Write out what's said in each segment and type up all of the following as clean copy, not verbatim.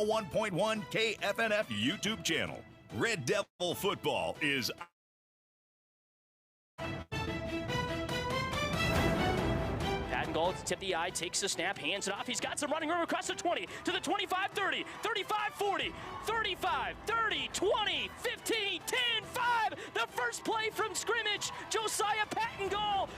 101.1 KFNF YouTube channel. Red Devil football is Goal to tip the eye, takes the snap, hands it off. He's got some running room across the 20 to the 25, 30, 35, 40, 35, 30, 20, 15, 10, 5. The first play from scrimmage. Josiah Patton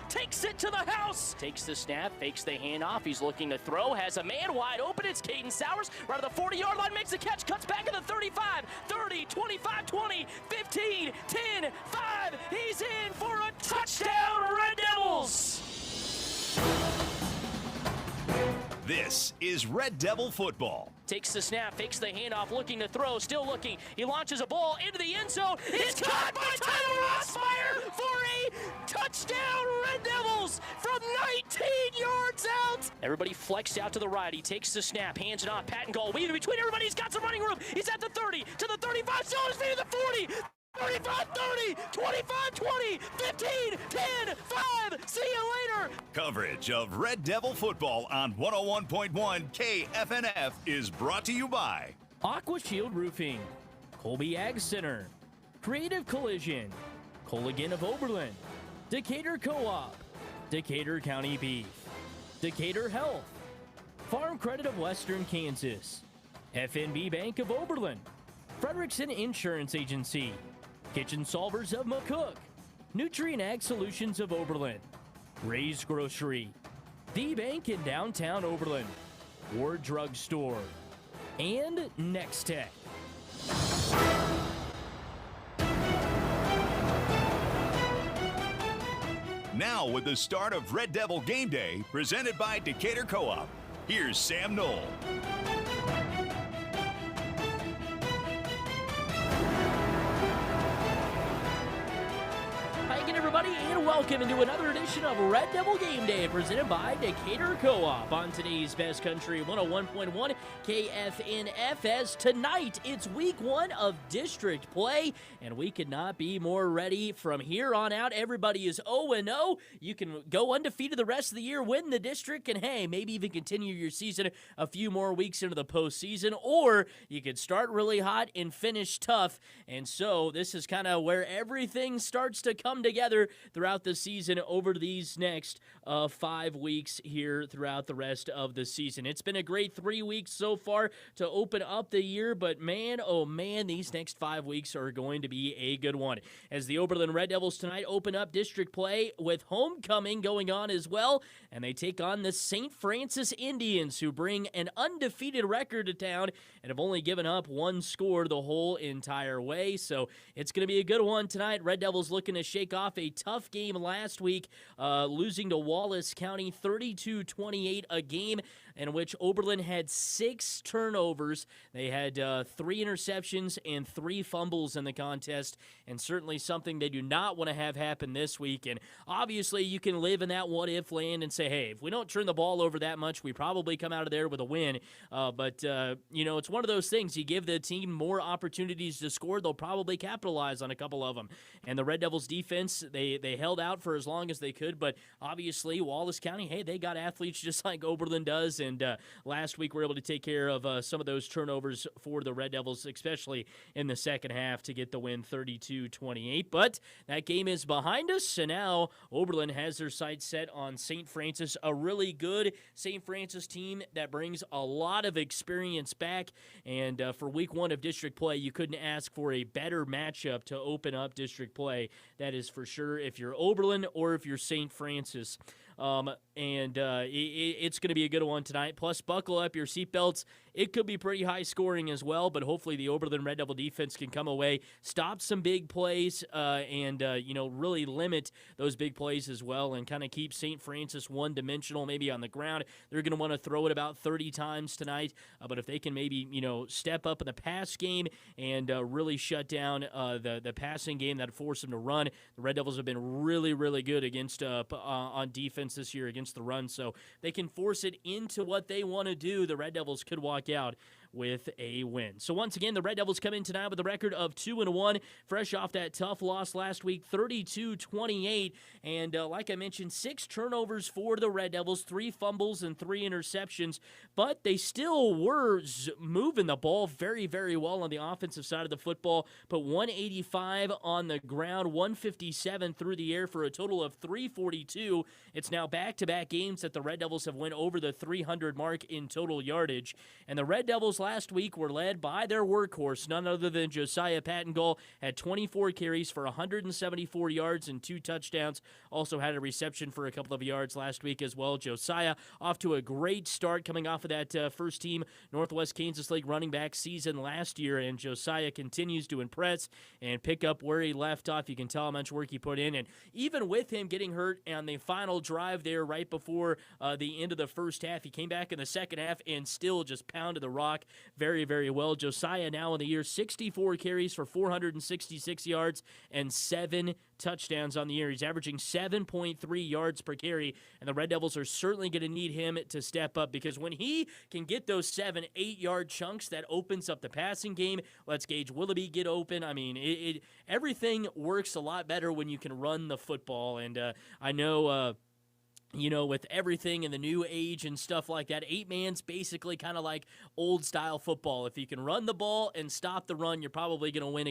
takes it to the house. Takes the snap, fakes the handoff. He's looking to throw, has a man wide open. It's Caden Sowers right at the 40-yard line, makes the catch, cuts back at the 35, 30, 25, 20, 15, 10, 5. He's in for a touchdown, Red Devils. This is Red Devil football. Takes the snap, fakes the handoff, looking to throw, still looking. He launches a ball into the end zone. It's caught by Tyler Rossmeyer for a touchdown, Red Devils, from 19 yards out. Everybody flexed out to the right. He takes the snap, hands it off. Patton weaving between everybody. He's got some running room. He's at the 30, to the 35, still on his feet at the 40. 35, 30, 25, 20, 15, 10, 5. See you later. Coverage of Red Devil football on 101.1 KFNF is brought to you by Aqua Shield Roofing, Colby Ag Center, Creative Collision, Colligan of Oberlin, Decatur Co-op, Decatur County Beef, Decatur Health, Farm Credit of Western Kansas, FNB Bank of Oberlin, Frederickson Insurance Agency, Kitchen Solvers of McCook, Nutrient Ag Solutions of Oberlin, Ray's Grocery, The Bank in downtown Oberlin, Ward Drug Store, and Next Tech. Now with the start of Red Devil Game Day, presented by Decatur Co-op. Here's Sam Knoll. Everybody, and welcome into another edition of Red Devil Game Day, presented by Decatur Co-op on today's Best Country 101.1 KFNF. As tonight, it's week 1 of district play, and we could not be more ready. From here on out, everybody is 0-0. You can go undefeated the rest of the year, win the district, and hey, maybe even continue your season a few more weeks into the postseason, or you could start really hot and finish tough. And so this is kind of where everything starts to come together throughout the season over these next 5 weeks here throughout the rest of the season. It's been a great 3 weeks so far to open up the year, but man, oh man, these next 5 weeks are going to be a good one. As the Oberlin Red Devils tonight open up district play with homecoming going on as well, and they take on the St. Francis Indians, who bring an undefeated record to town and have only given up 1 score the whole entire way. So it's going to be a good one tonight. Red Devils looking to shake off a tough game last week, losing to Wallace County 32-28, a game in which Oberlin had 6 turnovers. They had 3 interceptions and 3 fumbles in the contest, and certainly something they do not want to have happen this week. And obviously you can live in that what-if land and say, hey, if we don't turn the ball over that much, we probably come out of there with a win. But it's one of those things. You give the team more opportunities to score, they'll probably capitalize on a couple of them. And the Red Devils defense, they held out for as long as they could, but obviously Wallace County, hey, they got athletes just like Oberlin does, and last week we were able to take care of some of those turnovers for the Red Devils, especially in the second half, to get the win 32-28. But that game is behind us, and now Oberlin has their sights set on St. Francis, a really good St. Francis team that brings a lot of experience back, and for week 1 of district play, you couldn't ask for a better matchup to open up district play. That is for sure, if you're Oberlin or if you're St. Francis. It's going to be a good one tonight. Plus, buckle up your seatbelts. It could be pretty high scoring as well, but hopefully the Oberlin Red Devil defense can come away, stop some big plays, and really limit those big plays as well, and kind of keep St. Francis one-dimensional, maybe on the ground. They're going to want to throw it about 30 times tonight, but if they can maybe step up in the pass game and really shut down the passing game that force them to run. The Red Devils have been really, really good against on defense this year against the run, so they can force it into what they want to do. The Red Devils could walk out with a win. So once again, the Red Devils come in tonight with a record of 2-1, fresh off that tough loss last week, 32-28. And like I mentioned, 6 turnovers for the Red Devils, 3 fumbles and 3 interceptions. But they still were moving the ball very, very well on the offensive side of the football. Put 185 on the ground, 157 through the air for a total of 342. It's now back-to-back games that the Red Devils have went over the 300 mark in total yardage. And the Red Devils last week were led by their workhorse, none other than Josiah Pattengall, had 24 carries for 174 yards and 2 touchdowns. Also had a reception for a couple of yards last week as well. Josiah off to a great start coming off of that first-team Northwest Kansas League running back season last year, and Josiah continues to impress and pick up where he left off. You can tell how much work he put in, and even with him getting hurt on the final drive there right before the end of the first half, he came back in the second half and still just pounded the rock very, very well. Josiah now in the year, 64 carries for 466 yards and 7 touchdowns on the year. He's averaging 7.3 yards per carry, and the Red Devils are certainly going to need him to step up, because when he can get those 7-8-yard chunks, that opens up the passing game, lets Gage Willoughby get open. I mean, everything works a lot better when you can run the football, and I know with everything in the new age and stuff like that, 8-man's basically kind of like old-style football. If you can run the ball and stop the run, you're probably going to win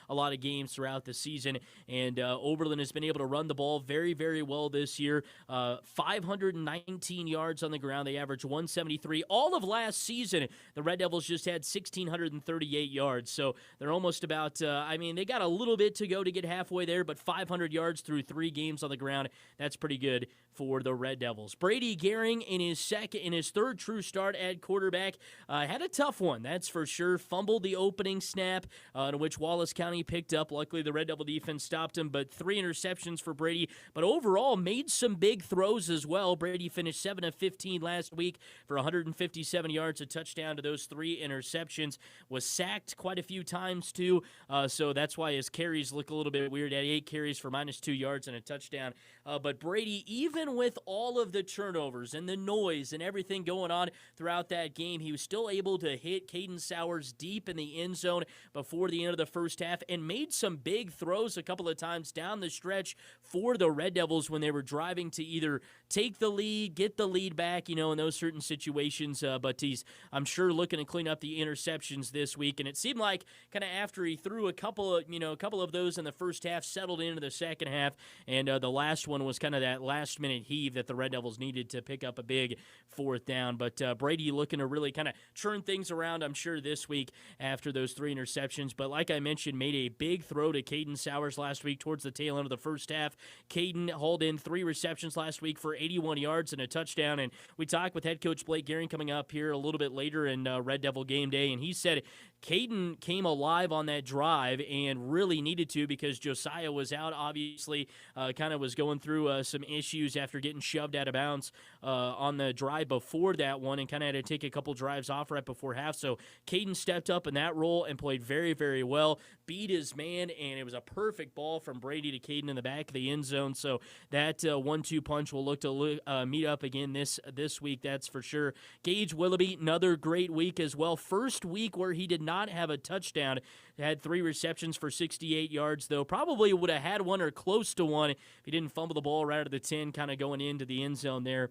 a lot of games throughout the season. And Oberlin has been able to run the ball very, very well this year. 519 yards on the ground. They averaged 173. All of last season, the Red Devils just had 1,638 yards. So they're almost about, they got a little bit to go to get halfway there, but 500 yards through 3 games on the ground, that's pretty good for the Red Devils. Brady Gehring in his third true start at quarterback had a tough one, that's for sure. Fumbled the opening snap, in which Wallace County picked up. Luckily, the Red Devil defense stopped him, but 3 interceptions for Brady. But overall, made some big throws as well. Brady finished 7 of 15 last week for 157 yards, a touchdown to those 3 interceptions. Was sacked quite a few times too, so that's why his carries look a little bit weird. At 8 carries for -2 yards and a touchdown. But Brady, even with all of the turnovers and the noise and everything going on throughout that game, he was still able to hit Caden Sowers deep in the end zone before the end of the first half, and made some big throws a couple of times down the stretch for the Red Devils when they were driving to either take the lead, get the lead back, in those certain situations. But he's, I'm sure, looking to clean up the interceptions this week. And it seemed like kind of after he threw a couple of those in the first half, settled into the second half, and the last one was kind of that last-minute heave that the Red Devils needed to pick up a big 4th down. But Brady looking to really kind of turn things around, I'm sure, this week after those 3 interceptions. But like I mentioned, made a big throw to Caden Sowers last week towards the tail end of the first half. Caden hauled in 3 receptions last week for 81 yards and a touchdown. And we talked with head coach Blake Gehring coming up here a little bit later in Red Devil game day, and he said Caden came alive on that drive and really needed to, because Josiah was out, obviously, kind of was going through some issues after getting shoved out of bounds on the drive before that one, and kind of had to take a couple drives off right before half. So Caden stepped up in that role and played very, very well, beat his man, and it was a perfect ball from Brady to Caden in the back of the end zone. So that 1-2 punch will look to meet up again this week, that's for sure. Gage Willoughby, another great week as well. First week where he did not have a touchdown. Had 3 receptions for 68 yards, though. Probably would have had one or close to one if he didn't fumble the ball right out of the 10, kind of going into the end zone there.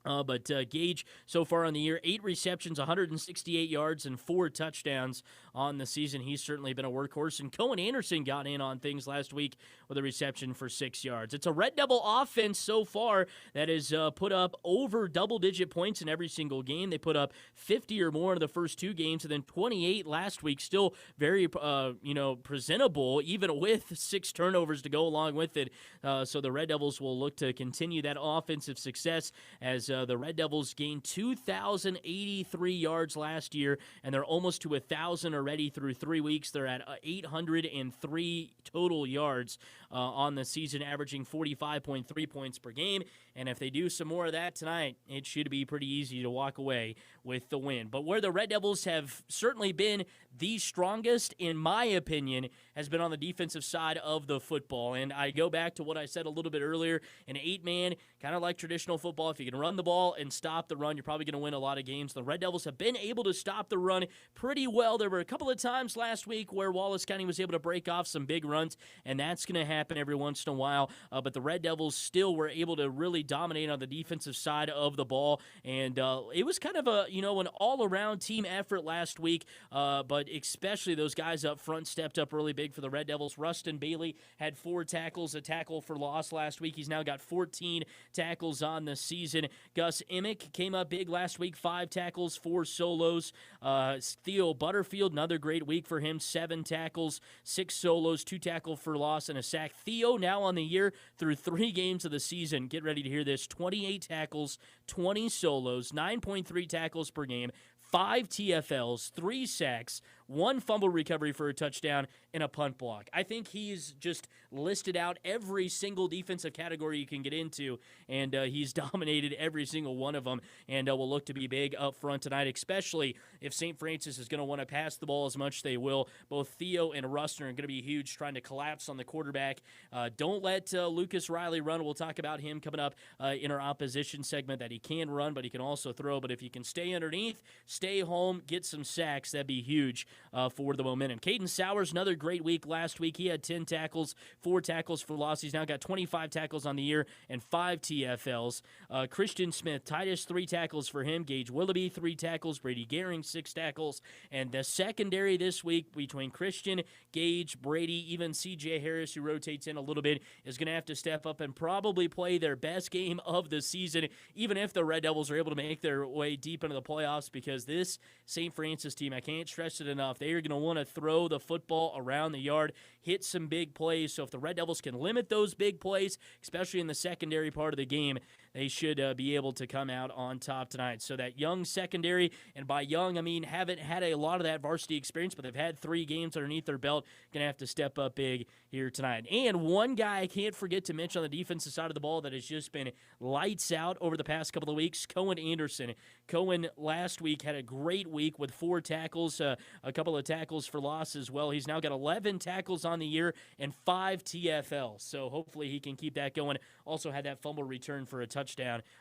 But Gage, so far on the year, 8 receptions, 168 yards, and 4 touchdowns on the season. He's certainly been a workhorse. And Cohen Anderson got in on things last week with a reception for 6 yards. It's a Red Devil offense so far that has put up over double-digit points in every single game. They put up 50 or more in the first 2 games, and then 28 last week. Still very, presentable, even with 6 turnovers to go along with it. So the Red Devils will look to continue that offensive success as the Red Devils gained 2,083 yards last year, and they're almost to 1,000 already through 3 weeks. They're at 803 total yards on the season, averaging 45.3 points per game. And if they do some more of that tonight, it should be pretty easy to walk away with the win. But where the Red Devils have certainly been the strongest, in my opinion, has been on the defensive side of the football. And I go back to what I said a little bit earlier, an 8-man, kind of like traditional football. If you can run the ball and stop the run, you're probably going to win a lot of games. The Red Devils have been able to stop the run pretty well. There were a couple of times last week where Wallace County was able to break off some big runs, and that's going to happen every once in a while. But the Red Devils still were able to really dominate on the defensive side of the ball, and it was kind of an all-around team effort last week, but especially those guys up front stepped up really big for the Red Devils. Rustin Bailey had 4 tackles, a tackle for loss last week. He's now got 14 tackles on the season. Gus Emick came up big last week, 5 tackles, 4 solos. Theo Butterfield, another great week for him, 7 tackles, 6 solos, 2 tackle for loss, and a sack. Theo now on the year through 3 games of the season. Get ready to hear this. 28 tackles, 20 solos, 9.3 tackles per game, 5 TFLs, 3 sacks, 1 fumble recovery for a touchdown, and a punt block. I think he's just listed out every single defensive category you can get into, and he's dominated every single one of them, and will look to be big up front tonight, especially if St. Francis is going to want to pass the ball as much as they will. Both Theo and Rustin are going to be huge, trying to collapse on the quarterback. Don't let Lucas Riley run. We'll talk about him coming up in our opposition segment, that he can run, but he can also throw. But if you can stay underneath, stay home, get some sacks, that'd be huge for the momentum. Caden Sowers, another great week last week. He had 10 tackles, 4 tackles for loss. He's now got 25 tackles on the year and 5 TFLs. Christian Smith, Titus, 3 tackles for him. Gage Willoughby, 3 tackles. Brady Gehring, 6 tackles. And the secondary this week between Christian, Gage, Brady, even C.J. Harris, who rotates in a little bit, is going to have to step up and probably play their best game of the season, even if the Red Devils are able to make their way deep into the playoffs, because this St. Francis team, I can't stress it enough, they are going to want to throw the football around the yard, hit some big plays. So if the Red Devils can limit those big plays, especially in the secondary part of the game, they should be able to come out on top tonight. So that young secondary, and by young, I mean haven't had a lot of that varsity experience, but they've had 3 games underneath their belt, going to have to step up big here tonight. And one guy I can't forget to mention on the defensive side of the ball that has just been lights out over the past couple of weeks, Cohen Anderson. Cohen last week had a great week with 4 tackles, a couple of tackles for loss as well. He's now got 11 tackles on the year and 5 TFLs, so hopefully he can keep that going. Also had that fumble return for a touchdown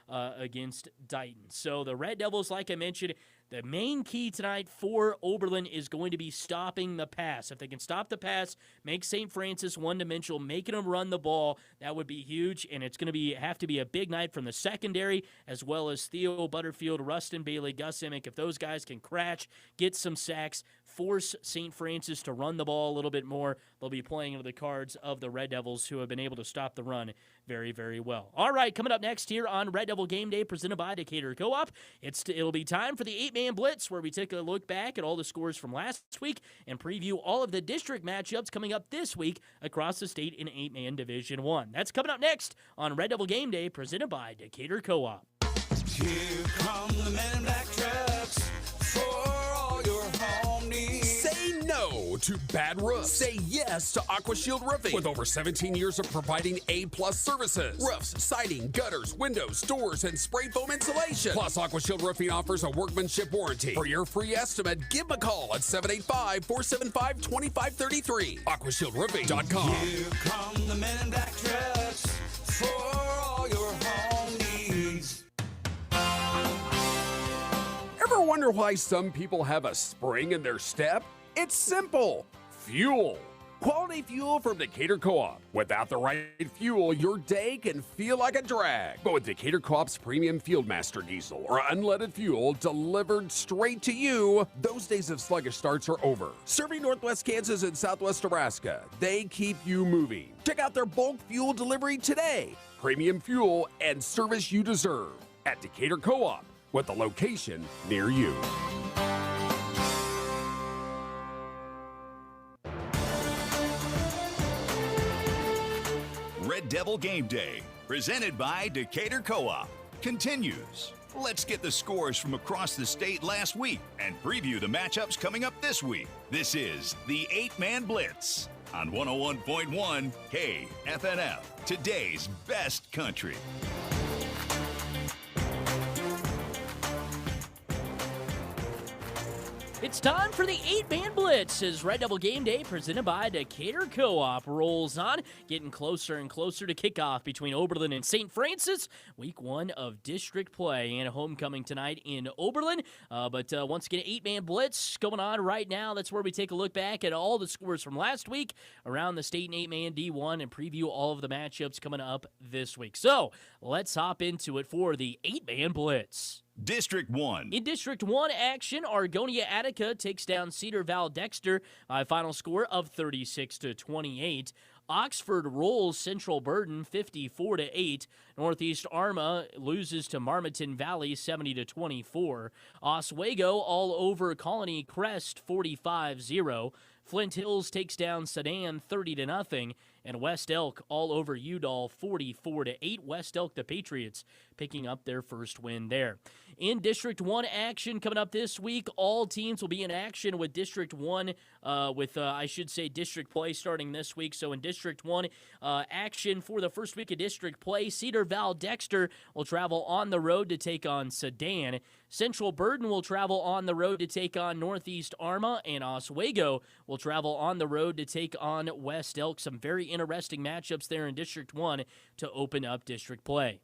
against Dighton. So the Red Devils, like I mentioned, the main key tonight for Oberlin is going to be stopping the pass. If they can stop the pass, make St. Francis one-dimensional, making them run the ball, that would be huge, and it's going to have to be a big night from the secondary, as well as Theo Butterfield, Rustin Bailey, Gus Emick. If those guys can crash, get some sacks, force St. Francis to run the ball a little bit more, they'll be playing into the cards of the Red Devils, who have been able to stop the run very, very well. All right, coming up next here on Red Devil Game Day, presented by Decatur Co-op, it'll be time for the 8-Man Blitz, where we take a look back at all the scores from last week and preview all of the district matchups coming up this week across the state in 8-Man Division 1. That's coming up next on Red Devil Game Day, presented by Decatur Co-op. Here come the men in black trucks for all your home needs. Say no to bad roofs. Say yes to AquaShield Roofing. With over 17 years of providing A-plus services. Roofs, siding, gutters, windows, doors, and spray foam insulation. Plus, AquaShield Roofing offers a workmanship warranty. For your free estimate, give them a call at 785-475-2533. AquaShieldRoofing.com. Here come the men in black trucks for all your home needs. Ever wonder why some people have a spring in their step? It's simple. Fuel. Quality fuel from Decatur Co-op. Without the right fuel, your day can feel like a drag. But with Decatur Co-op's premium Fieldmaster diesel or unleaded fuel delivered straight to you, those days of sluggish starts are over. Serving Northwest Kansas and Southwest Nebraska, they keep you moving. Check out their bulk fuel delivery today. Premium fuel and service you deserve at Decatur Co-op, with a location near you. Red Devil Game Day, presented by Decatur Co-op, continues. Let's get the scores from across the state last week and preview the matchups coming up this week. This is the 8-Man Blitz on 101.1 KFNF, today's best country. It's time for the 8-Man Blitz as Red Devil Game Day presented by Decatur Co-op rolls on, getting closer and closer to kickoff between Oberlin and St. Francis. Week 1 of district play and homecoming tonight in Oberlin. But once again, 8-Man Blitz going on right now. That's where we take a look back at all the scores from last week around the state and 8-Man D1 and preview all of the matchups coming up this week. So let's hop into it for the 8-Man Blitz. District 1. In District 1 action, Argonia Attica takes down Cedar Val Dexter by a final score of 36-28. Oxford rolls Central Burden 54-8. Northeast Arma loses to Marmaton Valley 70-24. Oswego all over Colony Crest 45-0. Flint Hills takes down Sedan 30-0. And West Elk all over Udall 44-8. West Elk, the Patriots, picking up their first win there. In District 1 action coming up this week, all teams will be in action with District 1, district play starting this week. So in District 1 action for the first week of district play, Cedar Val Dexter will travel on the road to take on Sedan. Central Burden will travel on the road to take on Northeast Arma, and Oswego will travel on the road to take on West Elk. Some very interesting matchups there in District 1 to open up district play.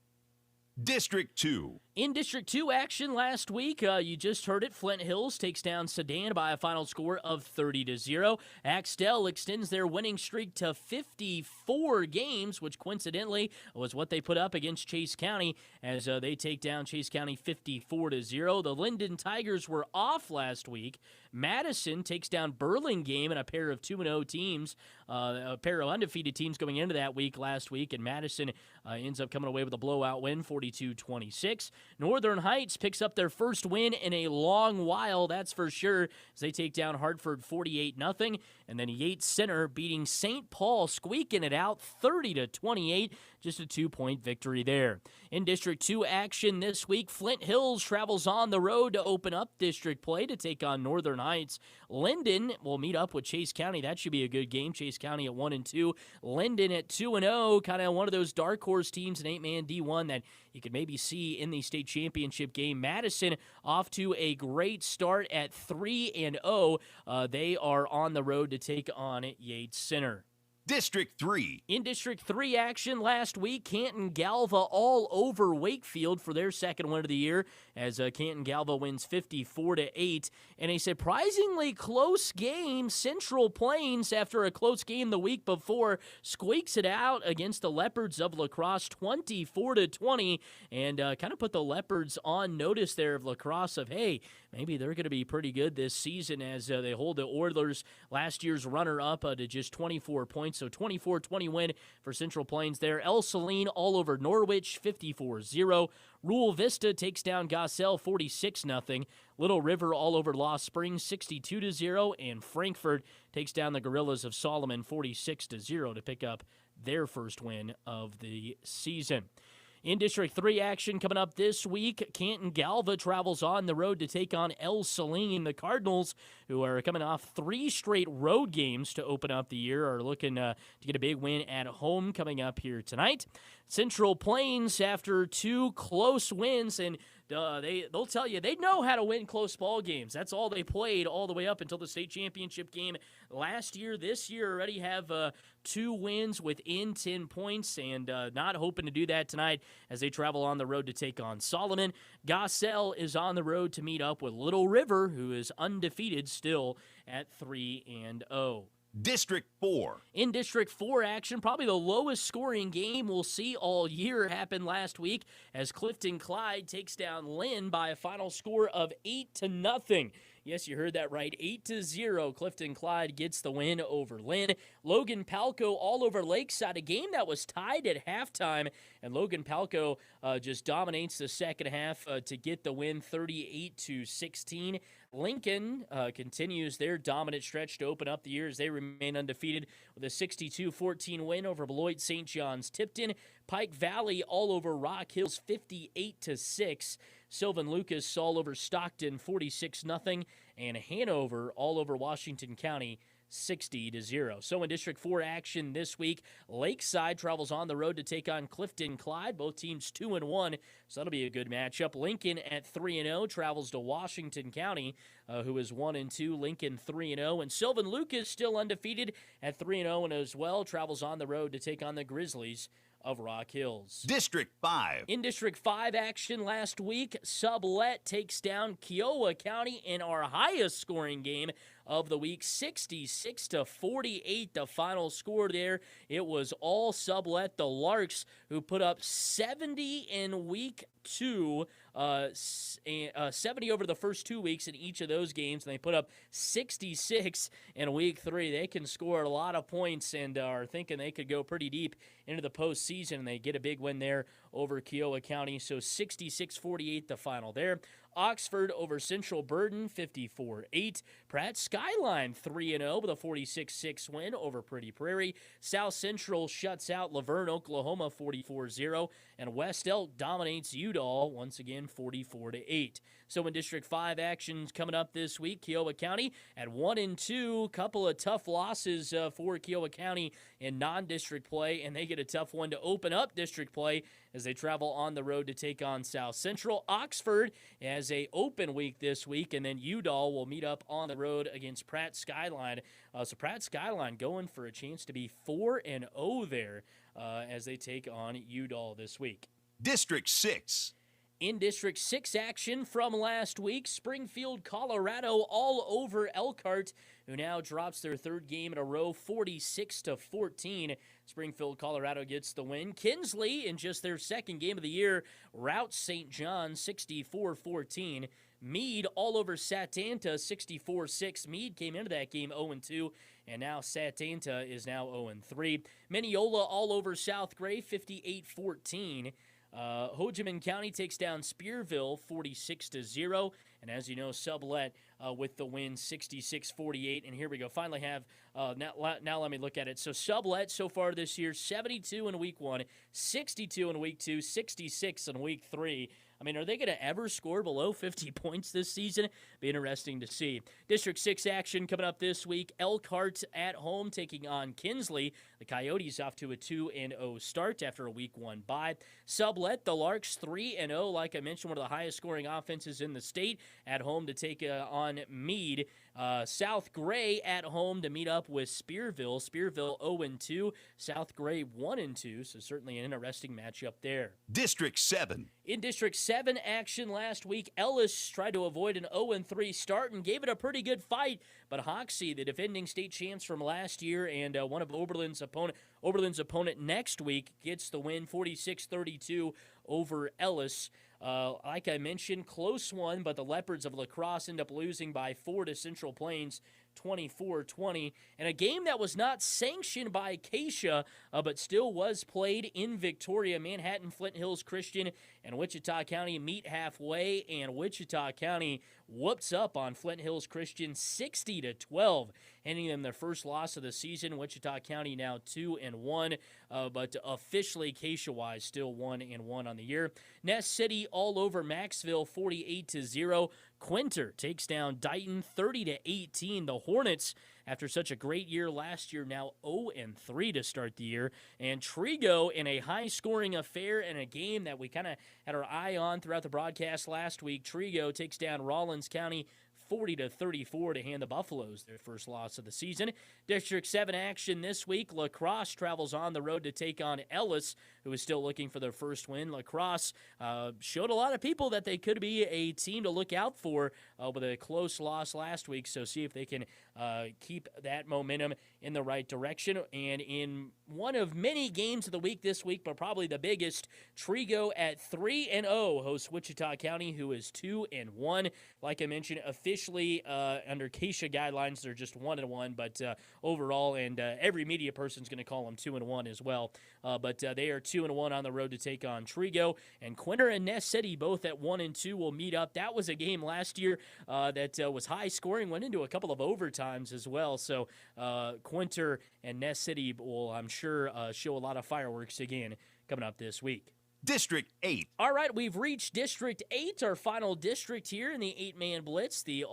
District 2. In District 2 action last week, you just heard it, Flint Hills takes down Sedan by a final score of 30-0. Axtell extends their winning streak to 54 games, which coincidentally was what they put up against Chase County as they take down Chase County 54-0. The Linden Tigers were off last week. Madison takes down Burlingame in a pair of 2-0 teams, a pair of undefeated teams going into that week last week, and Madison ends up coming away with a blowout win, 42-26. Northern Heights picks up their first win in a long while, that's for sure, as they take down Hartford 48-0. And then Yates Center beating St. Paul, squeaking it out 30-28, just a 2-point victory there. In District 2 action this week, Flint Hills travels on the road to open up district play to take on Northern Heights. Linden will meet up with Chase County. That should be a good game. Chase County at 1-2. Linden at 2-0, kind of one of those dark horse teams in 8-Man D1 that you could maybe see in the state championship game. Madison off to a great start at 3-0. They are on the road to take on Yates Center. District 3. In District 3 action last week, Canton Galva all over Wakefield for their second win of the year as Canton Galva wins 54-8. And a surprisingly close game, Central Plains, after a close game the week before, squeaks it out against the Leopards of La Crosse 24-20 and kind of put the Leopards on notice there of La Crosse of, hey, maybe they're going to be pretty good this season as they hold the Oilers, last year's runner-up, to just 24 points. So 24-20 win for Central Plains there. El Saline all over Norwich, 54-0. Rural Vista takes down Gossell, 46-0. Little River all over Lost Springs, 62-0. And Frankfort takes down the Gorillas of Solomon, 46-0 to pick up their first win of the season. In District 3 action coming up this week, Canton Galva travels on the road to take on El Saline. The Cardinals, who are coming off 3 straight road games to open up the year, are looking to get a big win at home coming up here tonight. Central Plains, after 2 close wins, and they'll tell you they know how to win close ball games. That's all they played all the way up until the state championship game last year. This year already have 2 wins within 10 points, and not hoping to do that tonight as they travel on the road to take on Solomon. Gossell is on the road to meet up with Little River, who is undefeated still at 3-0. District 4. In District 4 action, probably the lowest scoring game we'll see all year happened last week as Clifton Clyde takes down Lynn by a final score of 8-0. Yes, you heard that right. 8-0. Clifton Clyde gets the win over Lynn. Logan Palco all over Lakeside, a game that was tied at halftime, and Logan Palco just dominates the second half to get the win 38-16. Lincoln continues their dominant stretch to open up the year as they remain undefeated with a 62-14 win over Beloit St. John's Tipton. Pike Valley all over Rock Hills 58-6. Sylvan Lucas all over Stockton 46-0. And Hanover all over Washington County 60-0. So in District 4 action this week, Lakeside travels on the road to take on Clifton Clyde. Both teams 2-1, so that'll be a good matchup. Lincoln at 3-0 travels to Washington County, who is 1-2. Lincoln 3-0, and Sylvan Lucas still undefeated at 3-0, and as well travels on the road to take on the Grizzlies of Rock Hills. District 5. In District 5 action last week, Sublette takes down Kiowa County in our highest scoring game of the week, 66-48, the final score there. It was all Sublette, the Larks, who put up 70 in week 2, 70 over the first 2 weeks in each of those games, and they put up 66 in week 3. They can score a lot of points and are thinking they could go pretty deep into the postseason, and they get a big win there over Kiowa County, so 66-48 the final there. Oxford over Central Burden, 54-8. Pratt Skyline, 3-0 with a 46-6 win over Pretty Prairie. South Central shuts out Laverne, Oklahoma, 44-0. And West Elk dominates Udall, once again, 44-8. So in District 5 actions coming up this week, Kiowa County at 1-2. Couple of tough losses for Kiowa County in non-district play, and they get a tough one to open up district play as they travel on the road to take on South Central. Oxford has a open week this week, and then Udall will meet up on the road against Pratt Skyline. So Pratt Skyline going for a chance to be 4-0 there as they take on Udall this week. District 6. In District 6 action from last week, Springfield, Colorado all over Elkhart, who now drops their third game in a row, 46-14. Springfield, Colorado gets the win. Kinsley, in just their second game of the year, routs St. John 64-14. Meade all over Satanta 64-6. Meade came into that game 0-2, and now Satanta is now 0-3. Mineola all over South Gray 58-14. Ho Chi Minh County takes down Spearville 46-0, and as you know, Sublette with the win 66-48. And here we go. Finally have now let me look at it. So Sublette so far this year 72 in week 1, 62 in week 2, 66 in week 3. I mean, are they going to ever score below 50 points this season? Be interesting to see. District 6 action coming up this week. Elkhart at home taking on Kinsley. The Coyotes off to a 2-0 start after a week 1 bye. Sublette, the Larks 3-0. Like I mentioned, one of the highest scoring offenses in the state at home to take on Meade. South Gray at home to meet up with Spearville. Spearville 0-2. South Gray 1-2. So certainly an interesting matchup there. District 7. In District 7 action last week, Ellis tried to avoid an 0-3 start and gave it a pretty good fight, but Hoxie, the defending state champs from last year and one of Oberlin's opponent next week, gets the win 46-32 over Ellis. Like I mentioned, close one, but the Leopards of La Crosse end up losing by 4 to Central Plains, 24-20, and a game that was not sanctioned by Acacia, but still was played in Victoria. Manhattan, Flint Hills Christian, and Wichita County meet halfway, and Wichita County whoops up on Flint Hills Christian 60-12, handing them their first loss of the season. Wichita County now 2-1, but officially Acacia-wise still 1-1 on the year. Ness City all over Maxville 48-0. Quinter takes down Dighton 30-18. The Hornets, after such a great year last year, now 0-3 to start the year. And Trigo, in a high-scoring affair and a game that we kind of had our eye on throughout the broadcast last week, Trigo takes down Rawlins County 40-34 to hand the Buffaloes their first loss of the season. District 7 action this week. La Crosse travels on the road to take on Ellis, who is still looking for their first win. La Crosse showed a lot of people that they could be a team to look out for with a close loss last week, so see if they can keep that momentum in the right direction. And in one of many games of the week this week, but probably the biggest, Trigo at 3-0 hosts Wichita County, who is 2-1. Like I mentioned, officially under Acacia guidelines, they're just 1-1, but overall, and every media person's going to call them 2-1 as well. But they are 2-1 on the road to take on Trigo. And Quinter and Ness City both at 1-2 will meet up. That was a game last year that was high scoring, went into a couple of overtimes as well. So Quinter and Ness City will, I'm sure, show a lot of fireworks again coming up this week. District 8. All right, we've reached District 8, our final district here in the 8-man blitz, the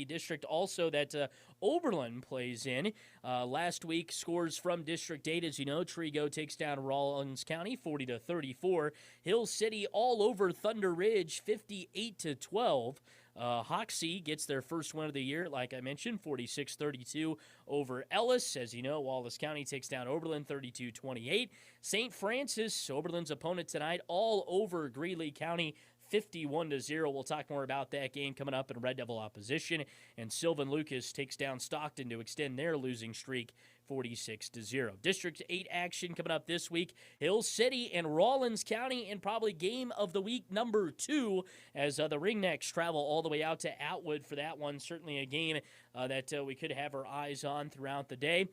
district also that Oberlin plays in. Last week, scores from District 8, as you know, Trigo takes down Rawlins County 40-34. Hill City all over Thunder Ridge 58-12. Hoxie gets their first win of the year, like I mentioned, 46-32 over Ellis. As you know, Wallace County takes down Oberlin 32-28. St. Francis, Oberlin's opponent tonight, all over Greeley County 51-0. We'll talk more about that game coming up in Red Devil opposition. And Sylvan Lucas takes down Stockton to extend their losing streak 46-0. District 8 action coming up this week. Hill City and Rawlins County in probably game of the week number 2 as the Ringnecks travel all the way out to Outwood for that one. Certainly a game that we could have our eyes on throughout the day.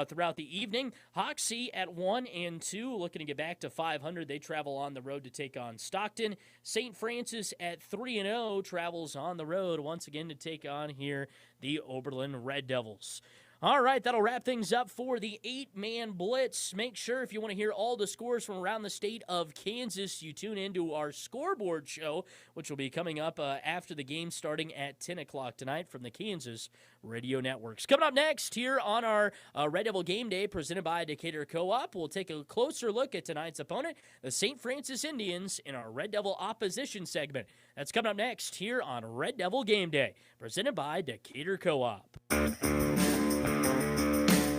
Throughout the evening, Hoxie at 1 and 2, looking to get back to 500. They travel on the road to take on Stockton. St. Francis at 3 and 0 travels on the road once again to take on here the Oberlin Red Devils. All right, that'll wrap things up for the 8-man blitz. Make sure if you want to hear all the scores from around the state of Kansas, you tune into our scoreboard show, which will be coming up after the game starting at 10 o'clock tonight from the Kansas Radio Networks. Coming up next here on our Red Devil Game Day presented by Decatur Co-op, we'll take a closer look at tonight's opponent, the St. Francis Indians, in our Red Devil opposition segment. That's coming up next here on Red Devil Game Day presented by Decatur Co-op.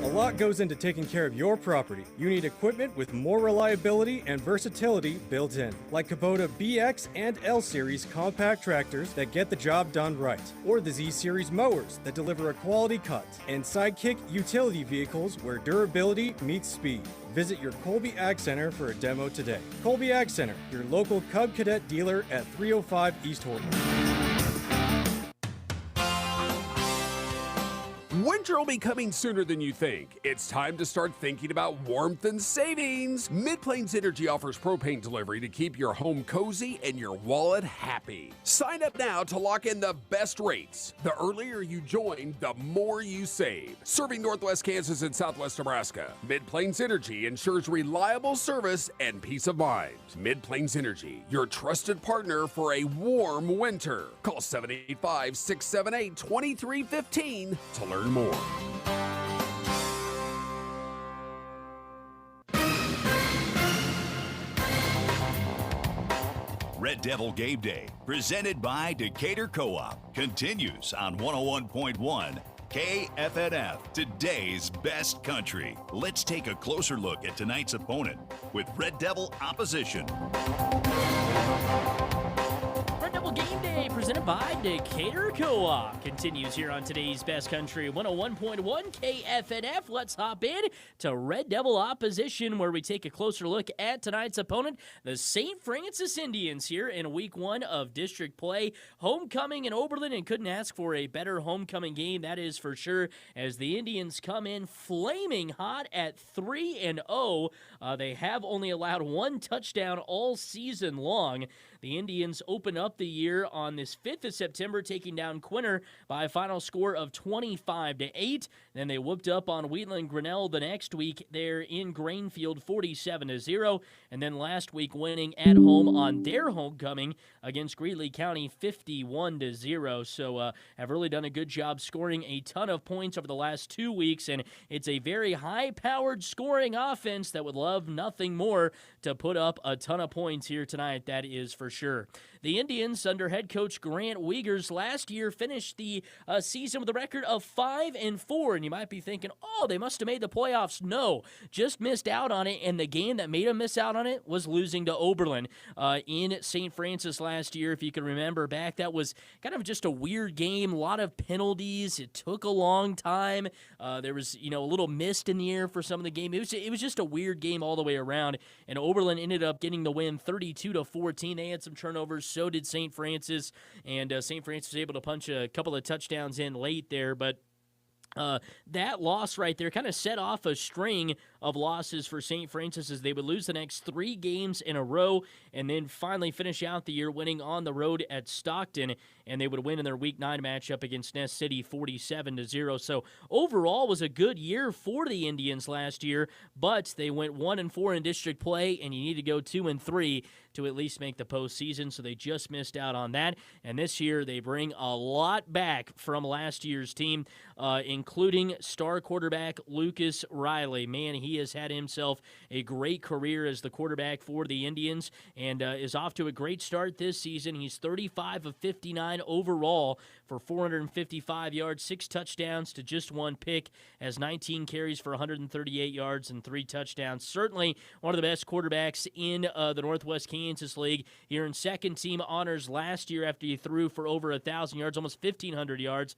A lot goes into taking care of your property. You need equipment with more reliability and versatility built in, like Kubota BX and L Series compact tractors that get the job done right, or the Z Series mowers that deliver a quality cut, and Sidekick utility vehicles where durability meets speed. Visit your Colby Ag Center for a demo today. Colby Ag Center, your local Cub Cadet dealer at 305 East Horton. Winter will be coming sooner than you think. It's time to start thinking about warmth and savings. Mid-Plains Energy offers propane delivery to keep your home cozy and your wallet happy. Sign up now to lock in the best rates. The earlier you join, the more you save. Serving Northwest Kansas and Southwest Nebraska, Mid-Plains Energy ensures reliable service and peace of mind. Mid-Plains Energy, your trusted partner for a warm winter. Call 785-678-2315 to learn more. Red Devil Game Day, presented by Decatur Co-op, continues on 101.1 KFNF, today's best country. Let's take a closer look at tonight's opponent with Red Devil opposition. Red Devil Game Day presented by Decatur Co-op continues here on today's Best Country 101.1 KFNF. Let's hop in to Red Devil opposition where we take a closer look at tonight's opponent, the St. Francis Indians here in week 1 of district play. Homecoming in Oberlin, and couldn't ask for a better homecoming game, that is for sure, as the Indians come in flaming hot at 3-0. They have only allowed 1 touchdown all season long. The Indians open up the year on this 5th of September, taking down Quinter by a final score of 25-8. Then they whooped up on Wheatland Grinnell the next week there in Grainfield 47-0. And then last week winning at home on their homecoming against Greeley County 51-0. So have really done a good job scoring a ton of points over the last 2 weeks. And it's a very high-powered scoring offense that would love nothing more to put up a ton of points here tonight. That is for sure. The Indians, under head coach Grant Wiegers, last year finished the season with a record of 5-4. And you might be thinking, oh, they must have made the playoffs. No, just missed out on it. And the game that made them miss out on it was losing to Oberlin in St. Francis last year. If you can remember back, that was kind of just a weird game. A lot of penalties. It took a long time. There was, a little mist in the air for some of the game. It was just a weird game all the way around. And Oberlin ended up getting the win 32-14. They had some turnovers. So did St. Francis. And St. Francis was able to punch a couple of touchdowns in late there. But That loss right there kind of set off a string of losses for St. Francis as they would lose the next 3 games in a row and then finally finish out the year winning on the road at Stockton, and they would win in their Week 9 matchup against Ness City 47-0. So overall was a good year for the Indians last year, but they went 1-4 in district play, and you need to go 2-3 to at least make the postseason, so they just missed out on that. And this year they bring a lot back from last year's team, including star quarterback Lucas Riley. Man, he has had himself a great career as the quarterback for the Indians and is off to a great start this season. He's 35 of 59 overall for 455 yards, 6 touchdowns to just 1 pick, has 19 carries for 138 yards and 3 touchdowns. Certainly one of the best quarterbacks in the Northwest Kansas League. Here in second team honors last year after he threw for over 1,000 yards, almost 1,500 yards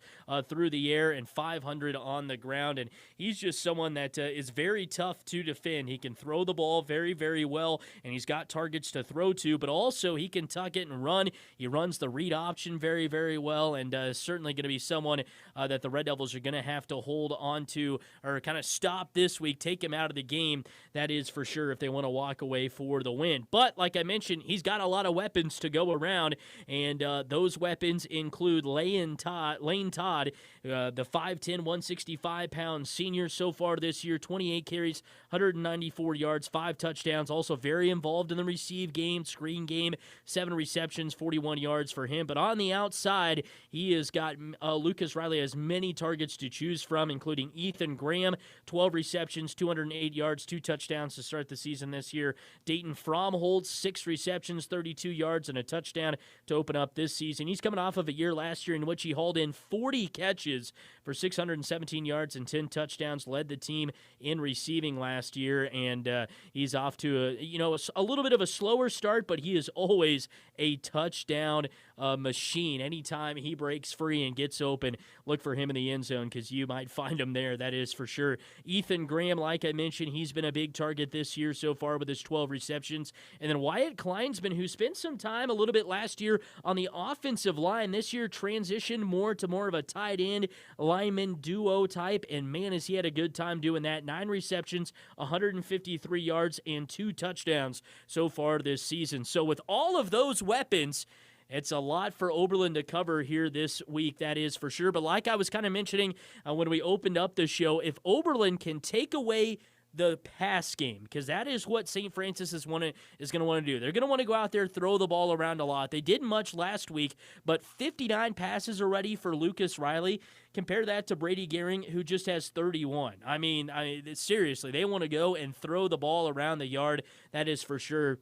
through the air and 500 on the ground. And he's just someone that is very tough to defend. He can throw the ball very, very well, and he's got targets to throw to, but also he can tuck it and run. He runs the read option very, very well, and certainly going to be someone that the Red Devils are going to have to hold on to or kind of stop this week, take him out of the game. That is for sure if they want to walk away for the win. But like I mentioned, he's got a lot of weapons to go around, and those weapons include Lane Todd, the 5'10", 165-pound senior so far this year, 28 carries, 194 yards, 5 touchdowns, also very involved in the receive game, screen game, 7 receptions, 41 yards for him. But on the outside, he has got Lucas Riley has many targets to choose from, including Ethan Graham, 12 receptions, 208 yards, 2 touchdowns to start the season this year. Dayton Fromholtz, 6 receptions, 32 yards, and a touchdown to open up this season. He's coming off of a year last year in which he hauled in 40 catches for 617 yards and 10 touchdowns, led the team in receiving last year, and he's off to a little bit of a slower start, but he is always a touchdown machine. Anytime he breaks free and gets open, look for him in the end zone because you might find him there, that is for sure. Ethan Graham, like I mentioned, he's been a big target this year so far with his 12 receptions. And then Wyatt Kleinsman, who spent some time a little bit last year on the offensive line, this year transitioned more of a tight end lineman duo type, and man, has he had a good time doing that. 9 receptions, 153 yards, and 2 touchdowns so far this season. So with all of those weapons, it's a lot for Oberlin to cover here this week, that is for sure. But like I was kind of mentioning when we opened up the show, if Oberlin can take away the pass game, because that is what St. Francis is going to want to do. They're going to want to go out there, throw the ball around a lot. They didn't much last week, but 59 passes already for Lucas Riley. Compare that to Brady Gehring, who just has 31. I mean, seriously, they want to go and throw the ball around the yard. That is for sure.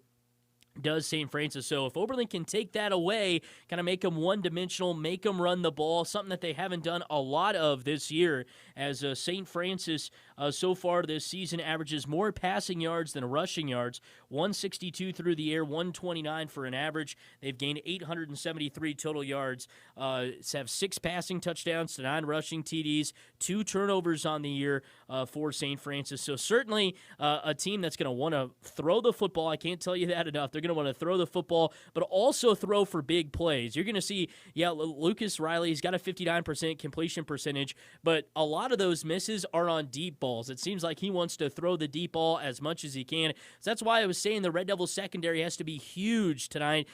Does St. Francis. So if Oberlin can take that away, kind of make them one-dimensional, make them run the ball, something that they haven't done a lot of this year, as St. Francis so far this season averages more passing yards than rushing yards, 162 through the air, 129 for an average. They've gained 873 total yards, have 6 passing touchdowns to 9 rushing TDs, 2 turnovers on the year for St. Francis. So certainly a team that's going to want to throw the football. I can't tell you that enough. They're going to want to throw the football, but also throw for big plays. You're going to see, Lucas Riley's got a 59% completion percentage, but a lot of those misses are on deep balls. It seems like he wants to throw the deep ball as much as he can. So that's why I was saying the Red Devils secondary has to be huge tonight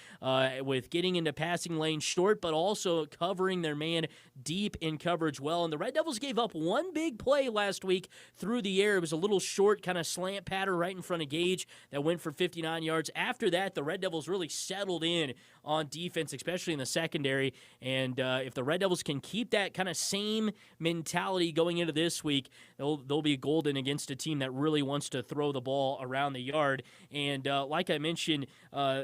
with getting into passing lane short, but also covering their man deep in coverage well. And the Red Devils gave up one big play last week through the air. It was a little short kind of slant pattern right in front of Gage that went for 59 yards. After that, the Red Devils really settled in on defense, especially in the secondary. And if the Red Devils can keep that kind of same mentality going into this week, they'll be golden against a team that really wants to throw the ball around the yard. And like I mentioned,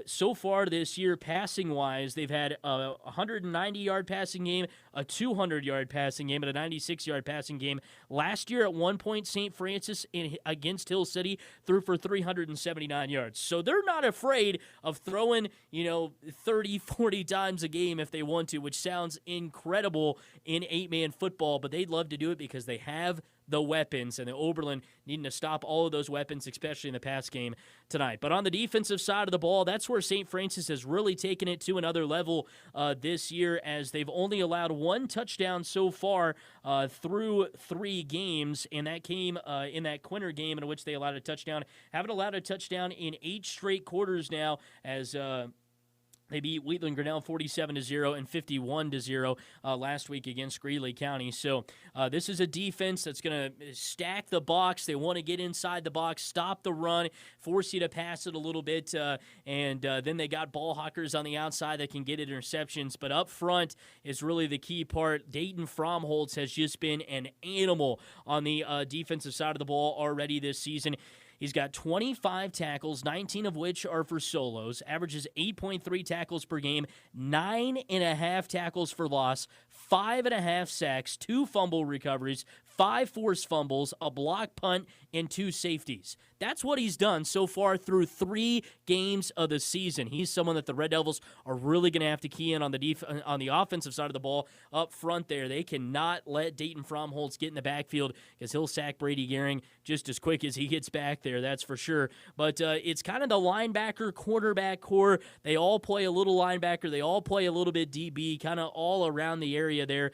so far this year, passing-wise, they've had a 190-yard passing game, a 200-yard passing game, and a 96-yard passing game. Last year at one point, St. Francis against Hill City threw for 379 yards. So they're not afraid of throwing, 30, 40 times a game if they want to, which sounds incredible in 8-man football, but they'd love to do it because they have the weapons, and the Oberlin needing to stop all of those weapons, especially in the pass game tonight. But on the defensive side of the ball, that's where St. Francis has really taken it to another level this year, as they've only allowed one touchdown so far through 3 games, and that came in that Quinter game in which they allowed a touchdown. Haven't allowed a touchdown in 8 straight quarters now, as they beat Wheatland Grinnell 47-0 and 51-0 last week against Greeley County. So this is a defense that's going to stack the box. They want to get inside the box, stop the run, force you to pass it a little bit, and then they got ball hawkers on the outside that can get interceptions. But up front is really the key part. Dayton Fromholtz has just been an animal on the defensive side of the ball already this season. He's got 25 tackles, 19 of which are for solos, averages 8.3 tackles per game, 9.5 tackles for loss, 5.5 sacks, 2 fumble recoveries, 5 forced fumbles, a block punt, and 2 safeties. That's what he's done so far through 3 games of the season. He's someone that the Red Devils are really going to have to key in on the offensive side of the ball up front there. They cannot let Dayton Fromholtz get in the backfield because he'll sack Brady Gehring just as quick as he gets back there, that's for sure. But it's kind of the linebacker, quarterback core. They all play a little linebacker. They all play a little bit DB, kind of all around the area there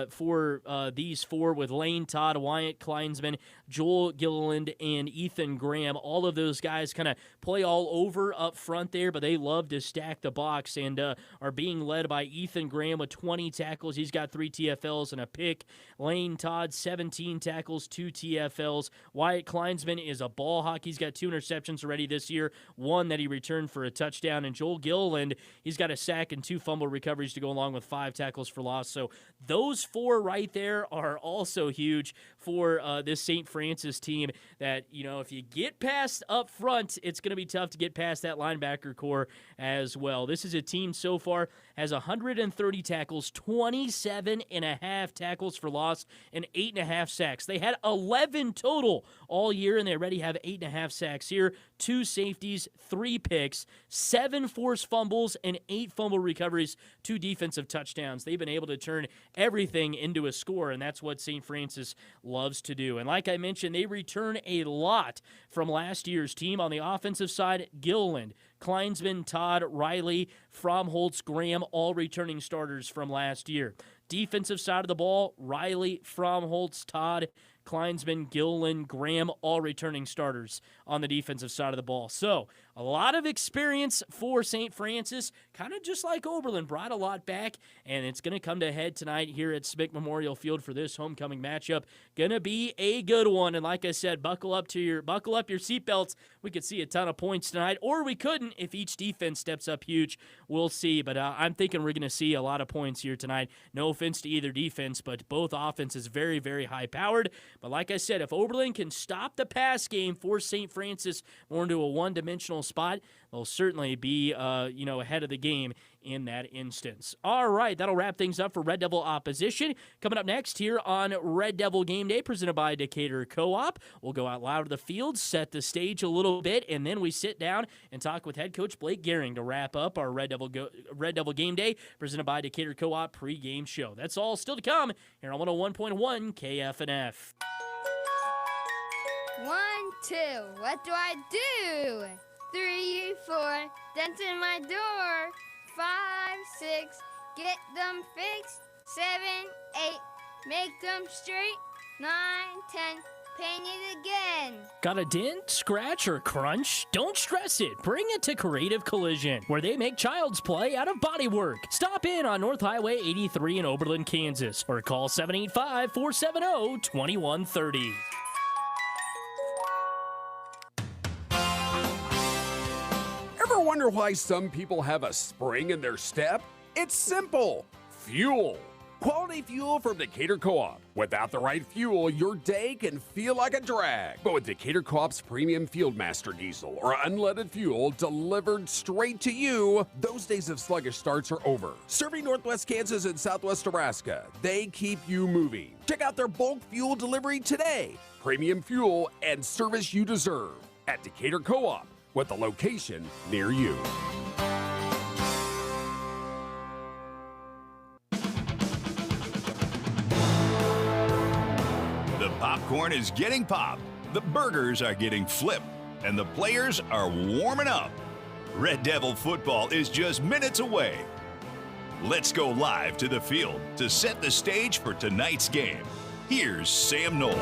for these 4 with Lane Todd, Wyatt Kleinsman, Joel Gilliland, and Ethan Graham. All of those guys kind of play all over up front there, but they love to stack the box and are being led by Ethan Graham with 20 tackles. He's got 3 TFLs and a pick. Lane Todd, 17 tackles, 2 TFLs. Wyatt Kleinsman is a ball hawk. He's got 2 interceptions already this year, 1 that he returned for a touchdown. And Joel Gilliland, he's got a sack and 2 fumble recoveries to go along with 5 tackles for loss. So those 4 right there are also huge for this St. Francis team that, you know, if you get past up front, it's going to be tough to get past that linebacker core as well. This is a team so far has 130 tackles, 27.5 tackles for loss, and 8.5 sacks. They had 11 total all year, and they already have 8.5 sacks here, 2 safeties, 3 picks, 7 forced fumbles, and 8 fumble recoveries, 2 defensive touchdowns. They've been able to turn everything into a score, and that's what St. Francis loves to do. And like I mentioned, they return a lot from last year's team. On the offensive side, Gilliland, Kleinsman, Todd, Riley, Fromholtz, Graham, all returning starters from last year. Defensive side of the ball, Riley, Fromholtz, Todd, Kleinsman, Gilliland, Graham, all returning starters on the defensive side of the ball. So a lot of experience for St. Francis, kind of just like Oberlin, brought a lot back, and it's going to come to head tonight here at Smick Memorial Field for this homecoming matchup. Going to be a good one, and like I said, buckle up your seatbelts. We could see a ton of points tonight, or we couldn't if each defense steps up huge. We'll see, but I'm thinking we're going to see a lot of points here tonight. No offense to either defense, but both offenses very, very high-powered. But like I said, if Oberlin can stop the pass game, force St. Francis more into a one-dimensional spot, they'll certainly be ahead of the game in that instance. All right, that'll wrap things up for Red Devil opposition. Coming up next here on Red Devil Game Day, presented by Decatur Co-op, we'll go out loud to the field, set the stage a little bit, and then we sit down and talk with head coach Blake Gehring to wrap up our Red Devil Game Day, presented by Decatur Co-op pregame show. That's all still to come here on 101.1 KFNF. 1, 2, what do I do? 3, 4, dents in my door. 5, 6, get them fixed. 7, 8, make them straight. 9, 10, paint it again. Got a dent, scratch, or crunch? Don't stress it. Bring it to Creative Collision, where they make child's play out of bodywork. Stop in on North Highway 83 in Oberlin, Kansas, or call 785-470-2130. Ever wonder why some people have a spring in their step? It's simple. Fuel. Quality fuel from Decatur Co-op. Without the right fuel, your day can feel like a drag. But with Decatur Co-op's premium Fieldmaster diesel or unleaded fuel delivered straight to you, those days of sluggish starts are over. Serving Northwest Kansas and Southwest Nebraska, they keep you moving. Check out their bulk fuel delivery today. Premium fuel and service you deserve at Decatur Co-op, with a location near you. The popcorn is getting popped, the burgers are getting flipped, and the players are warming up. Red Devil football is just minutes away. Let's go live to the field to set the stage for tonight's game. Here's Sam Knoll.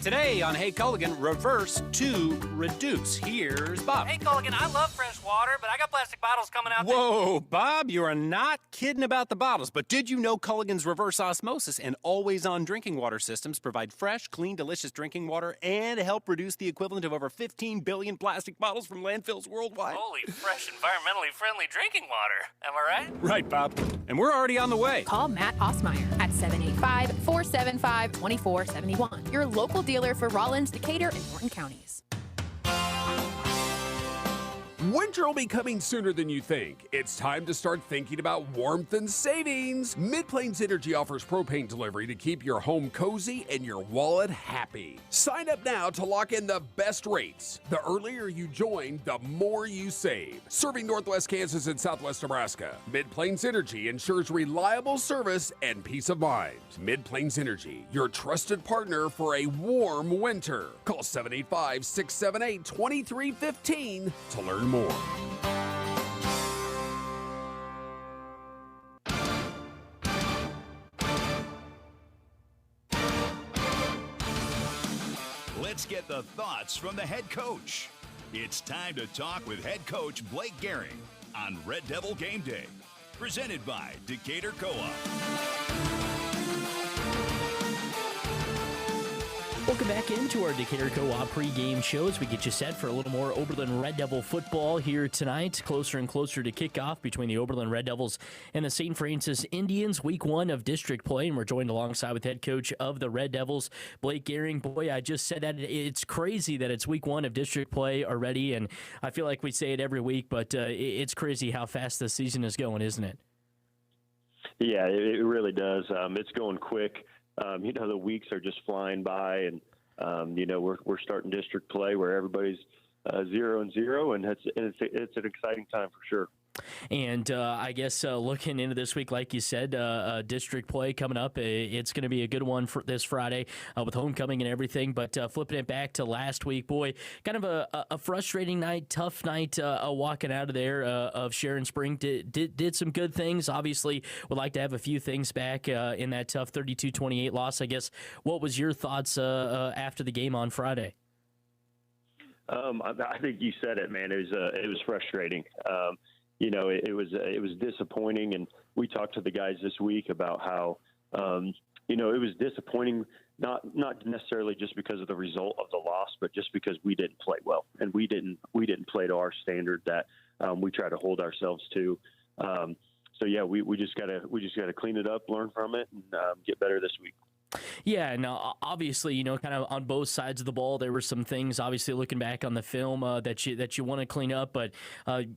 Today on Hey Culligan, reverse to reduce. Here's Bob. Hey Culligan, I love fresh water, but I got plastic bottles coming out. Whoa, Bob, you are not kidding about the bottles. But did you know Culligan's reverse osmosis and always-on drinking water systems provide fresh, clean, delicious drinking water and help reduce the equivalent of over 15 billion plastic bottles from landfills worldwide? Holy, fresh, environmentally friendly drinking water. Am I right? Right, Bob. And we're already on the way. Call Matt Osmeyer at 785-475-2471. Your local dealer for Rollins, Decatur, and Norton counties. Winter will be coming sooner than you think. It's time to start thinking about warmth and savings. Mid-Plains Energy offers propane delivery to keep your home cozy and your wallet happy. Sign up now to lock in the best rates. The earlier you join, the more you save. Serving Northwest Kansas and Southwest Nebraska, Mid-Plains Energy ensures reliable service and peace of mind. Mid-Plains Energy, your trusted partner for a warm winter. Call 785-678-2315 to learn more. Let's get the thoughts from the head coach. It's time to talk with head coach Blake Gehring on Red Devil Game Day, presented by Decatur Co-op. Well, Welcome back into our Decatur Co-op pregame show as we get you set for a little more Oberlin Red Devil football here tonight. Closer and closer to kickoff between the Oberlin Red Devils and the St. Francis Indians. Week 1 of district play, and we're joined alongside with head coach of the Red Devils, Blake Gehring. Boy, I just said that. It's crazy that it's week 1 of district play already, and I feel like we say it every week, but it's crazy how fast the season is going, isn't it? Yeah, it really does. It's going quick. The weeks are just flying by, and we're starting district play where everybody's 0-0, and it's an exciting time for sure. And I guess looking into this week, like you said, district play coming up, it's going to be a good one for this Friday with homecoming and everything. But flipping it back to last week, boy, kind of a frustrating night, tough night walking out of there of Sharon Spring. Did some good things. Obviously, would like to have a few things back in that tough 32-28 loss. I guess, what was your thoughts after the game on Friday? I think you said it, man. It was frustrating. It was disappointing, and we talked to the guys this week about how, it was disappointing, not necessarily just because of the result of the loss, but just because we didn't play well, and we didn't play to our standard that we try to hold ourselves to. We just gotta clean it up, learn from it, and get better this week. Yeah, and obviously, kind of on both sides of the ball, there were some things, obviously, looking back on the film that you want to clean up, but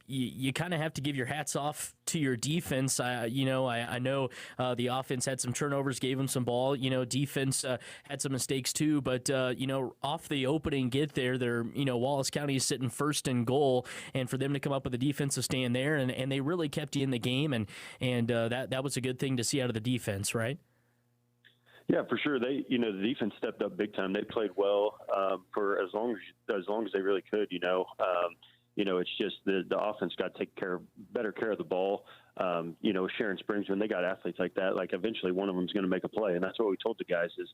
you kind of have to give your hats off to your defense. I know the offense had some turnovers, gave them some ball. Defense had some mistakes too, but off the opening get there, Wallace County is sitting first in goal, and for them to come up with a defensive stand there, and they really kept you in the game, and that was a good thing to see out of the defense, right? Yeah, for sure. The defense stepped up big time. They played well for as long as they really could. It's just the offense got to take better care of the ball. Sharon Springs, when they got athletes like that, like eventually one of them is going to make a play, and that's what we told the guys is,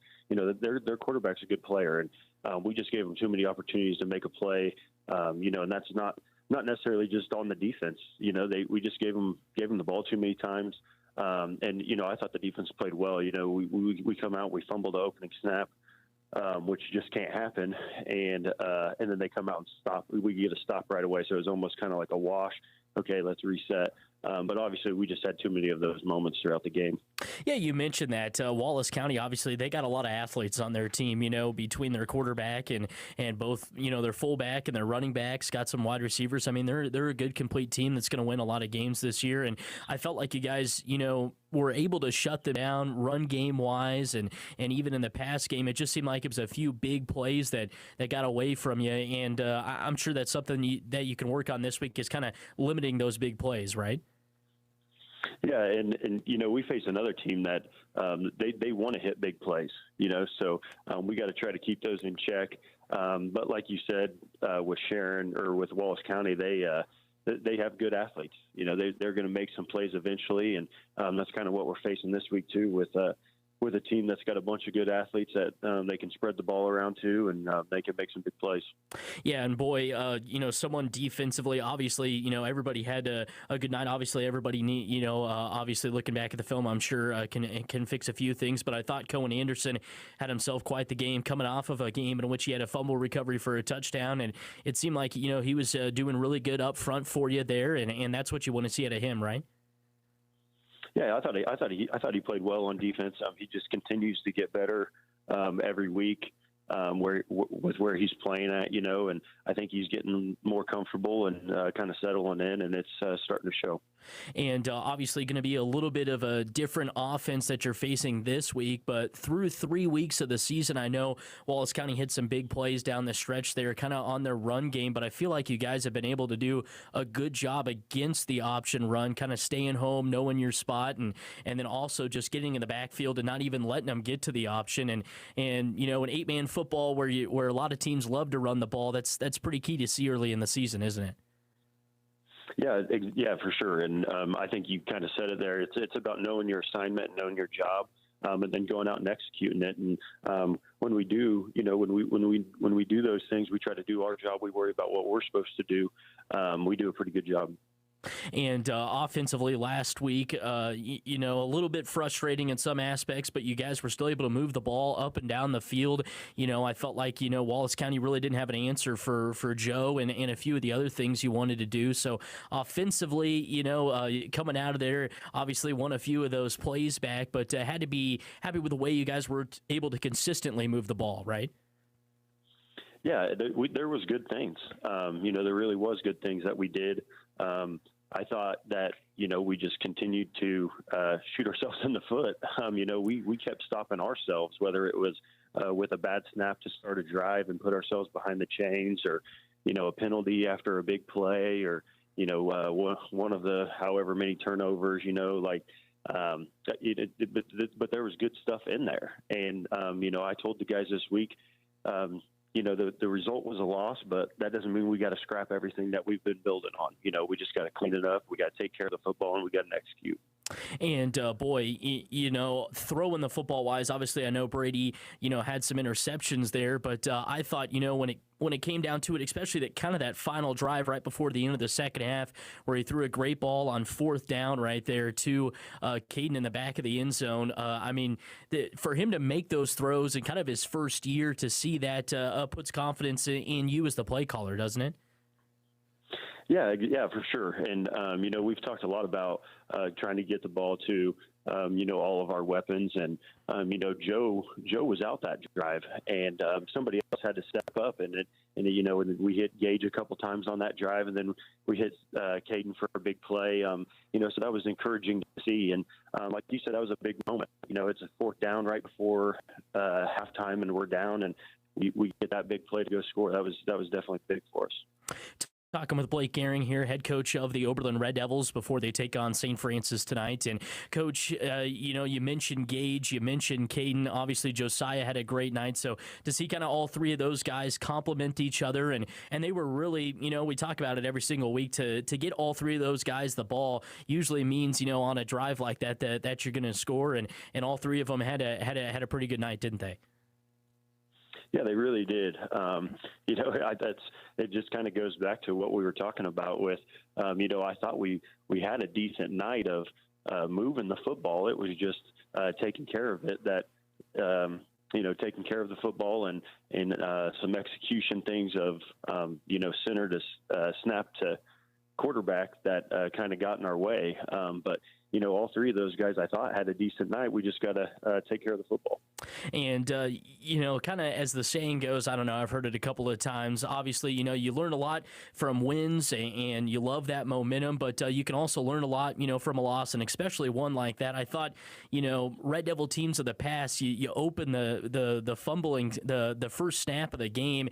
their quarterback's a good player, and we just gave them too many opportunities to make a play. And that's not necessarily just on the defense. We just gave them the ball too many times. I thought the defense played well. We come out, we fumble the opening snap, which just can't happen. And then they come out and stop. We get a stop right away. So it was almost kind of like a wash. Okay, let's reset. But obviously, we just had too many of those moments throughout the game. Yeah, you mentioned that. Wallace County, obviously, they got a lot of athletes on their team, between their quarterback and both, their fullback and their running backs, got some wide receivers. I mean, they're a good, complete team that's going to win a lot of games this year. And I felt like you guys, were able to shut them down run game-wise, and even in the pass game, it just seemed like it was a few big plays that got away from you. And I'm sure that's something that you can work on this week, is kind of limiting those big plays, right? Yeah, and we face another team that they want to hit big plays, so we got to try to keep those in check. But like you said, with Sharon or with Wallace County, they have good athletes. They're going to make some plays eventually, and that's kind of what we're facing this week too with a team that's got a bunch of good athletes that they can spread the ball around to, and they can make some big plays. Yeah, and boy, someone defensively, obviously, everybody had a good night. Obviously, everybody need, obviously looking back at the film, I'm sure can fix a few things. But I thought Cohen Anderson had himself quite the game, coming off of a game in which he had a fumble recovery for a touchdown, and it seemed like he was doing really good up front for you there, and that's what you want to see out of him, right? Yeah, I thought he played well on defense. He just continues to get better every week where he's playing at, and I think he's getting more comfortable and kind of settling in, and it's starting to show. And obviously going to be a little bit of a different offense that you're facing this week, but through 3 weeks of the season, I know Wallace County hit some big plays down the stretch there, kind of on their run game, but I feel like you guys have been able to do a good job against the option run, kind of staying home, knowing your spot, and then also just getting in the backfield and not even letting them get to the option. And an 8-man football where a lot of teams love to run the ball, that's pretty key to see early in the season, isn't it? Yeah, for sure. And I think you kind of said it there. It's about knowing your assignment, knowing your job, and then going out and executing it. And when we do, when we do those things, we try to do our job. We worry about what we're supposed to do. We do a pretty good job. And offensively last week, a little bit frustrating in some aspects, but you guys were still able to move the ball up and down the field. I felt like, Wallace County really didn't have an answer for Joe and a few of the other things you wanted to do. So offensively, coming out of there, obviously won a few of those plays back, but had to be happy with the way you guys were able to consistently move the ball, right? Yeah, there was good things. There really was good things that we did. I thought that, we just continued to shoot ourselves in the foot. We kept stopping ourselves, whether it was with a bad snap to start a drive and put ourselves behind the chains, or, a penalty after a big play, or, one of the however many turnovers, but there was good stuff in there. And, I told the guys this week, the result was a loss, but that doesn't mean we got to scrap everything that we've been building on. We just got to clean it up. We got to take care of the football, and we got to execute. And throwing the football wise, obviously I know Brady, had some interceptions there, but I thought, when it came down to it, especially that final drive right before the end of the second half, where he threw a great ball on fourth down right there to Caden in the back of the end zone. For him to make those throws in kind of his first year, to see that puts confidence in you as the play caller, doesn't it? Yeah, for sure. And, we've talked a lot about trying to get the ball to, all of our weapons. And, Joe was out that drive, and somebody else had to step up. And we hit Gage a couple times on that drive, and then we hit Caden for a big play. So that was encouraging to see. And like you said, that was a big moment. It's a fourth down right before halftime, and we're down, and we get that big play to go score. That was definitely big for us. Talking with Blake Gehring here, head coach of the Oberlin Red Devils, before they take on St. Francis tonight. And Coach, you mentioned Gage, you mentioned Caden. Obviously, Josiah had a great night. So to see kind of all three of those guys complement each other, and they were really, we talk about it every single week, to get all three of those guys the ball usually means, on a drive like that you're going to score. And all three of them had a pretty good night, didn't they? Yeah, they really did. It just kind of goes back to what we were talking about with, I thought we had a decent night of moving the football. It was just taking care of it, taking care of the football and some execution things of, center to snap to quarterback that kind of got in our way. But all three of those guys, I thought, had a decent night. We just got to take care of the football. And, kind of as the saying goes, I don't know, I've heard it a couple of times. Obviously, you learn a lot from wins, and you love that momentum, but you can also learn a lot, from a loss, and especially one like that. I thought, Red Devil teams of the past, you open the fumbling, the first snap of the game,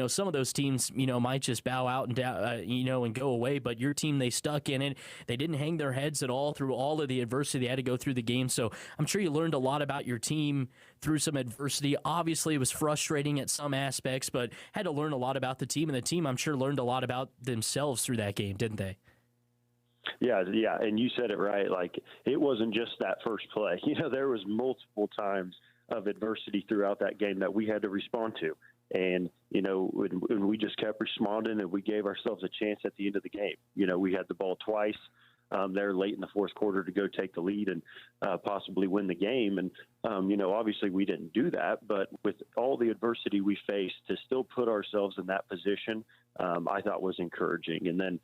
some of those teams, might just bow out and and go away, but your team, they stuck in it. They didn't hang their heads at all through all of the adversity they had to go through the game. So I'm sure you learned a lot about your team through some adversity. Obviously, it was frustrating at some aspects, but had to learn a lot about the team, and the team, I'm sure, learned a lot about themselves through that game, didn't they? Yeah, and you said it right. Like, it wasn't just that first play. There was multiple times of adversity throughout that game that we had to respond to. And, when we just kept responding, and we gave ourselves a chance at the end of the game. We had the ball twice there late in the fourth quarter to go take the lead and possibly win the game. And, obviously we didn't do that, but with all the adversity we faced, to still put ourselves in that position, I thought was encouraging. And then,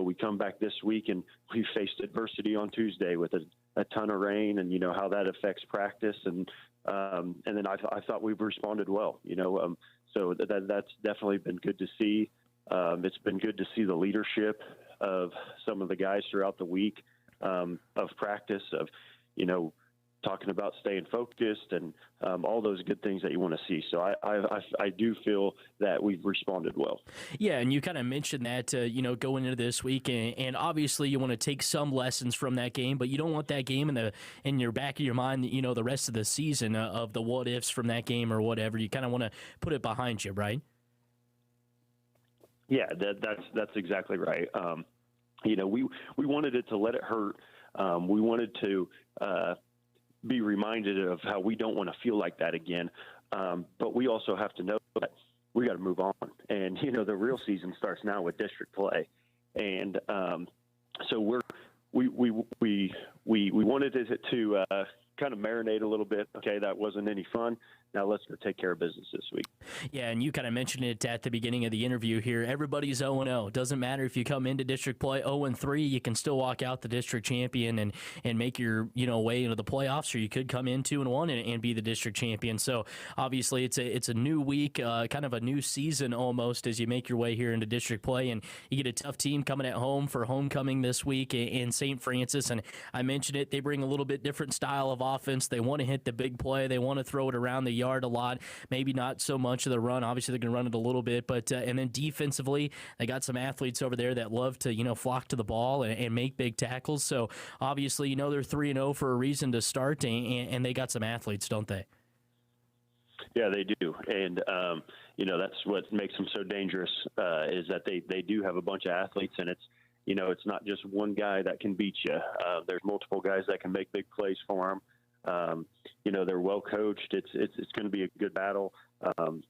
we come back this week, and we faced adversity on Tuesday with a ton of rain, and, how that affects practice. And then I thought we've responded well, so that's definitely been good to see. It's been good to see the leadership of some of the guys throughout the week, of practice, of, talking about staying focused, and all those good things that you want to see. So I do feel that we've responded well. Yeah, and you kind of mentioned that, going into this week, and obviously you want to take some lessons from that game, but you don't want that game in your back of your mind, the rest of the season, of the what ifs from that game or whatever. You kind of want to put it behind you, right? Yeah, that's exactly right. We wanted it to let it hurt. We wanted to be reminded of how we don't want to feel like that again. But we also have to know that we got to move on. And, the real season starts now with district play. And, So we wanted it to kind of marinate a little bit. Okay, that wasn't any fun. Now let's go take care of business this week. Yeah, and you kind of mentioned it at the beginning of the interview here. Everybody's 0-0. Doesn't matter if you come into district play 0-3, you can still walk out the district champion and make your way into the playoffs, or you could come in 2-1 and be the district champion. So obviously it's a new week, kind of a new season almost as you make your way here into district play, and you get a tough team coming at home for homecoming this week in St. Francis. And I mentioned it, they bring a little bit different style of offense. They want to hit the big play. They want to throw it around the yard a lot, maybe not so much of the run. Obviously, they're going to run it a little bit, but and then defensively, they got some athletes over there that love to flock to the ball and make big tackles. So obviously, they're 3-0 for a reason to start, and they got some athletes, don't they? Yeah, they do, and that's what makes them so dangerous is that they do have a bunch of athletes, and it's not just one guy that can beat you. There's multiple guys that can make big plays for them. They're well coached. It's going to be a good battle. And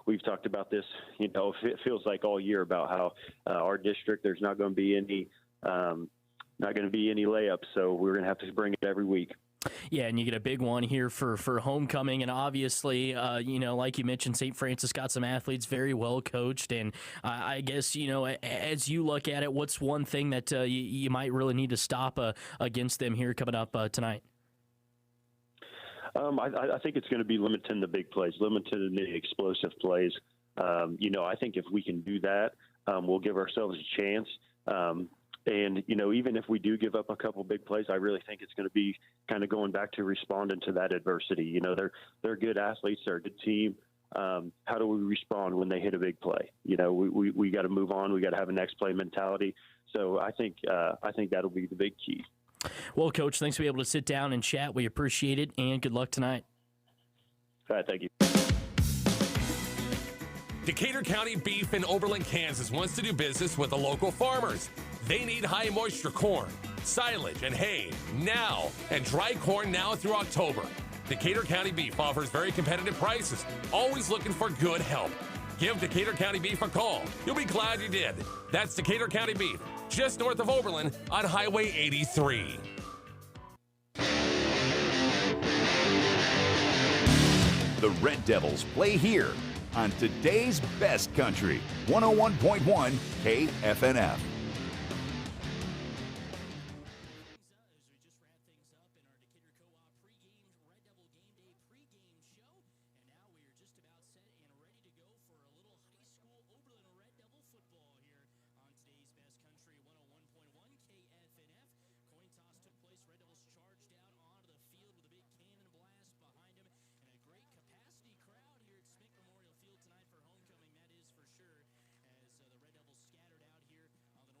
we've talked about this. It feels like all year about how our district there's not going to be any layups. So we're going to have to bring it every week. Yeah, and you get a big one here for homecoming, and obviously, like you mentioned, St. Francis got some athletes very well coached, and I guess, as you look at it, what's one thing that you might really need to stop against them here coming up tonight? I think it's going to be limiting the big plays, limiting the explosive plays. I think if we can do that, we'll give ourselves a chance. And even if we do give up a couple big plays, I really think it's going to be kind of going back to responding to that adversity. They're good athletes, they're a good team. How do we respond when they hit a big play? We got to move on. We got to have a next play mentality. So I think that'll be the big key. Well, Coach, thanks for being able to sit down and chat. We appreciate it, and good luck tonight. All right, thank you. Decatur County Beef in Oberlin, Kansas wants to do business with the local farmers. They need high moisture corn, silage, and hay now, and dry corn now through October. Decatur County Beef offers very competitive prices, always looking for good help. Give Decatur County Beef a call. You'll be glad you did. That's Decatur County Beef, just north of Oberlin on Highway 83. The Red Devils play here on today's best country, 101.1 KFNF. Memorial Field tonight for homecoming, that is for sure, as the Red Devils scattered out here on the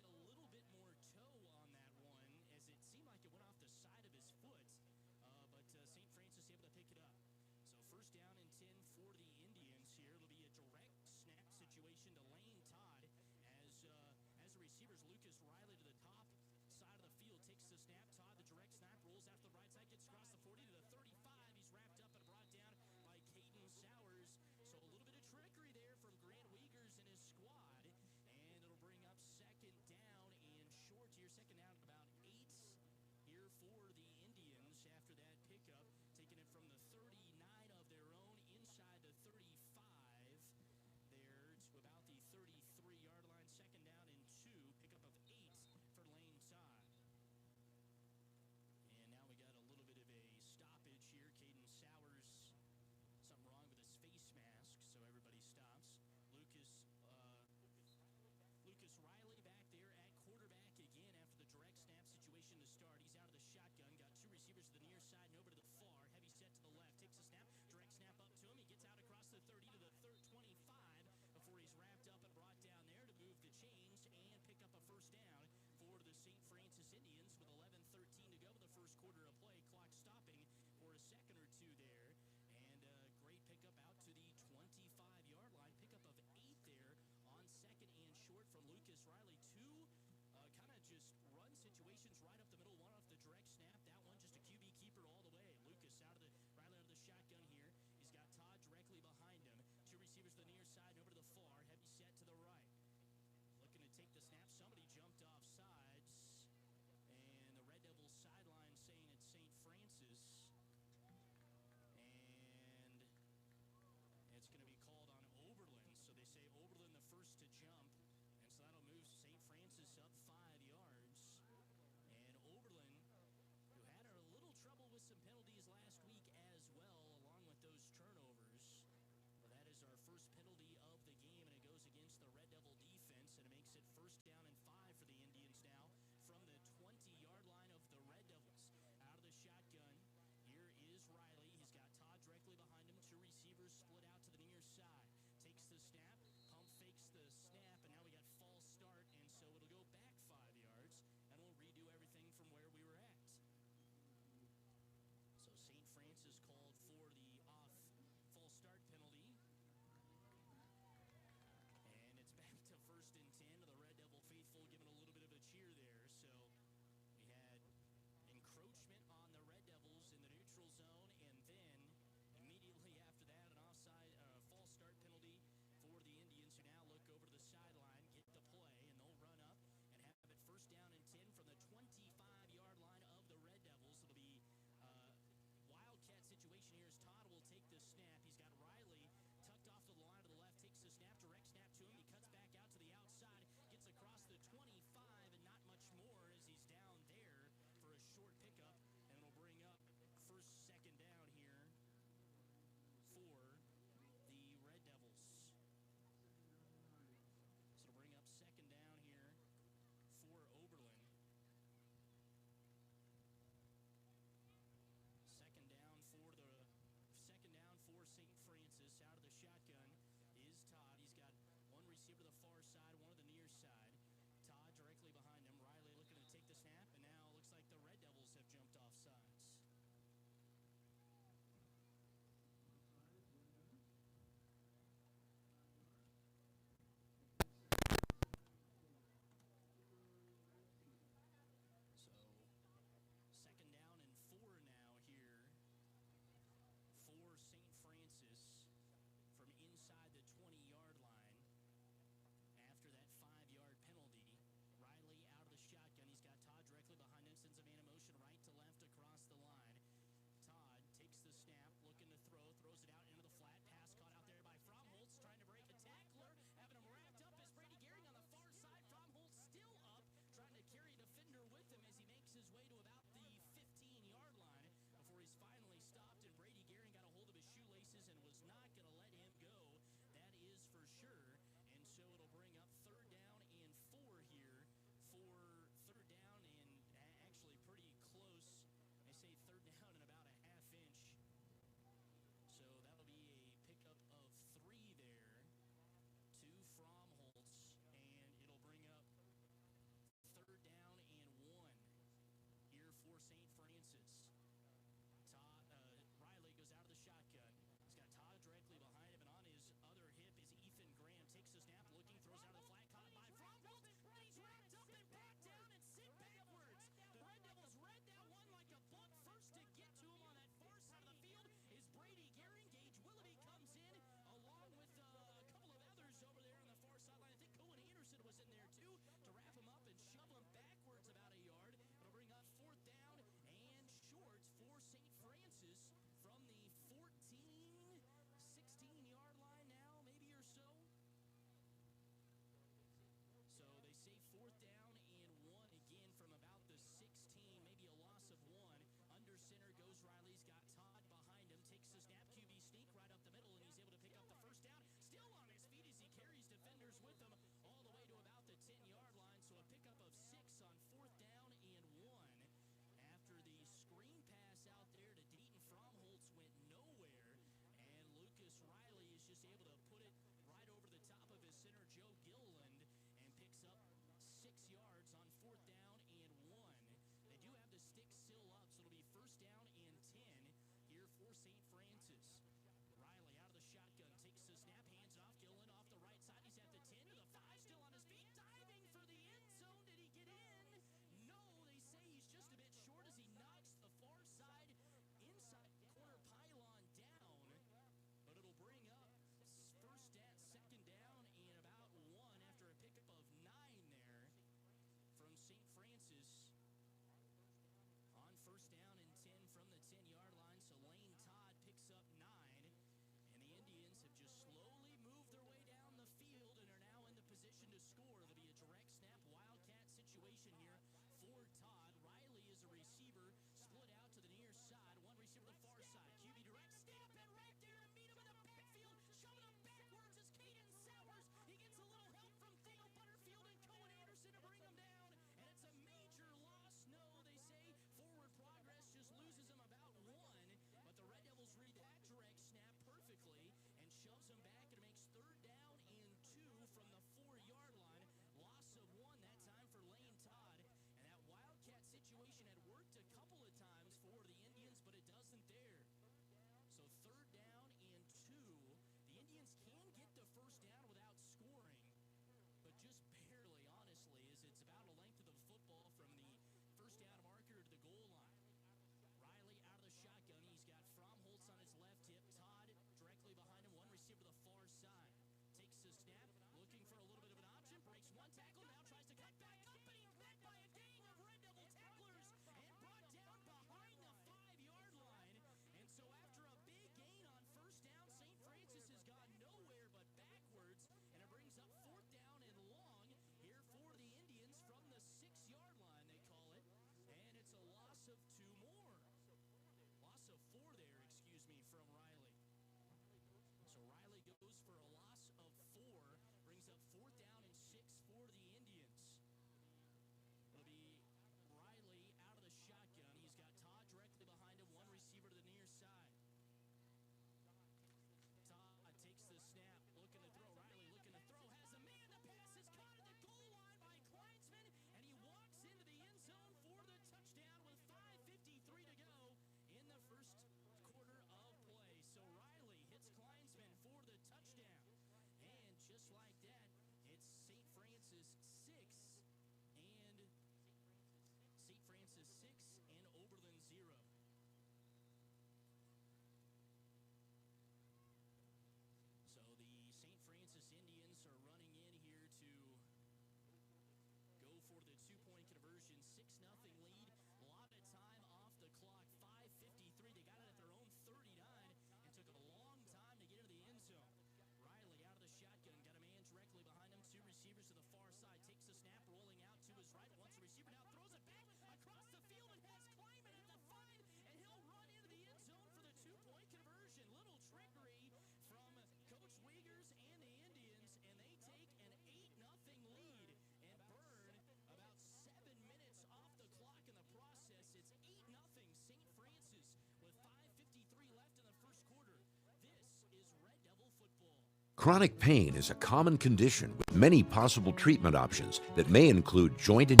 Chronic pain is a common condition with many possible treatment options that may include joint and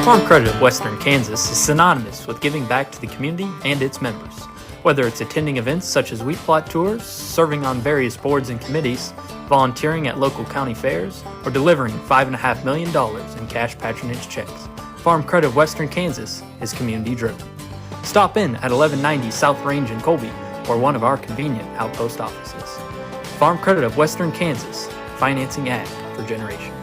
Farm Credit of Western Kansas is synonymous with giving back to the community and its members. Whether it's attending events such as wheat plot tours, serving on various boards and committees, volunteering at local county fairs, or delivering $5.5 million in cash patronage checks, Farm Credit of Western Kansas is community driven. Stop in at 1190 South Range in Colby or one of our convenient outpost offices. Farm Credit of Western Kansas, financing ag for generations.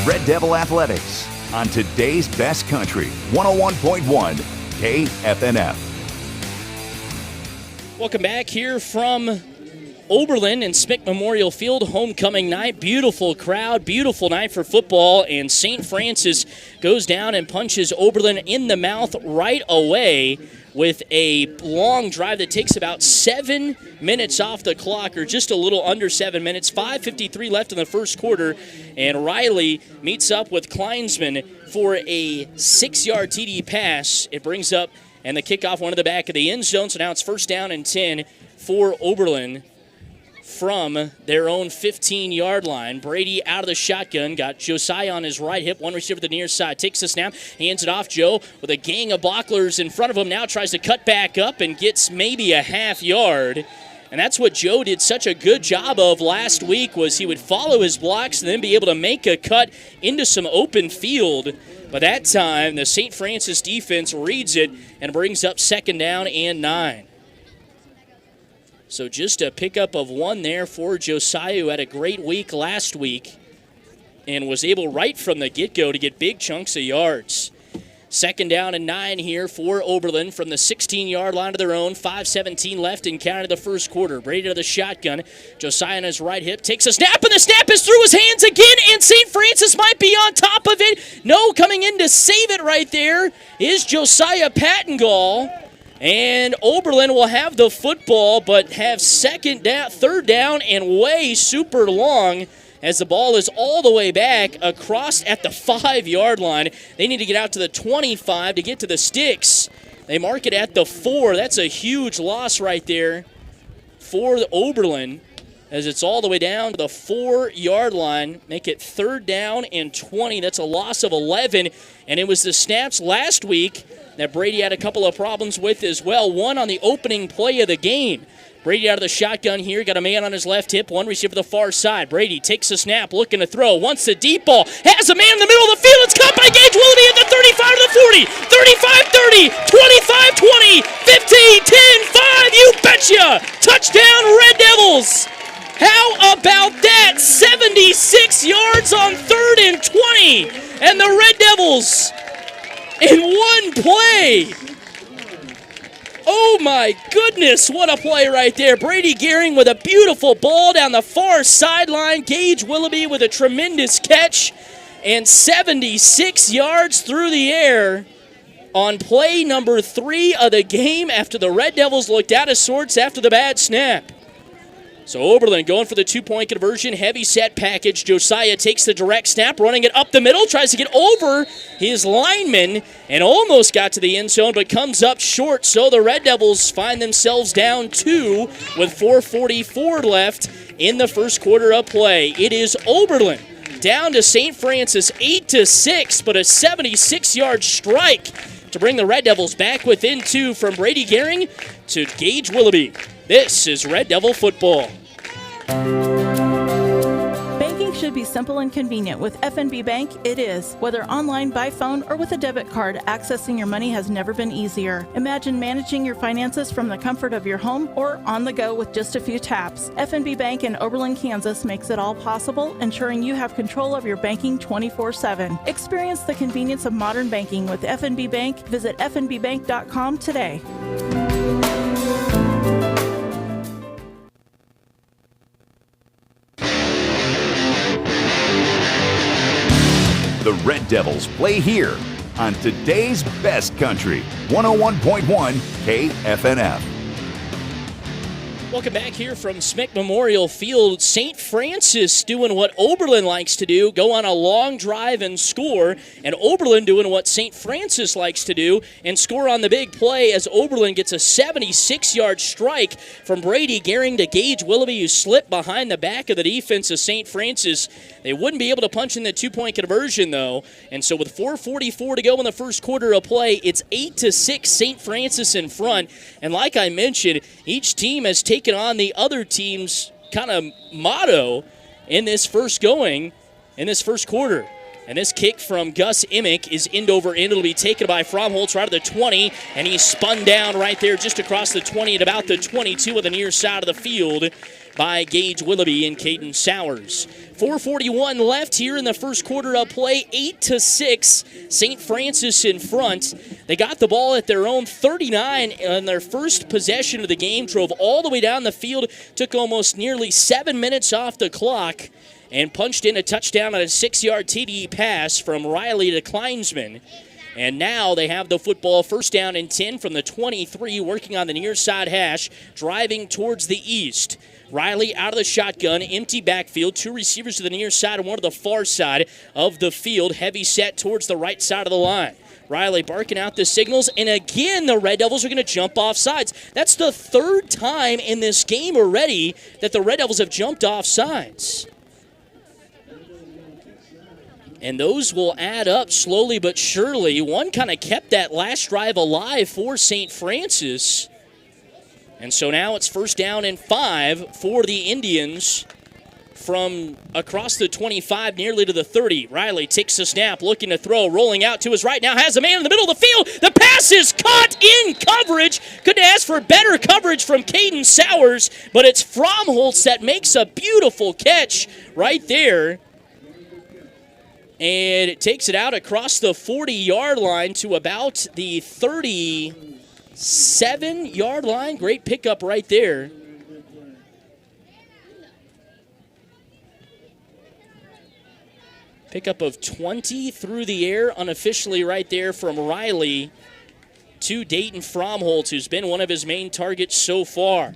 Red Devil Athletics on today's best country, 101.1 KFNF. Welcome back here from Oberlin and Spick Memorial Field, homecoming night. Beautiful crowd, beautiful night for football, and St. Francis goes down and punches Oberlin in the mouth right away with a long drive that takes about 7 minutes off the clock, or just a little under 7 minutes. 5:53 left in the first quarter, and Riley meets up with Kleinsman for a 6-yard TD pass. It brings up, and the kickoff went to the back of the end zone, so now it's 1st down and 10 for Oberlin from their own 15-yard line. Brady out of the shotgun, got Josiah on his right hip, one receiver to the near side, takes the snap, hands it off. Joe with a gang of blocklers in front of him, now tries to cut back up and gets maybe a half yard. And that's what Joe did such a good job of last week, was he would follow his blocks and then be able to make a cut into some open field. But that time, the St. Francis defense reads it and brings up 2nd down and 9. So just a pickup of 1 there for Josiah, who had a great week last week and was able right from the get-go to get big chunks of yards. 2nd down and 9 here for Oberlin from the 16-yard line of their own. 5:17 left in counting the first quarter. Brady to the shotgun. Josiah on his right hip takes a snap, and the snap is through his hands again, and St. Francis might be on top of it. No, coming in to save it right there is Josiah Pattengall. And Oberlin will have the football, but have 3rd down and way super long, as the ball is all the way back across at the 5-yard line. They need to get out to the 25 to get to the sticks. They mark it at the 4. That's a huge loss right there for Oberlin, as it's all the way down to the 4-yard line. Make it 3rd down and 20. That's a loss of 11. And it was the snaps last week that Brady had a couple of problems with as well. One on the opening play of the game. Brady out of the shotgun here, got a man on his left hip, one receiver to the far side. Brady takes a snap, looking to throw, wants the deep ball, has a man in the middle of the field. It's caught by Gage Willoughby at the 35 to the 40, 35-30, 25-20, 15-10-5, you betcha! Touchdown, Red Devils! How about that? 76 yards on 3rd and 20, and the Red Devils in one play. Oh my goodness, what a play right there. Brady Gehring with a beautiful ball down the far sideline. Gage Willoughby with a tremendous catch, and 76 yards through the air on play number 3 of the game after the Red Devils looked out of sorts after the bad snap. So Oberlin going for the 2-point conversion, heavy set package. Josiah takes the direct snap, running it up the middle, tries to get over his lineman and almost got to the end zone, but comes up short. So the Red Devils find themselves down 2 with 4:44 left in the first quarter of play. It is Oberlin down to St. Francis 8-6, but a 76-yard strike to bring the Red Devils back within 2 from Brady Gehring to Gage Willoughby. This is Red Devil football. Banking should be simple and convenient. With FNB Bank, it is. Whether online, by phone, or with a debit card, accessing your money has never been easier. Imagine managing your finances from the comfort of your home or on the go with just a few taps. FNB Bank in Oberlin, Kansas makes it all possible, ensuring you have control of your banking 24/7. Experience the convenience of modern banking with FNB Bank. Visit fnbbank.com today. The Red Devils play here on today's best country, 101.1 KFNF. Welcome back here from Smick Memorial Field. St. Francis doing what Oberlin likes to do, go on a long drive and score, and Oberlin doing what St. Francis likes to do and score on the big play as Oberlin gets a 76-yard strike from Brady Gehring to Gage Willoughby, who slipped behind the back of the defense of St. Francis. They wouldn't be able to punch in the two-point conversion, though, and so with 4:44 to go in the first quarter of play, it's 8-6 St. Francis in front, and like I mentioned, each team has taken on the other team's kind of motto in this first quarter. And this kick from Gus Emick is end over end. It'll be taken by Fromholtz right at the 20, and he's spun down right there just across the 20 at about the 22 of the near side of the field by Gage Willoughby and Caden Sowers. 4:41 left here in the first quarter of play. 8-6, St. Francis in front. They got the ball at their own 39 on their first possession of the game, drove all the way down the field, took almost nearly 7 minutes off the clock, and punched in a touchdown on a 6-yard TD pass from Riley to Kleinsman. And now they have the football, first down and 10 from the 23, working on the near side hash, driving towards the east. Riley out of the shotgun, empty backfield, two receivers to the near side and one to the far side of the field, heavy set towards the right side of the line. Riley barking out the signals, and again the Red Devils are going to jump off sides. That's the third time in this game already that the Red Devils have jumped off sides. And those will add up slowly but surely. One kind of kept that last drive alive for St. Francis. And so now it's first down and 5 for the Indians from across the 25 nearly to the 30. Riley takes the snap, looking to throw, rolling out to his right now, has a man in the middle of the field. The pass is caught in coverage. Couldn't ask for better coverage from Caden Sowers, but it's Fromholtz that makes a beautiful catch right there. And it takes it out across the 40-yard line to about the 37-yard line. Great pickup right there. Pickup of 20 through the air unofficially right there from Riley to Dayton Fromholtz, who's been one of his main targets so far.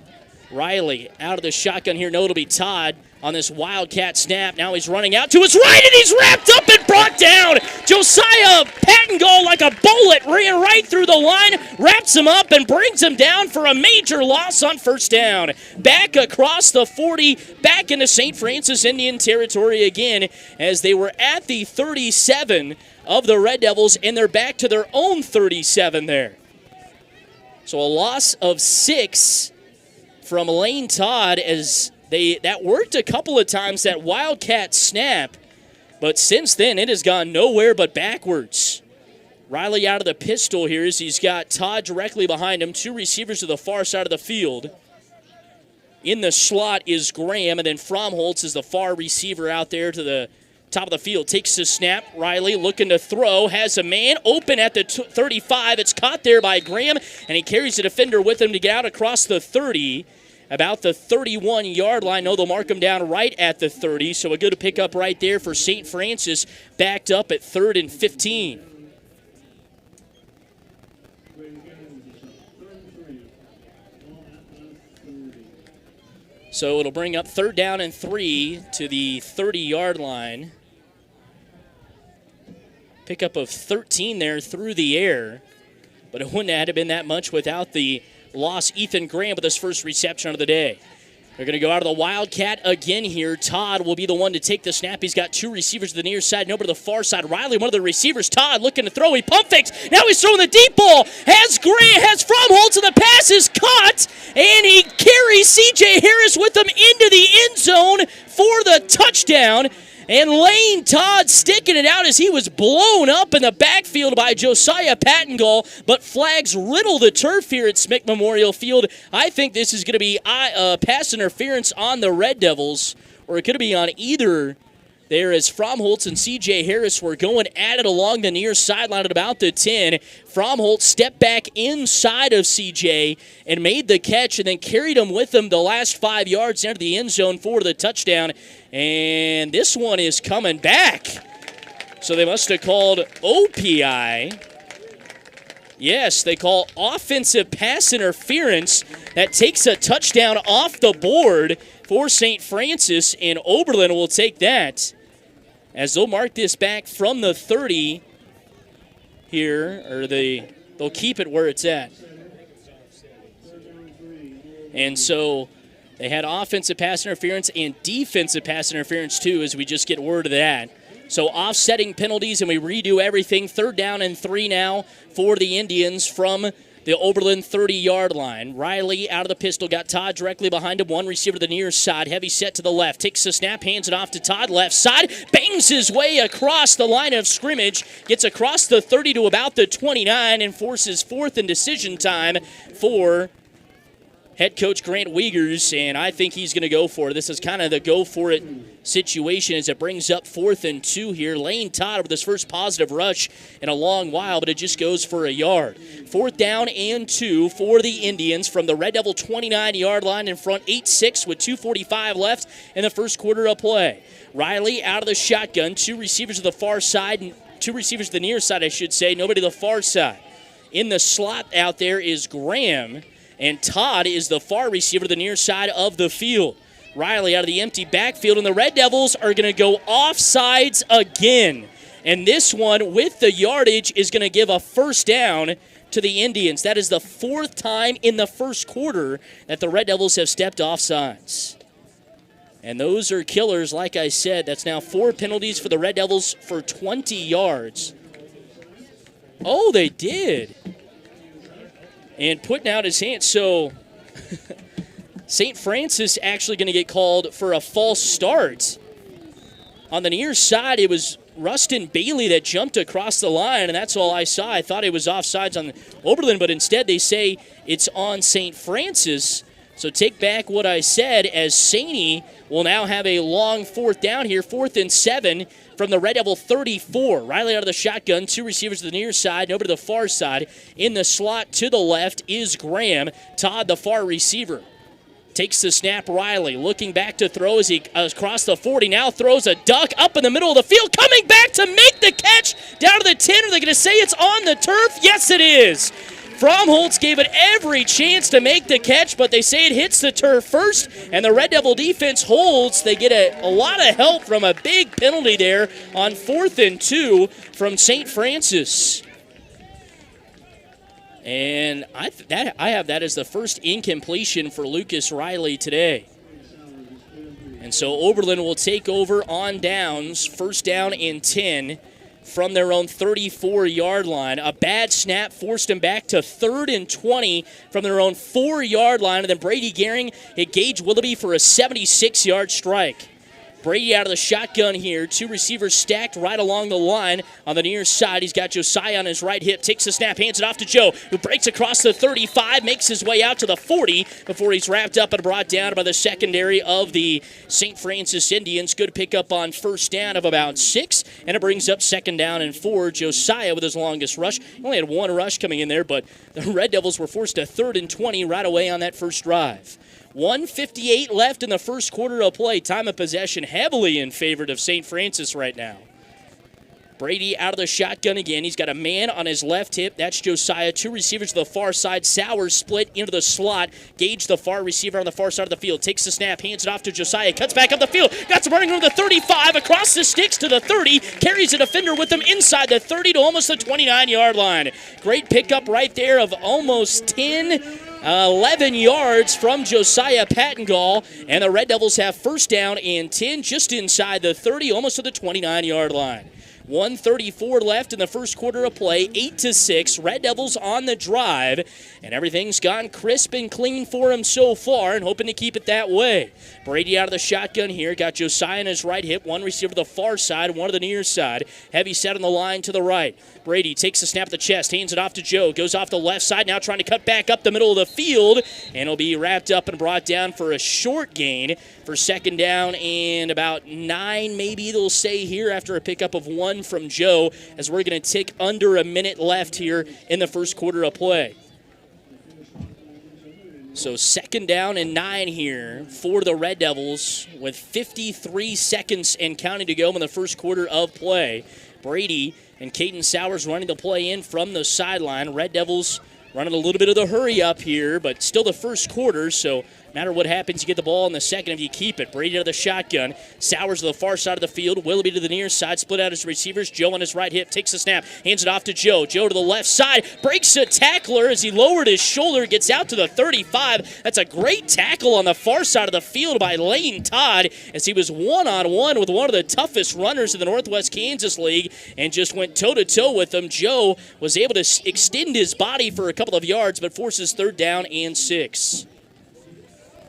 Riley out of the shotgun here. No, it'll be Todd on this Wildcat snap. Now he's running out to his right, and he's wrapped up and brought down. Josiah Pattengold, like a bullet, ran right through the line, wraps him up, and brings him down for a major loss on first down. Back across the 40, back into St. Francis Indian territory again, as they were at the 37 of the Red Devils, and they're back to their own 37 there. So a loss of 6 from Lane Todd, as that worked a couple of times, that Wildcat snap, but since then it has gone nowhere but backwards. Riley out of the pistol here as he's got Todd directly behind him, two receivers to the far side of the field. In the slot is Graham, and then Fromholtz is the far receiver out there to the top of the field. Takes the snap. Riley looking to throw. Has a man open at the 35. It's caught there by Graham, and he carries the defender with him to get out across the 30. About the 31-yard line. No, they'll mark him down right at the 30. So a good pickup right there for St. Francis, backed up at 3rd and 15. So it'll bring up 3rd down and 3 to the 30-yard line. Pickup of 13 there through the air. But it wouldn't have been that much without the loss. Ethan Graham with his first reception of the day. They're going to go out of the Wildcat again here. Todd will be the one to take the snap. He's got two receivers to the near side and over to the far side. Riley, one of the receivers. Todd looking to throw. He pump fakes. Now he's throwing the deep ball. Has Fromholtz, and the pass is caught. And he carries C.J. Harris with him into the end zone for the touchdown. And Lane Todd sticking it out as he was blown up in the backfield by Josiah Pattengall, but flags riddle the turf here at Smick Memorial Field. I think this is going to be pass interference on the Red Devils, or it could be on either there, as Fromholtz and C.J. Harris were going at it along the near sideline at about the 10. Fromholtz stepped back inside of C.J. and made the catch and then carried him with him the last 5 yards into the end zone for the touchdown. And this one is coming back. So they must have called OPI. Yes, they call offensive pass interference. That takes a touchdown off the board for St. Francis, and Oberlin will take that, as they'll mark this back from the 30 here, or they'll keep it where it's at. And so they had offensive pass interference and defensive pass interference too, as we just get word of that. So offsetting penalties, and we redo everything. 3rd down and 3 now for the Indians from the Oberlin 30-yard line. Riley out of the pistol, got Todd directly behind him. One receiver to the near side, heavy set to the left. Takes the snap, hands it off to Todd, left side. Bangs his way across the line of scrimmage. Gets across the 30 to about the 29 and forces 4th and decision time for head coach Grant Wiegers, and I think he's going to go for it. This is kind of the go-for-it situation as it brings up 4th and 2 here. Lane Todd with his first positive rush in a long while, but it just goes for a yard. 4th down and 2 for the Indians from the Red Devil 29-yard line in front, 8-6 with 2:45 left in the first quarter of play. Riley out of the shotgun, 2 receivers to the far side, 2 receivers to the near side, I should say, nobody to the far side. In the slot out there is Graham, and Todd is the far receiver to the near side of the field. Riley out of the empty backfield, and the Red Devils are going to go offsides again. And this one, with the yardage, is going to give a 1st down to the Indians. That is the 4th time in the first quarter that the Red Devils have stepped offsides. And those are killers, like I said. That's now 4 penalties for the Red Devils for 20 yards. Oh, they did. And putting out his hand. So St. Francis actually going to get called for a false start. On the near side, it was Rustin Bailey that jumped across the line, and that's all I saw. I thought it was offsides on Oberlin, but instead they say it's on St. Francis. So take back what I said, as Saney will now have a long 4th down here, 4th and 7 from the Red Devil 34. Riley out of the shotgun, 2 receivers to the near side, over to the far side. In the slot to the left is Graham. Todd, the far receiver, takes the snap. Riley looking back to throw as he across the 40. Now throws a duck up in the middle of the field. Coming back to make the catch down to the 10. Are they going to say it's on the turf? Yes, it is. Fromholtz gave it every chance to make the catch, but they say it hits the turf first, and the Red Devil defense holds. They get a lot of help from a big penalty there on 4th and 2 from St. Francis. And I have that as the first incompletion for Lucas Riley today. And so Oberlin will take over on downs, 1st down and 10. From their own 34-yard line. A bad snap forced him back to 3rd and 20 from their own 4-yard line. And then Brady Gehring hit Gage Willoughby for a 76-yard strike. Brady out of the shotgun here. 2 receivers stacked right along the line on the near side. He's got Josiah on his right hip. Takes the snap, hands it off to Joe, who breaks across the 35, makes his way out to the 40 before he's wrapped up and brought down by the secondary of the St. Francis Indians. Good pickup on 1st down of about 6, and it brings up 2nd down and 4. Josiah with his longest rush. He only had 1 rush coming in there, but the Red Devils were forced to 3rd and 20 right away on that first drive. 1:58 left in the first quarter of play. Time of possession heavily in favor of St. Francis right now. Brady out of the shotgun again. He's got a man on his left hip. That's Josiah. 2 receivers to the far side. Sowers split into the slot. Gage, the far receiver on the far side of the field, takes the snap, hands it off to Josiah. Cuts back up the field. Got some running room to the 35. Across the sticks to the 30. Carries a defender with him inside the 30 to almost the 29-yard line. Great pickup right there of almost 11 yards from Josiah Pattengall. And the Red Devils have 1st down and 10 just inside the 30, almost to the 29-yard line. 1:34 left in the first quarter of play, 8-6. Red Devils on the drive, and everything's gone crisp and clean for him so far, and hoping to keep it that way. Brady out of the shotgun here, got Josiah in his right hip, one receiver to the far side, one to the near side. Heavy set on the line to the right. Brady takes the snap at the chest, hands it off to Joe, goes off the left side, now trying to cut back up the middle of the field, and will be wrapped up and brought down for a short gain for second down and about 9, maybe they'll say here after a pickup of 1 from Joe, as we're going to tick under a minute left here in the first quarter of play. So second down and 9 here for the Red Devils with 53 seconds and counting to go in the first quarter of play. Brady and Caden Sowers running the play in from the sideline. Red Devils running a little bit of the hurry up here, but still the first quarter, so no matter what happens, you get the ball in the second if you keep it. Brady to the shotgun. Sowers to the far side of the field. Willoughby to the near side. Split out his receivers. Joe on his right hip. Takes the snap. Hands it off to Joe. Joe to the left side. Breaks a tackler as he lowered his shoulder. Gets out to the 35. That's a great tackle on the far side of the field by Lane Todd as he was one-on-one with one of the toughest runners in the Northwest Kansas League and just went toe-to-toe with him. Joe was able to extend his body for a couple of yards but forces third down and 6.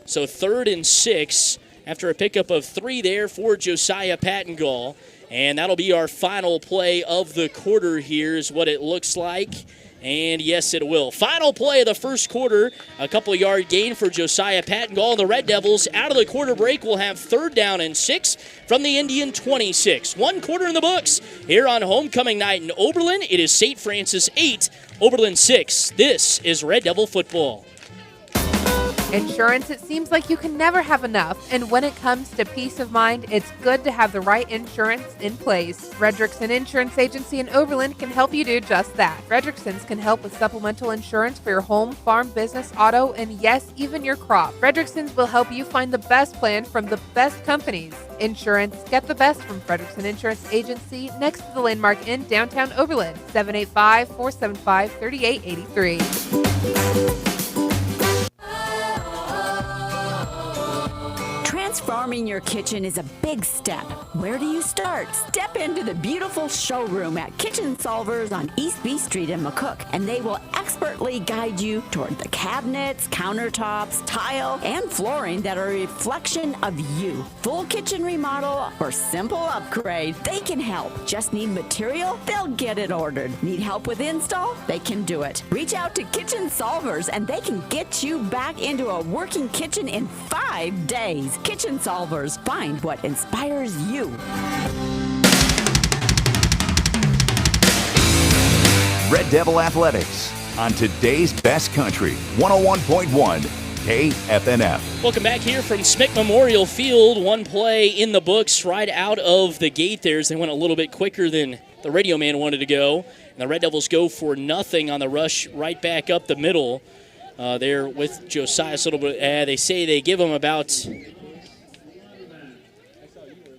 So 3rd and 6 after a pickup of 3 there for Josiah Pattengall. And that'll be our final play of the quarter here is what it looks like. And yes, it will. Final play of the first quarter, a couple yard gain for Josiah Pattengall. The Red Devils out of the quarter break will have 3rd down and 6 from the Indian 26. 1 quarter in the books here on homecoming night in Oberlin. It is St. Francis 8, Oberlin 6. This is Red Devil football. Insurance, it seems like you can never have enough, and when it comes to peace of mind, it's good to have the right insurance in place. Fredrickson Insurance Agency in Oberlin can help you do just that. Fredrickson's can help with supplemental insurance for your home, farm, business, auto, and yes, even your crop. Fredrickson's will help you find the best plan from the best companies. Insurance, get the best from Fredrickson Insurance Agency next to the Landmark in downtown Oberlin, 785-475-3883. Transforming your kitchen is a big step. Where do you start? Step into the beautiful showroom at Kitchen Solvers on East B Street in McCook, and they will expertly guide you toward the cabinets, countertops, tile, and flooring that are a reflection of you. Full kitchen remodel or simple upgrade, they can help. Just need material? They'll get it ordered. Need help with install? They can do it. Reach out to Kitchen Solvers and they can get you back into a working kitchen in 5 days. Kitchen Solvers, find what inspires you. Red Devil Athletics on today's best country, 101.1 KFNF. Welcome back here from Smick Memorial Field. 1 play in the books right out of the gate there as they went a little bit quicker than the radio man wanted to go. And the Red Devils go for nothing on the rush right back up the middle there with Josiah. So they say they give him about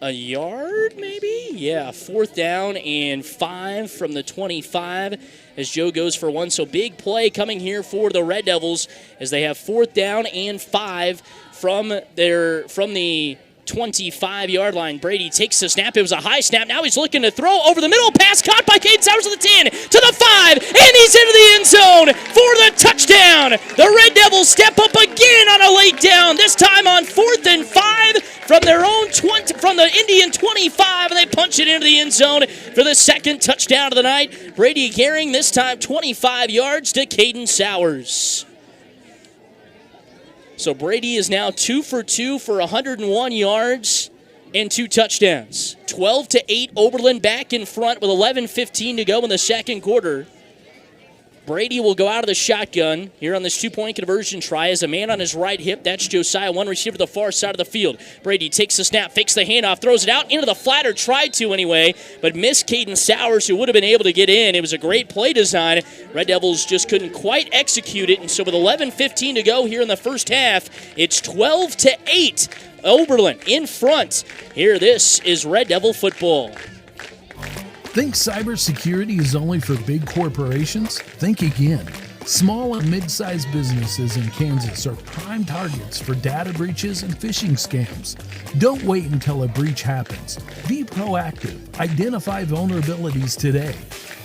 a yard, maybe? Yeah, 4th down and 5 from the 25 as Joe goes for 1. So big play coming here for the Red Devils as they have 4th down and 5 from the 25-yard line. Brady takes the snap. It was a high snap. Now he's looking to throw over the middle. Pass caught by Caden Sowers to the 10, to the 5, and he's into the end zone for the touchdown. The Red Devils step up again on a late down, this time on 4th and 5 from their own 20, from the Indian 25, and they punch it into the end zone for the second touchdown of the night. Brady carrying this time 25 yards to Caden Sowers. So Brady is now 2 for 2 for 101 yards and 2 touchdowns. 12-8, Oberlin back in front with 11:15 to go in the second quarter. Brady will go out of the shotgun here on this 2-point conversion try as a man on his right hip. That's Josiah, one receiver to the far side of the field. Brady takes the snap, fakes the handoff, throws it out into the flat, or tried to anyway, but missed Caden Sowers, who would have been able to get in. It was a great play design. Red Devils just couldn't quite execute it, and so with 11:15 to go here in the first half, it's 12-8. Oberlin in front. Here, this is Red Devil football. Think cybersecurity is only for big corporations? Think again. Small and mid-sized businesses in Kansas are prime targets for data breaches and phishing scams. Don't wait until a breach happens. Be proactive. Identify vulnerabilities today.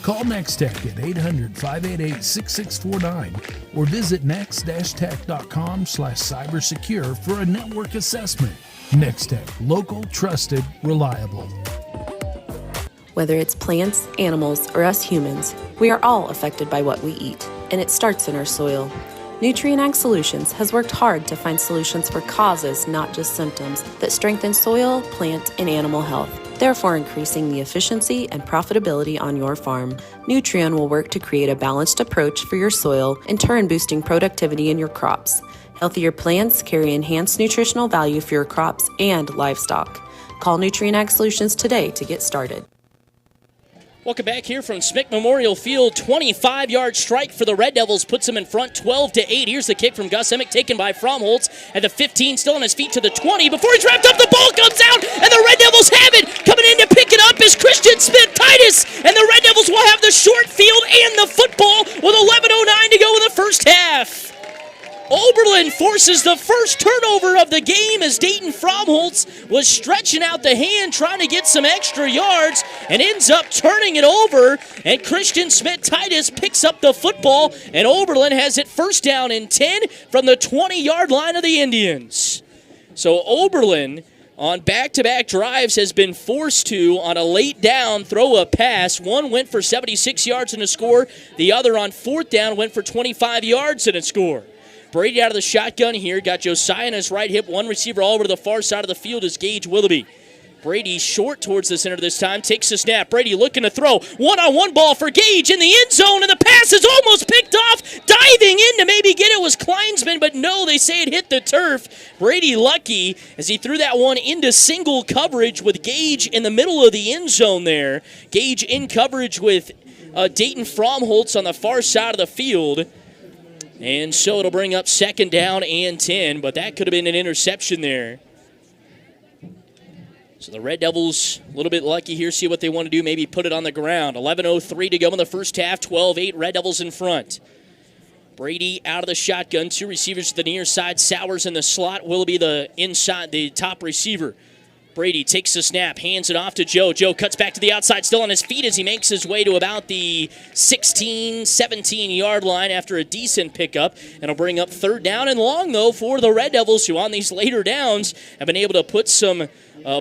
Call Nextech at 800-588-6649 or visit next-tech.com/cybersecure for a network assessment. Nextech, local, trusted, reliable. Whether it's plants, animals, or us humans, we are all affected by what we eat, and it starts in our soil. Nutrient Ag Solutions has worked hard to find solutions for causes, not just symptoms, that strengthen soil, plant, and animal health, therefore increasing the efficiency and profitability on your farm. Nutrien will work to create a balanced approach for your soil, in turn boosting productivity in your crops. Healthier plants carry enhanced nutritional value for your crops and livestock. Call Nutrien Ag Solutions today to get started. Welcome back here from Smick Memorial Field. 25-yard strike for the Red Devils puts them in front 12-8. Here's the kick from Gus Emick, taken by Fromholtz at the 15, still on his feet to the 20. Before he's wrapped up, the ball comes out, and the Red Devils have it. Coming in to pick it up is Christian Smith-Titus, and the Red Devils will have the short field and the football with 11:09 to go in the first half. Oberlin forces the first turnover of the game as Dayton Fromholtz was stretching out the hand trying to get some extra yards and ends up turning it over, and Christian Smith-Titus picks up the football, and Oberlin has it first down and 10 from the 20-yard line of the Indians. So Oberlin on back-to-back drives has been forced to, on a late down, throw a pass. One went for 76 yards and a score. The other on fourth down went for 25 yards and a score. Brady out of the shotgun here. Got Josiah in his right hip. One receiver all over to the far side of the field is Gage Willoughby. Brady short towards the center this time. Takes the snap. Brady looking to throw. One-on-one ball for Gage in the end zone, and the pass is almost picked off. Diving in to maybe get it was Kleinsman, but no, they say it hit the turf. Brady lucky as he threw that one into single coverage with Gage in the middle of the end zone there. Gage in coverage with Dayton Fromholtz on the far side of the field. And so it'll bring up second down and 10, but that could have been an interception there. So the Red Devils a little bit lucky here, see what they want to do, maybe put it on the ground. 11:03 to go in the first half, 12-8, Red Devils in front. Brady out of the shotgun, two receivers to the near side, Sowers in the slot, Willoughby the inside, the top receiver. Brady takes the snap, hands it off to Joe. Joe cuts back to the outside, still on his feet as he makes his way to about the 16, 17-yard line after a decent pickup. And it'll bring up third down and long, though, for the Red Devils, who on these later downs have been able to put some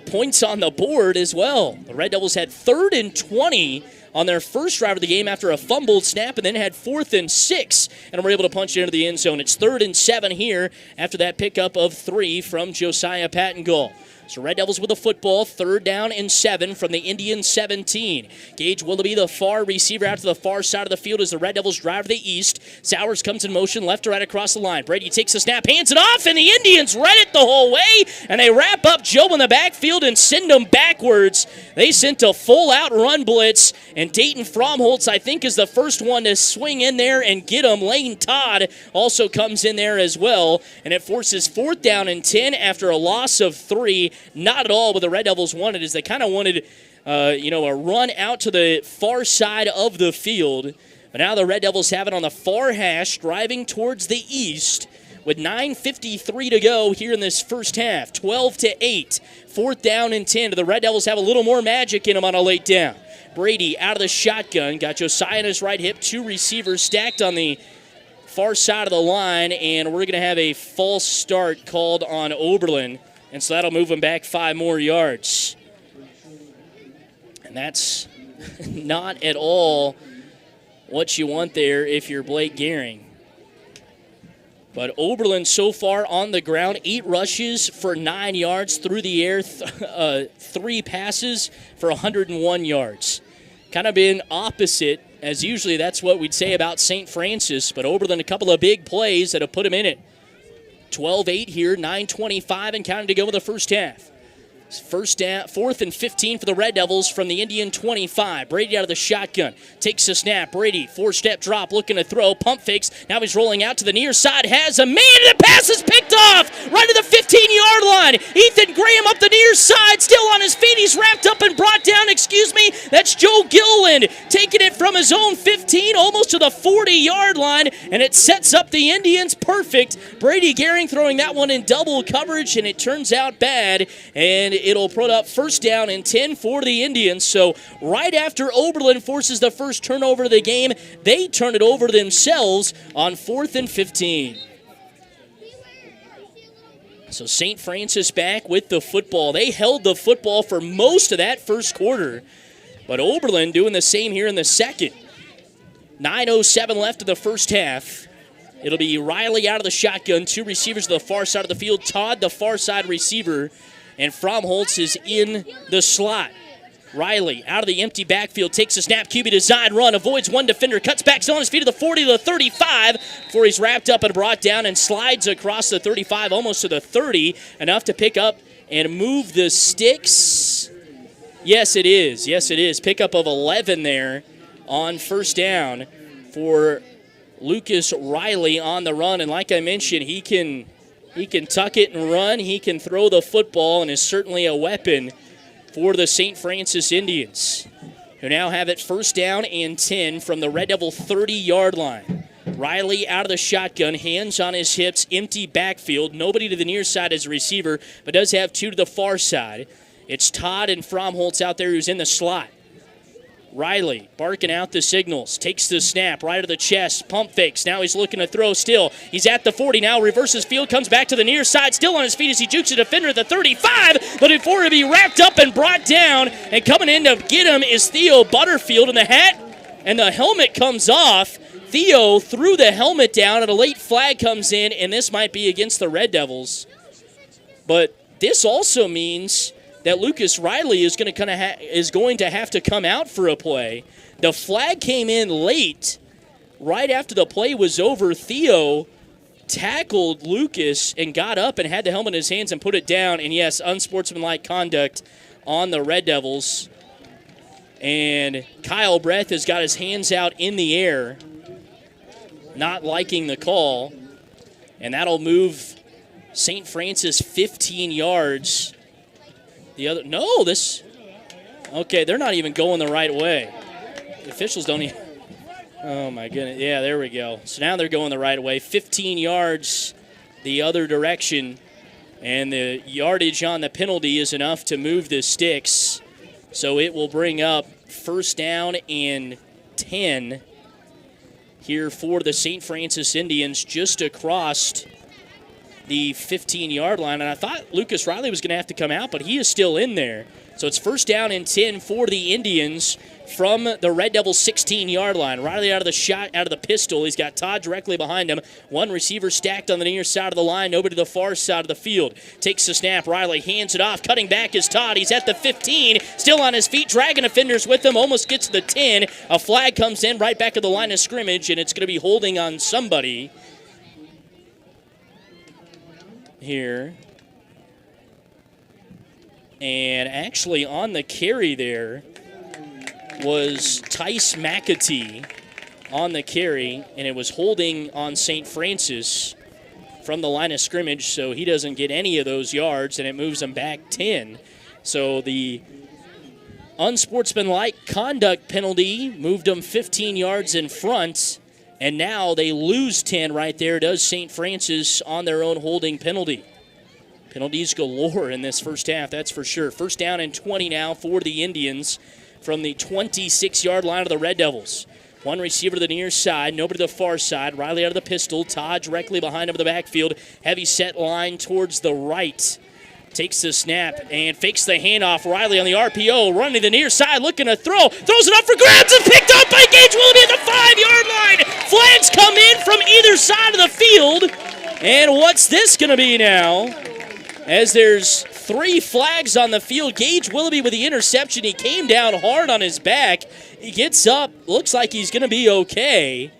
points on the board as well. The Red Devils had 3rd and 20 on their first drive of the game after a fumbled snap, and then had 4th and 6, and were able to punch it into the end zone. It's 3rd and 7 here after that pickup of 3 from Josiah Pattengall. So Red Devils with the football, 3rd down and 7 from the Indian 17. Gage Willoughby, the far receiver, out to the far side of the field as the Red Devils drive to the east. Sowers comes in motion, left to right across the line. Brady takes the snap, hands it off, and the Indians read it the whole way, and they wrap up Joe in the backfield and send him backwards. They sent a full-out run blitz, and Dayton Fromholtz, I think, is the first one to swing in there and get him. Lane Todd also comes in there as well, and it forces 4th down and 10 after a loss of 3. Not at all what the Red Devils wanted, is they kind of wanted, a run out to the far side of the field. But now the Red Devils have it on the far hash, driving towards the east with 9:53 to go here in this first half. 12-8, 4th down and 10. The Red Devils have a little more magic in them on a late down. Brady out of the shotgun, got Josiah in his right hip, 2 receivers stacked on the far side of the line, and we're going to have a false start called on Oberlin. And so that'll move them back 5 more yards. And that's not at all what you want there if you're Blake Gehring. But Oberlin so far on the ground, 8 rushes for 9 yards through the air, 3 passes for 101 yards. Kind of been opposite, as usually that's what we'd say about St. Francis. But Oberlin, a couple of big plays that have put him in it. 12-8 here, 9:25 and counting to go in the first half. First down, 4th and 15 for the Red Devils from the Indian 25. Brady out of the shotgun. Takes a snap. Brady, 4-step drop, looking to throw. Pump fakes. Now he's rolling out to the near side. Has a man, and the pass is picked off right to the 15-yard line. Ethan Graham up the near side, still on his feet. He's wrapped up and brought down. That's Joe Gilliland taking it from his own 15 almost to the 40-yard line, and it sets up the Indians perfect. Brady Gehring throwing that one in double coverage, and it turns out bad, and it'll put up first down and 10 for the Indians. So right after Oberlin forces the first turnover of the game, they turn it over themselves on 4th and 15. So St. Francis back with the football. They held the football for most of that first quarter, but Oberlin doing the same here in the second. 9:07 left in the first half. It'll be Riley out of the shotgun, 2 receivers to the far side of the field. Todd, the far side receiver, and Fromholtz is in the slot. Riley out of the empty backfield, takes a snap, QB design run, avoids one defender, cuts back, still on his feet to the 40 to the 35 before he's wrapped up and brought down and slides across the 35 almost to the 30, enough to pick up and move the sticks. Yes, it is. Yes, it is. Pickup of 11 there on first down for Lucas Riley on the run, and like I mentioned, he can tuck it and run. He can throw the football and is certainly a weapon for the St. Francis Indians, who now have it first down and 10 from the Red Devil 30-yard line. Riley out of the shotgun, hands on his hips, empty backfield. Nobody to the near side as a receiver, but does have 2 to the far side. It's Todd and Fromholtz out there who's in the slot. Riley barking out the signals, takes the snap right to the chest, pump fakes. Now he's looking to throw still. He's at the 40 now, reverses field, comes back to the near side, still on his feet as he jukes a defender at the 35, but before he be wrapped up and brought down, and coming in to get him is Theo Butterfield, and the hat and the helmet comes off. Theo threw the helmet down, and a late flag comes in, and this might be against the Red Devils. But this also means that Lucas Riley is going to have to come out for a play. The flag came in late. Right after the play was over, Theo tackled Lucas and got up and had the helmet in his hands and put it down. And yes, unsportsmanlike conduct on the Red Devils. And Kyle Breath has got his hands out in the air, not liking the call. And that'll move St. Francis 15 yards. Okay, they're not even going the right way. The officials don't even, oh my goodness. Yeah, there we go. So now they're going the right way. 15 yards the other direction, and the yardage on the penalty is enough to move the sticks. So it will bring up first down and 10 here for the St. Francis Indians just across the 15-yard line, and I thought Lucas Riley was going to have to come out, but he is still in there. So it's first down and 10 for the Indians from the Red Devils 16-yard line. Riley out of the pistol. He's got Todd directly behind him. One receiver stacked on the near side of the line, over to the far side of the field. Takes the snap. Riley hands it off. Cutting back is Todd. He's at the 15, still on his feet, dragging defenders with him, almost gets to the 10. A flag comes in right back at the line of scrimmage, and it's going to be holding on somebody here. And actually on the carry there was Tice McAtee on the carry, and it was holding on St. Francis from the line of scrimmage, so he doesn't get any of those yards, and it moves him back 10. So the unsportsmanlike conduct penalty moved them 15 yards in front, and now they lose 10 right there, does St. Francis on their own holding penalty. Penalties galore in this first half, that's for sure. First down and 20 now for the Indians from the 26-yard line of the Red Devils. One receiver to the near side, nobody to the far side. Riley out of the pistol, Todd directly behind him in the backfield. Heavy set line towards the right. Takes the snap and fakes the handoff. Riley on the RPO, running to the near side, looking to throw. Throws it up for grabs and picked up by Gage Willoughby at the 5-yard line. Flags come in from either side of the field. And what's this going to be now? As there's 3 flags on the field. Gage Willoughby with the interception. He came down hard on his back. He gets up. Looks like he's going to be okay.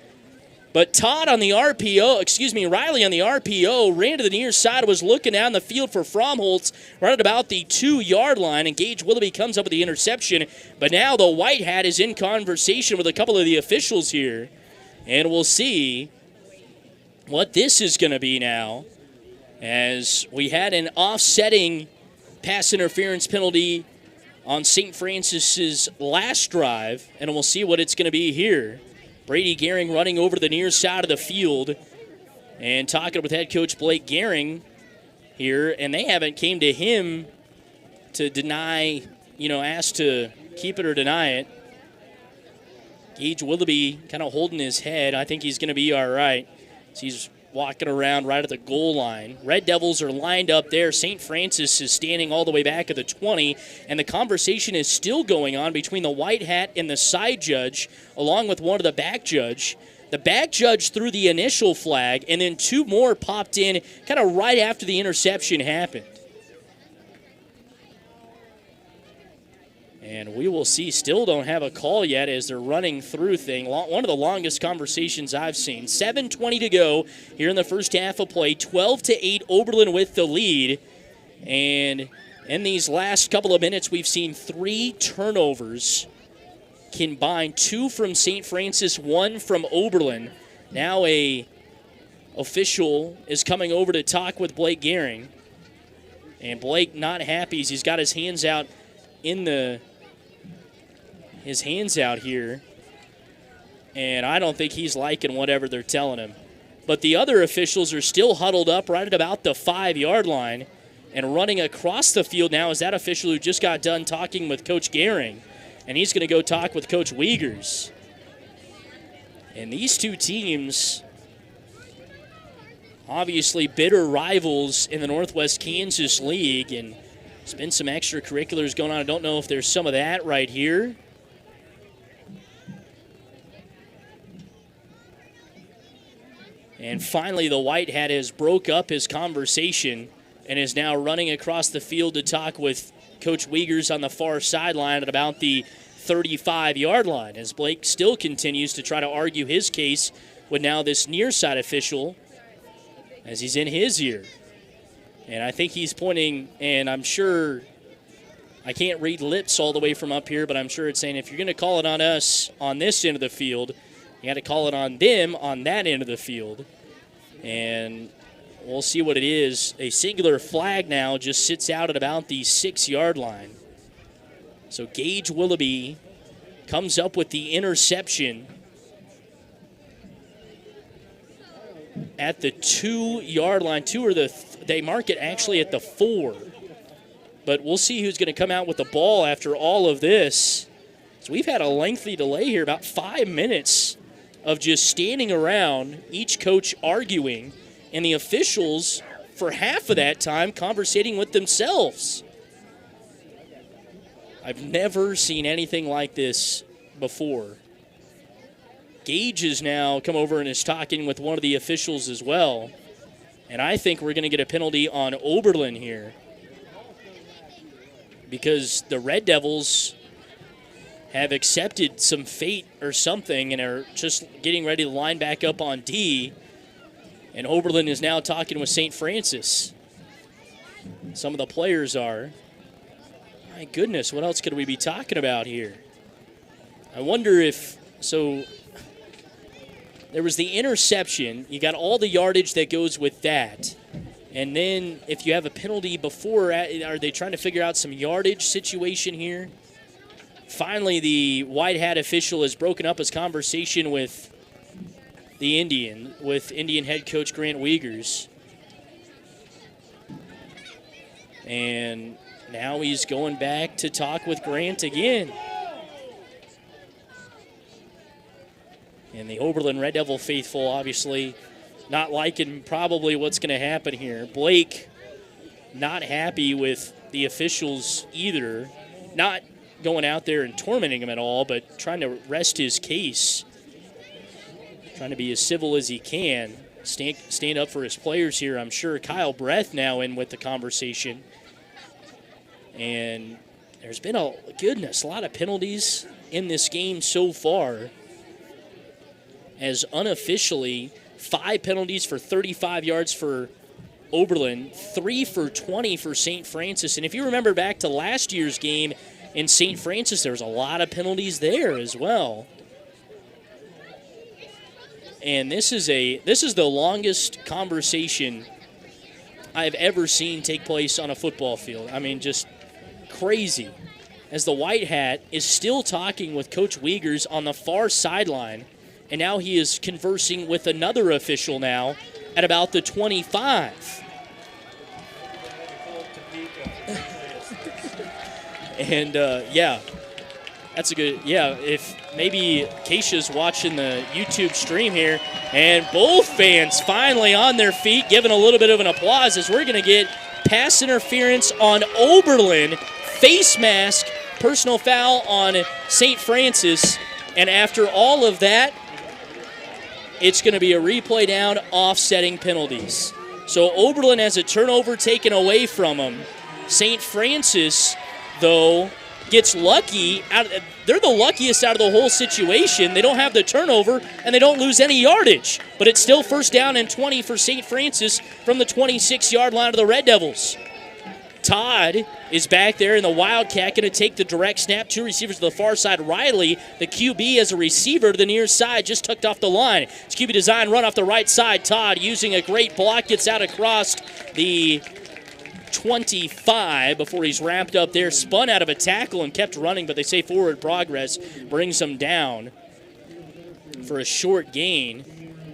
But Riley on the RPO, ran to the near side, was looking down the field for Fromholtz right at about the 2-yard line, and Gage Willoughby comes up with the interception. But now the White Hat is in conversation with a couple of the officials here, and we'll see what this is going to be now, as we had an offsetting pass interference penalty on St. Francis's last drive, and we'll see what it's going to be here. Brady Gehring running over to the near side of the field and talking with head coach Blake Gehring here, and they haven't came to him to deny, asked to keep it or deny it. Gage Willoughby kind of holding his head. I think he's going to be all right. So he's walking around right at the goal line. Red Devils are lined up there. St. Francis is standing all the way back at the 20, and the conversation is still going on between the White Hat and the side judge, along with one of the back judge. The back judge threw the initial flag, and then 2 more popped in kind of right after the interception happened. And we will see, still don't have a call yet as they're running through thing. One of the longest conversations I've seen. 7:20 to go here in the first half of play. 12-8 Oberlin with the lead. And in these last couple of minutes, we've seen 3 turnovers combined. 2 from St. Francis, 1 from Oberlin. Now a official is coming over to talk with Blake Gehring. And Blake not happy as he's got his hands out here, and I don't think he's liking whatever they're telling him. But the other officials are still huddled up right at about the 5-yard line, and running across the field now is that official who just got done talking with Coach Gehring, and he's going to go talk with Coach Wiegers. And these two teams, obviously bitter rivals in the Northwest Kansas League, and there's been some extracurriculars going on. I don't know if there's some of that right here. And finally, the White Hat has broke up his conversation and is now running across the field to talk with Coach Wiegers on the far sideline at about the 35-yard line, as Blake still continues to try to argue his case with now this near side official as he's in his ear. And I think he's pointing, and I'm sure, I can't read lips all the way from up here, but I'm sure it's saying if you're going to call it on us on this end of the field, you got to call it on them on that end of the field. And we'll see what it is. A singular flag now just sits out at about the 6-yard line. So Gage Willoughby comes up with the interception at the 2-yard line. They mark it actually at the 4. But we'll see who's going to come out with the ball after all of this. So we've had a lengthy delay here, about 5 minutes of just standing around, each coach arguing, and the officials for half of that time conversating with themselves. I've never seen anything like this before. Gage has now come over and is talking with one of the officials as well. And I think we're going to get a penalty on Oberlin here, because the Red Devils have accepted some fate or something and are just getting ready to line back up on D. And Oberlin is now talking with St. Francis. Some of the players are. My goodness, what else could we be talking about here? I wonder if, so there was the interception. You got all the yardage that goes with that. And then if you have a penalty before, are they trying to figure out some yardage situation here? Finally, the White Hat official has broken up his conversation with the Indian head coach Grant Wiegers. And now he's going back to talk with Grant again. And the Oberlin Red Devil faithful obviously not liking probably what's going to happen here. Blake not happy with the officials either. Not going out there and tormenting him at all, but trying to rest his case. Trying to be as civil as he can. Stand up for his players here, I'm sure. Kyle Breath now in with the conversation. And there's been a lot of penalties in this game so far. as unofficially 5 penalties for 35 yards for Oberlin, 3 for 20 for St. Francis. And if you remember back to last year's game in St. Francis, there was a lot of penalties there as well. And this is the longest conversation I've ever seen take place on a football field. I mean, just crazy. As the white hat is still talking with Coach Wiegers on the far sideline, and now he is conversing with another official now at about the 25. And, that's a good, if maybe Keisha's watching the YouTube stream here, and both fans finally on their feet, giving a little bit of an applause as we're going to get pass interference on Oberlin, face mask, personal foul on St. Francis, and after all of that, it's going to be a replay down, offsetting penalties. So Oberlin has a turnover taken away from him. St. Francis, though, gets lucky. They're the luckiest out of the whole situation. They don't have the turnover, and they don't lose any yardage. But it's still first down and 20 for St. Francis from the 26-yard line of the Red Devils. Todd is back there in the Wildcat, going to take the direct snap. 2 receivers to the far side. Riley, the QB, as a receiver to the near side, just tucked off the line. It's QB design, run off the right side. Todd using a great block, gets out across the 25 before he's wrapped up there. Spun out of a tackle and kept running, but they say forward progress brings him down for a short gain.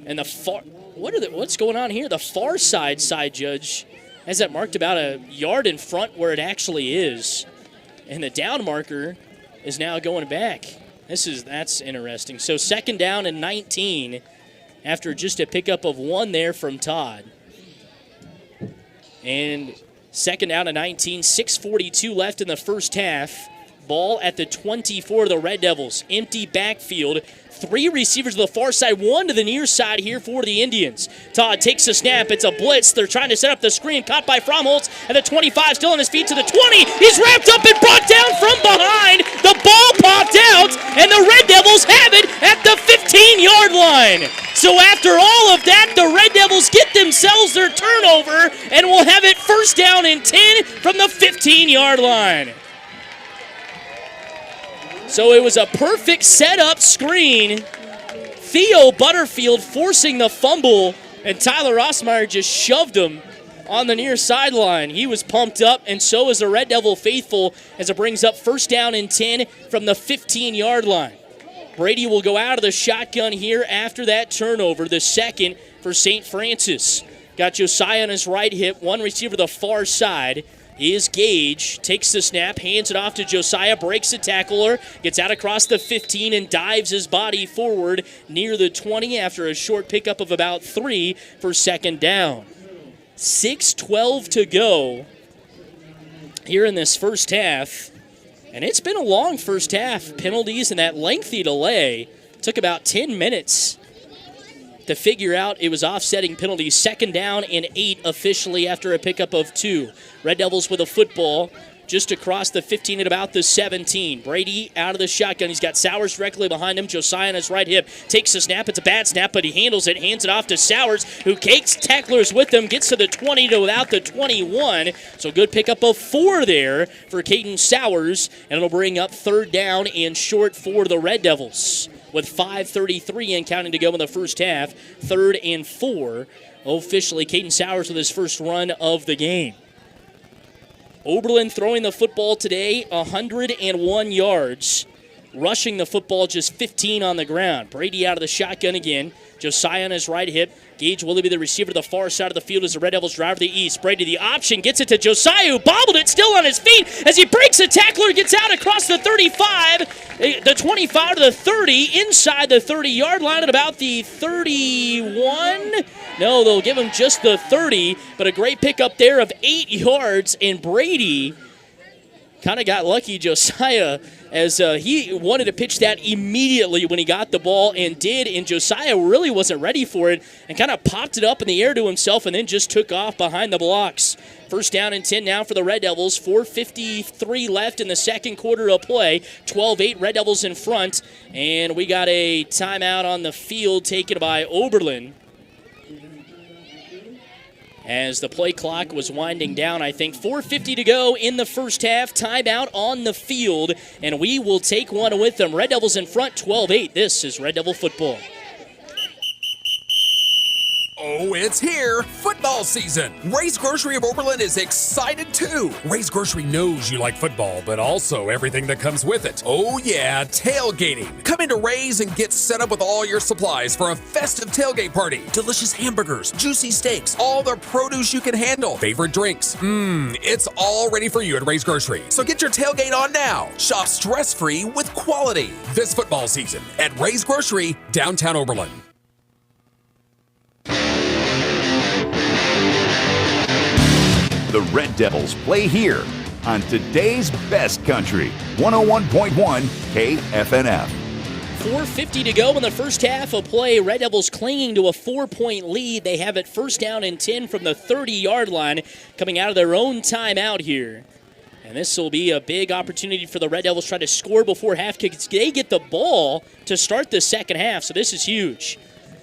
And the far, what's going on here? The far side judge has that marked about a yard in front where it actually is. And the down marker is now going back. That's interesting. So second down and 19 after just a pickup of 1 there from Todd. And second down and 19, 6:42 left in the first half. Ball at the 24 of the Red Devils. Empty backfield. 3 receivers to the far side, 1 to the near side here for the Indians. Todd takes a snap. It's a blitz. They're trying to set up the screen. Caught by Fromholtz at the 25, still on his feet to the 20. He's wrapped up and brought down from behind. The ball popped out, and the Red Devils have it at the 15-yard line. So after all of that, the Red Devils get themselves their turnover and will have it first down and 10 from the 15-yard line. So it was a perfect setup screen. Theo Butterfield forcing the fumble, and Tyler Rossmeyer just shoved him on the near sideline. He was pumped up, and so is the Red Devil faithful as it brings up first down and 10 from the 15-yard line. Brady will go out of the shotgun here after that turnover, the second for St. Francis. Got Josiah on his right hip, 1 receiver to the far side. Is Gage, takes the snap, hands it off to Josiah, breaks the tackler, gets out across the 15 and dives his body forward near the 20 after a short pickup of about 3 for second down. 6:12 to go here in this first half, and it's been a long first half. Penalties and that lengthy delay took about 10 minutes to figure out it was offsetting penalties. Second down and 8 officially after a pickup of 2. Red Devils with a football just across the 15 at about the 17. Brady out of the shotgun. He's got Sowers directly behind him. Josiah on his right hip. Takes the snap. It's a bad snap, but he handles it. Hands it off to Sowers, who takes tacklers with him. Gets to the 20 to about the 21. So good pickup of 4 there for Caden Sowers. And it'll bring up third down and short for the Red Devils. With 5:33 and counting to go in the first half. 3rd and 4. Officially, Caden Sowers with his first run of the game. Oberlin throwing the football today, 101 yards. Rushing the football, just 15 on the ground. Brady out of the shotgun again. Josiah on his right hip. Gage will be the receiver to the far side of the field as the Red Devils drive to the east. Brady the option, gets it to Josiah, who bobbled it, still on his feet as he breaks a tackler, gets out across the 35, the 25 to the 30, inside the 30-yard line at about the 31. No, they'll give him just the 30, but a great pickup there of 8 yards, and Brady kind of got lucky. Josiah as he wanted to pitch that immediately when he got the ball and did, and Josiah really wasn't ready for it and kind of popped it up in the air to himself and then just took off behind the blocks. First down and 10 now for the Red Devils. 4:53 left in the second quarter of play. 12-8 Red Devils in front, and we got a timeout on the field taken by Oberlin. As the play clock was winding down, I think 4:50 to go in the first half. Timeout on the field, and we will take one with them. Red Devils in front, 12-8. This is Red Devil football. Oh, it's here! Football season! Ray's Grocery of Oberlin is excited too! Ray's Grocery knows you like football, but also everything that comes with it. Oh yeah, tailgating! Come into Ray's and get set up with all your supplies for a festive tailgate party. Delicious hamburgers, juicy steaks, all the produce you can handle, favorite drinks. It's all ready for you at Ray's Grocery. So get your tailgate on now. Shop stress-free with quality this football season at Ray's Grocery, downtown Oberlin. The Red Devils play here on today's best country, 101.1 KFNF. 4:50 to go in the first half of play. Red Devils clinging to a 4-point lead. They have it first down and 10 from the 30-yard line, coming out of their own timeout here. And this will be a big opportunity for the Red Devils to try to score before half kick. They get the ball to start the second half, so this is huge.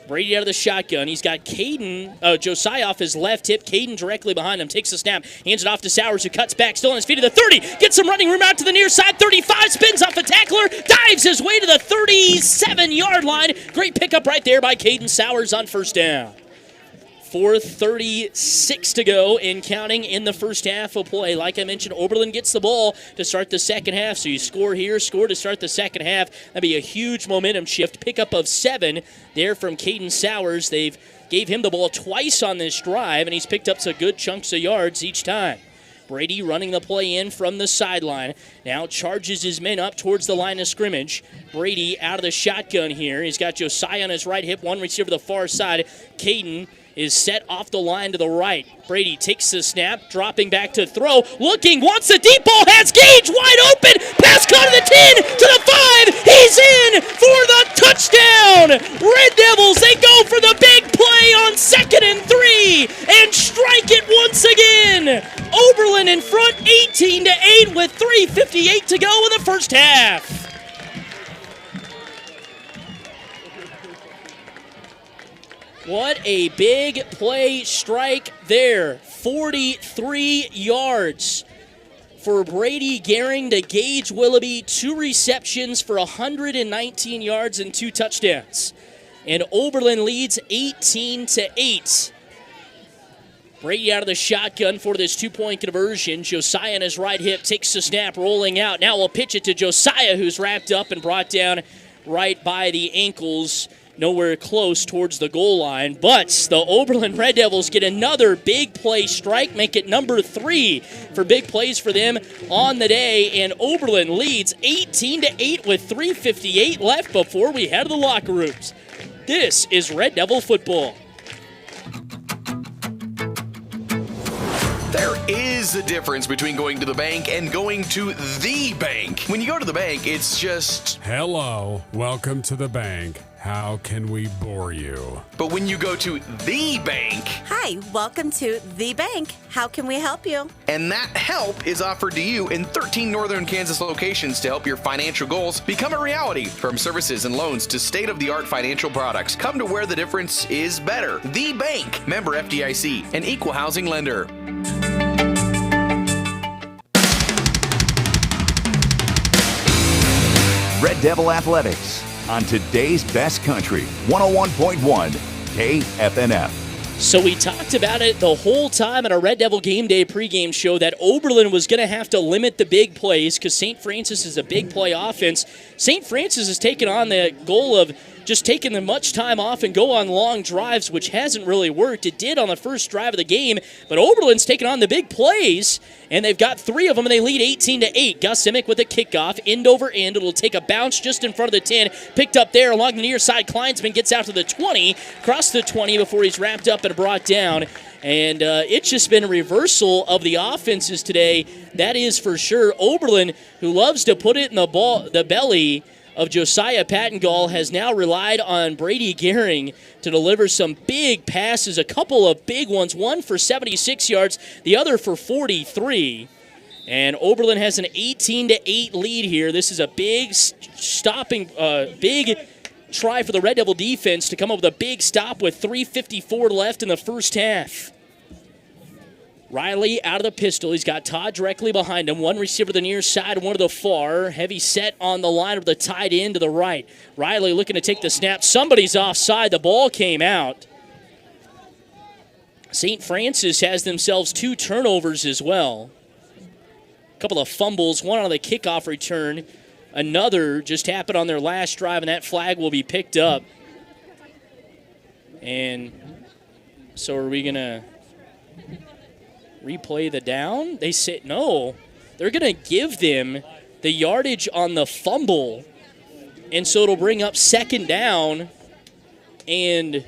Brady out of the shotgun. He's got Josiah off his left hip. Caden directly behind him. Takes the snap. Hands it off to Sowers, who cuts back. Still on his feet to the 30. Gets some running room out to the near side. 35. Spins off the tackler. Dives his way to the 37-yard line. Great pickup right there by Caden Sowers on first down. 4:36 to go and counting in the first half of play. Like I mentioned, Oberlin gets the ball to start the second half. So you score here, score to start the second half. That'd be a huge momentum shift. Pickup of 7 there from Caden Sowers. They've gave him the ball twice on this drive, and he's picked up some good chunks of yards each time. Brady running the play in from the sideline. Now charges his men up towards the line of scrimmage. Brady out of the shotgun here. He's got Josiah on his right hip, one receiver to the far side. Caden is set off the line to the right. Brady takes the snap, dropping back to throw, looking, wants the deep ball, has Gage wide open, pass caught to the 10, to the 5, he's in for the touchdown! Red Devils, they go for the big play on 2nd and 3, and strike it once again! Oberlin in front, 18-8 with 3:58 to go in the first half. What a big play strike there. 43 yards for Brady Gehring to Gage Willoughby. 2 receptions for 119 yards and 2 touchdowns. And Oberlin leads 18-8. Brady out of the shotgun for this 2-point conversion. Josiah on his right hip takes the snap, rolling out. Now we'll pitch it to Josiah, who's wrapped up and brought down right by the ankles. Nowhere close towards the goal line, but the Oberlin Red Devils get another big play strike, make it number 3 for big plays for them on the day, and Oberlin leads 18-8 with 3:58 left before we head to the locker rooms. This is Red Devil football. There is a difference between going to the bank and going to the bank. When you go to the bank, it's just... Hello, welcome to the bank. How can we bore you? But when you go to the bank... Hi, welcome to the bank. How can we help you? And that help is offered to you in 13 northern Kansas locations to help your financial goals become a reality. From services and loans to state-of-the-art financial products, come to where the difference is better. The Bank, member FDIC, an equal housing lender. Red Devil Athletics on today's best country, 101.1 KFNF. So we talked about it the whole time at our Red Devil Game Day pregame show that Oberlin was going to have to limit the big plays because St. Francis is a big play offense. St. Francis has taken on the goal of just taking them much time off and go on long drives, which hasn't really worked. It did on the first drive of the game, but Oberlin's taken on the big plays, and they've got 3 of them, and they lead 18-8. Gus Simic with a kickoff, end over end. It'll take a bounce just in front of the 10. Picked up there along the near side. Kleinsman gets out to the 20, across the 20 before he's wrapped up and brought down And it's just been a reversal of the offenses today. That is for sure. Oberlin, who loves to put it in the belly of Josiah Pattengall, has now relied on Brady Gehring to deliver some big passes, a couple of big ones, one for 76 yards, the other for 43. And Oberlin has an 18-8 lead here. This is a big big try for the Red Devil defense to come up with a big stop with 3:54 left in the first half. Riley out of the pistol. He's got Todd directly behind him. One receiver to the near side, one to the far. Heavy set on the line of the tight end to the right. Riley looking to take the snap. Somebody's offside. The ball came out. St. Francis has themselves 2 turnovers as well. A couple of fumbles, one on the kickoff return. Another just happened on their last drive, and that flag will be picked up. And so are we going to replay the down? They say no. They're going to give them the yardage on the fumble, and so it'll bring up second down and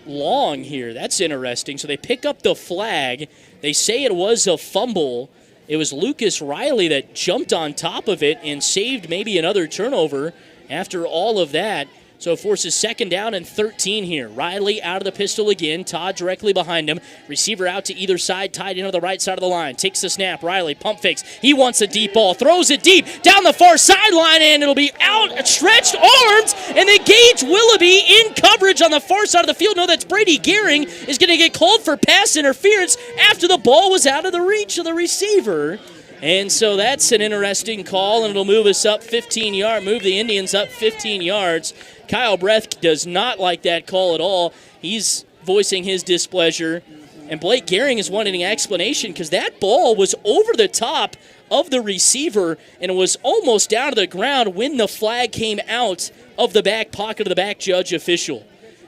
long here. That's interesting. So they pick up the flag. They say it was a fumble. It was Lucas Riley that jumped on top of it and saved maybe another turnover after all of that. So it forces second down and 13 here. Riley out of the pistol again. Todd directly behind him. Receiver out to either side, tied into the right side of the line. Takes the snap. Riley pump fakes. He wants a deep ball. Throws it deep down the far sideline, and it'll be out. Stretched arms, and then Gage Willoughby in coverage on the far side of the field. No, that's Brady Gehring is going to get called for pass interference after the ball was out of the reach of the receiver. And so that's an interesting call, and it'll move us up 15 yards, move the Indians up 15 yards. Kyle Breath does not like that call at all. He's voicing his displeasure. And Blake Gehring is wanting an explanation because that ball was over the top of the receiver and it was almost down to the ground when the flag came out of the back pocket of the back judge official.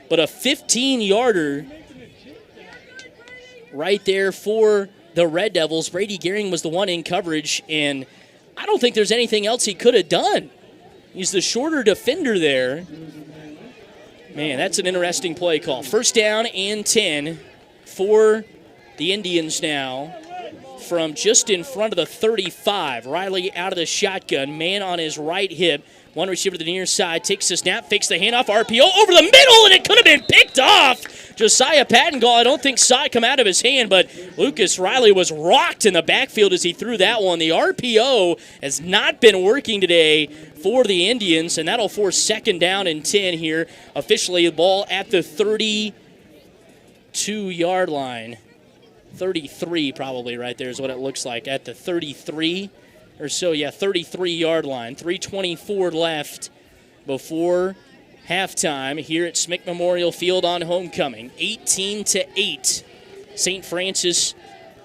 But a 15-yarder right there for the Red Devils. Brady Gehring was the one in coverage, and I don't think there's anything else he could have done. He's the shorter defender there. Man, that's an interesting play call. First down and 10 for the Indians now from just in front of the 35. Riley out of the shotgun, man on his right hip. One receiver to the near side, takes the snap, fakes the handoff, RPO over the middle, and it could have been picked off. Josiah Pattengall, I don't think saw it come out of his hand, but Lucas Riley was rocked in the backfield as he threw that one. The RPO has not been working today for the Indians, and that'll force second down and 10 here. Officially, the ball at the 32-yard line. 33 probably right there is what it looks like, at the 33 or so. Yeah, 33-yard line. 3:24 left before halftime here at Smick Memorial Field on homecoming. 18-8. St. Francis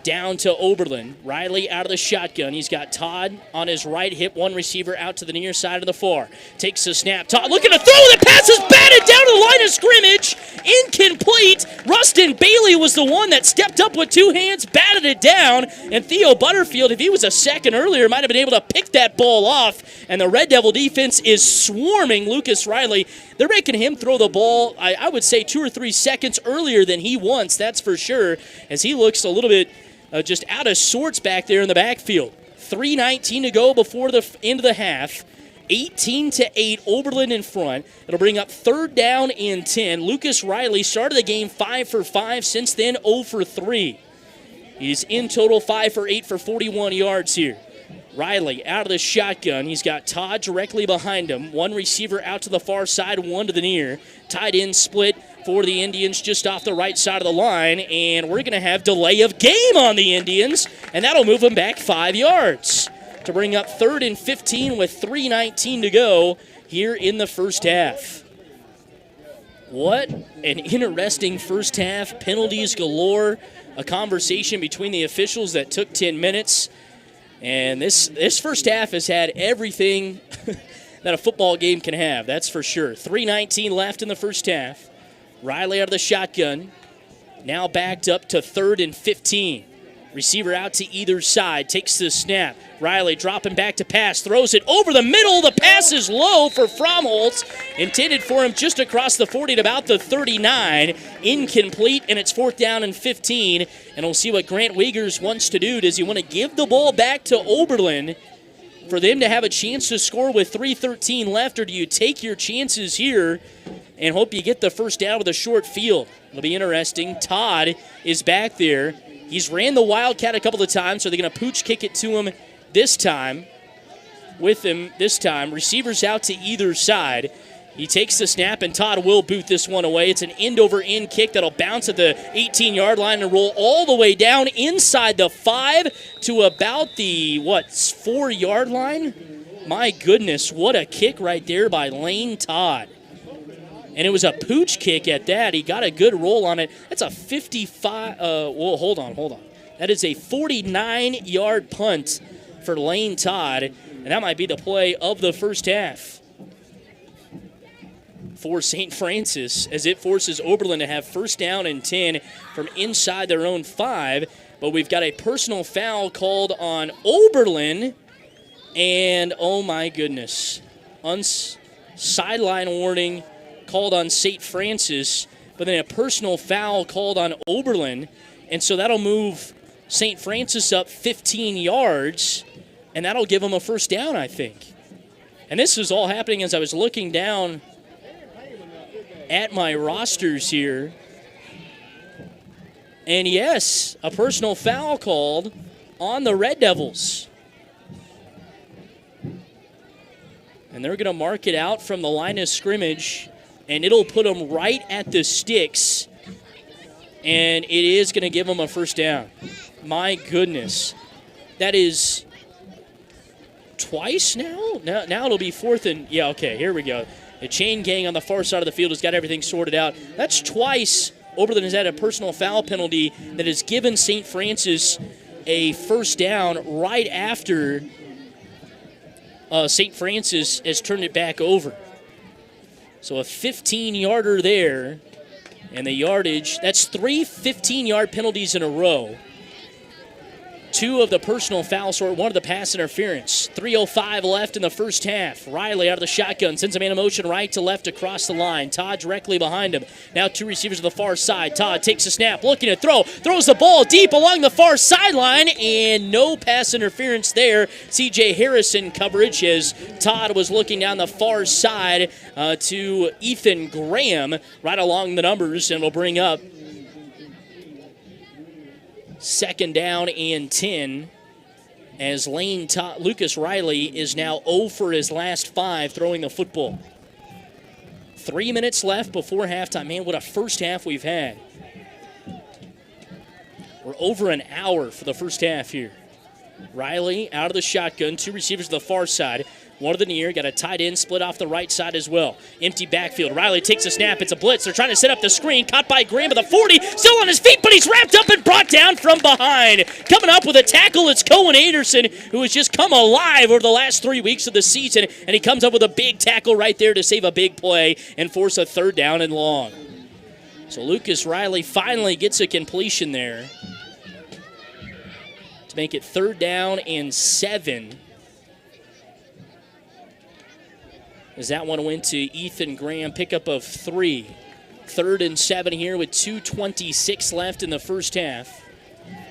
down to Oberlin. Riley out of the shotgun. He's got Todd on his right hip. One receiver out to the near side of the far. Takes the snap. Todd looking to throw. The pass is batted down to the line of scrimmage. Incomplete. Rustin Bailey was the one that stepped up with two hands, batted it down. And Theo Butterfield, if he was a second earlier, might have been able to pick that ball off. And the Red Devil defense is swarming Lucas Riley. They're making him throw the ball, I would say, 2 or 3 seconds earlier than he wants, that's for sure, as he looks a little bit just out of sorts back there in the backfield. 3:19 to go before the end of the half. 18-8, Oberlin in front. It'll bring up third down and 10. Lucas Riley started the game 5 for 5. Since then, 0 for 3. He's in total 5 for 8 for 41 yards here. Riley out of the shotgun. He's got Todd directly behind him. One receiver out to the far side, one to the near. Tight end split for the Indians just off the right side of the line, and we're going to have delay of game on the Indians, and that'll move them back 5 yards to bring up third and 15 with 3:19 to go here in the first half. What an interesting first half. Penalties galore. A conversation between the officials that took 10 minutes. And this first half has had everything that a football game can have, that's for sure. 3:19 left in the first half. Riley out of the shotgun, now backed up to third and 15. Receiver out to either side, takes the snap. Riley dropping back to pass, throws it over the middle. The pass is low for Fromholtz. Intended for him just across the 40 at about the 39. Incomplete, and it's 4th down and 15. And we'll see what Grant Wiegers wants to do. Does he want to give the ball back to Oberlin for them to have a chance to score with 3:13 left, or do you take your chances here and hope you get the first down with a short field? It'll be interesting. Todd is back there. He's ran the Wildcat a couple of times, so they're going to pooch kick it to him this time. With him this time. Receivers out to either side. He takes the snap, and Todd will boot this one away. It's an end-over-end kick that'll bounce at the 18-yard line and roll all the way down inside the 5 to about the, 4-yard line? My goodness, what a kick right there by Lane Todd. And it was a pooch kick at that. He got a good roll on it. That's a 55. Hold on. That is a 49-yard punt for Lane Todd. And that might be the play of the first half for St. Francis, as it forces Oberlin to have first down and 10 from inside their own 5. But we've got a personal foul called on Oberlin. And, oh my goodness, sideline warning called on St. Francis, but then a personal foul called on Oberlin, and so that'll move St. Francis up 15 yards, and that'll give them a first down, I think. And this was all happening as I was looking down at my rosters here. And yes, a personal foul called on the Red Devils. And they're going to mark it out from the line of scrimmage, and it'll put them right at the sticks, and it is going to give them a first down. My goodness. That is twice now? Now it'll be 4th and... Yeah, okay, here we go. The chain gang on the far side of the field has got everything sorted out. That's twice Oberlin has had a personal foul penalty that has given St. Francis a first down right after St. Francis has turned it back over. So a 15-yarder there, and the yardage, that's 3 15-yard penalties in a row. 2 of the personal foul sort, 1 of the pass interference. 3:05 left in the first half. Riley out of the shotgun, sends a man in motion right to left across the line. Todd directly behind him. Now 2 receivers on the far side. Todd takes a snap, looking to throw, throws the ball deep along the far sideline, and no pass interference there. C.J. Harrison coverage as Todd was looking down the far side to Ethan Graham right along the numbers, and will bring up 2nd down and 10 as Lucas Riley is now 0 for his last 5 throwing the football. 3 minutes left before halftime. Man, what a first half we've had. We're over an hour for the first half here. Riley out of the shotgun, 2 receivers to the far side. 1 to the near, got a tight end split off the right side as well. Empty backfield. Riley takes a snap. It's a blitz. They're trying to set up the screen. Caught by Graham at the 40. Still on his feet, but he's wrapped up and brought down from behind. Coming up with a tackle, it's Cohen Anderson, who has just come alive over the last 3 weeks of the season, and he comes up with a big tackle right there to save a big play and force a 3rd down and long. So Lucas Riley finally gets a completion there to make it 3rd down and 7. As that one went to Ethan Graham, pickup of 3. 3rd and 7 here with 2:26 left in the first half.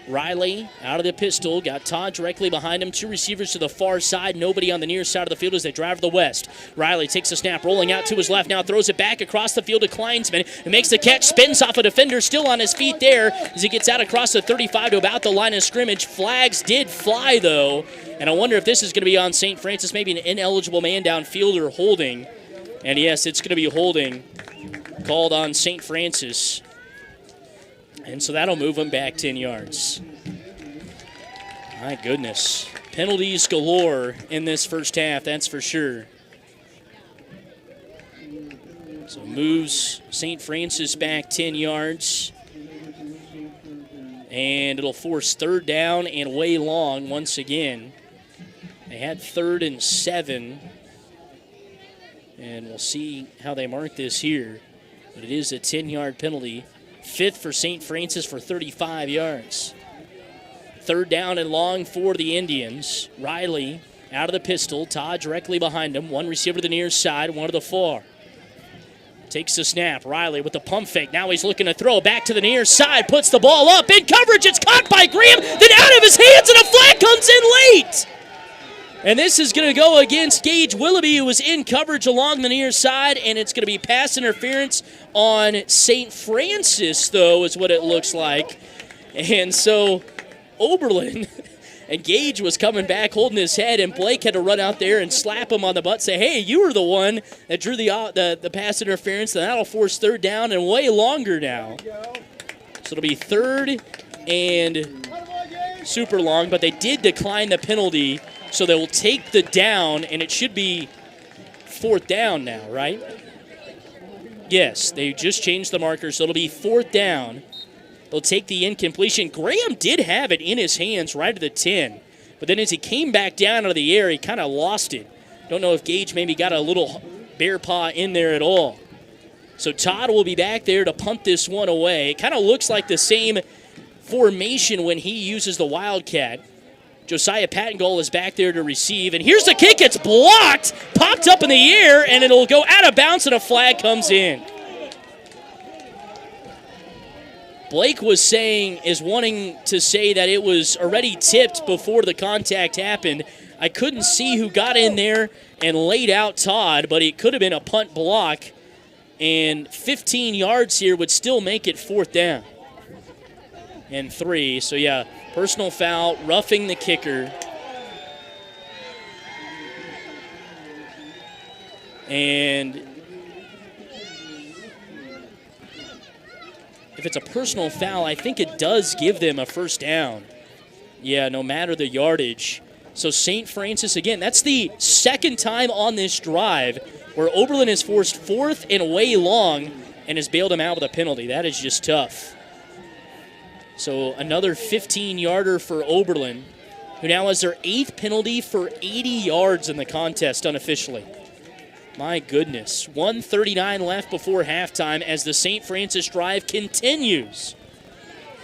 Riley out of the pistol, got Todd directly behind him. 2 receivers to the far side, nobody on the near side of the field as they drive to the west. Riley takes a snap, rolling out to his left, now throws it back across the field to Kleinsman, who makes the catch, spins off a defender, still on his feet there as he gets out across the 35 to about the line of scrimmage. Flags did fly, though, and I wonder if this is going to be on St. Francis, maybe an ineligible man downfield or holding. And yes, it's going to be holding called on St. Francis. And so that'll move him back 10 yards. My goodness. Penalties galore in this first half, that's for sure. So moves St. Francis back 10 yards. And it'll force 3rd down and way long once again. They had 3rd and 7. And we'll see how they mark this here. But it is a 10-yard penalty. 5th for St. Francis for 35 yards. Third down and long for the Indians. Riley out of the pistol. Todd directly behind him. One receiver to the near side, one to the far. Takes the snap. Riley with the pump fake. Now he's looking to throw back to the near side. Puts the ball up in coverage. It's caught by Graham. Then out of his hands, and a flag comes in late. And this is going to go against Gage Willoughby, who was in coverage along the near side, and it's going to be pass interference on St. Francis, though, is what it looks like. And so Oberlin and Gage was coming back holding his head, and Blake had to run out there and slap him on the butt, say, hey, you were the one that drew the pass interference, and that'll force third down and way longer now. So it'll be third and super long, but they did decline the penalty, so they will take the down, and it should be fourth down now, right? Yes, they just changed the marker, so it'll be fourth down. They'll take the incompletion. Graham did have it in his hands right at the 10, but then as he came back down out of the air, he kind of lost it. Don't know if Gage maybe got a little bear paw in there at all. So Todd will be back there to punt this one away. It kind of looks like the same formation when he uses the Wildcat. Josiah Pattengold is back there to receive, and here's the kick. It's blocked, popped up in the air, and it'll go out of bounds, and a flag comes in. Blake is wanting to say that it was already tipped before the contact happened. I couldn't see who got in there and laid out Todd, but it could have been a punt block, and 15 yards here would still make it fourth down and 3. So, yeah, personal foul, roughing the kicker. And if it's a personal foul, I think it does give them a first down. Yeah, no matter the yardage. So St. Francis, again, that's the second time on this drive where Oberlin has forced fourth and way long and has bailed him out with a penalty. That is just tough. So another 15-yarder for Oberlin, who now has their 8th penalty for 80 yards in the contest unofficially. My goodness. 1:39 left before halftime as the St. Francis drive continues.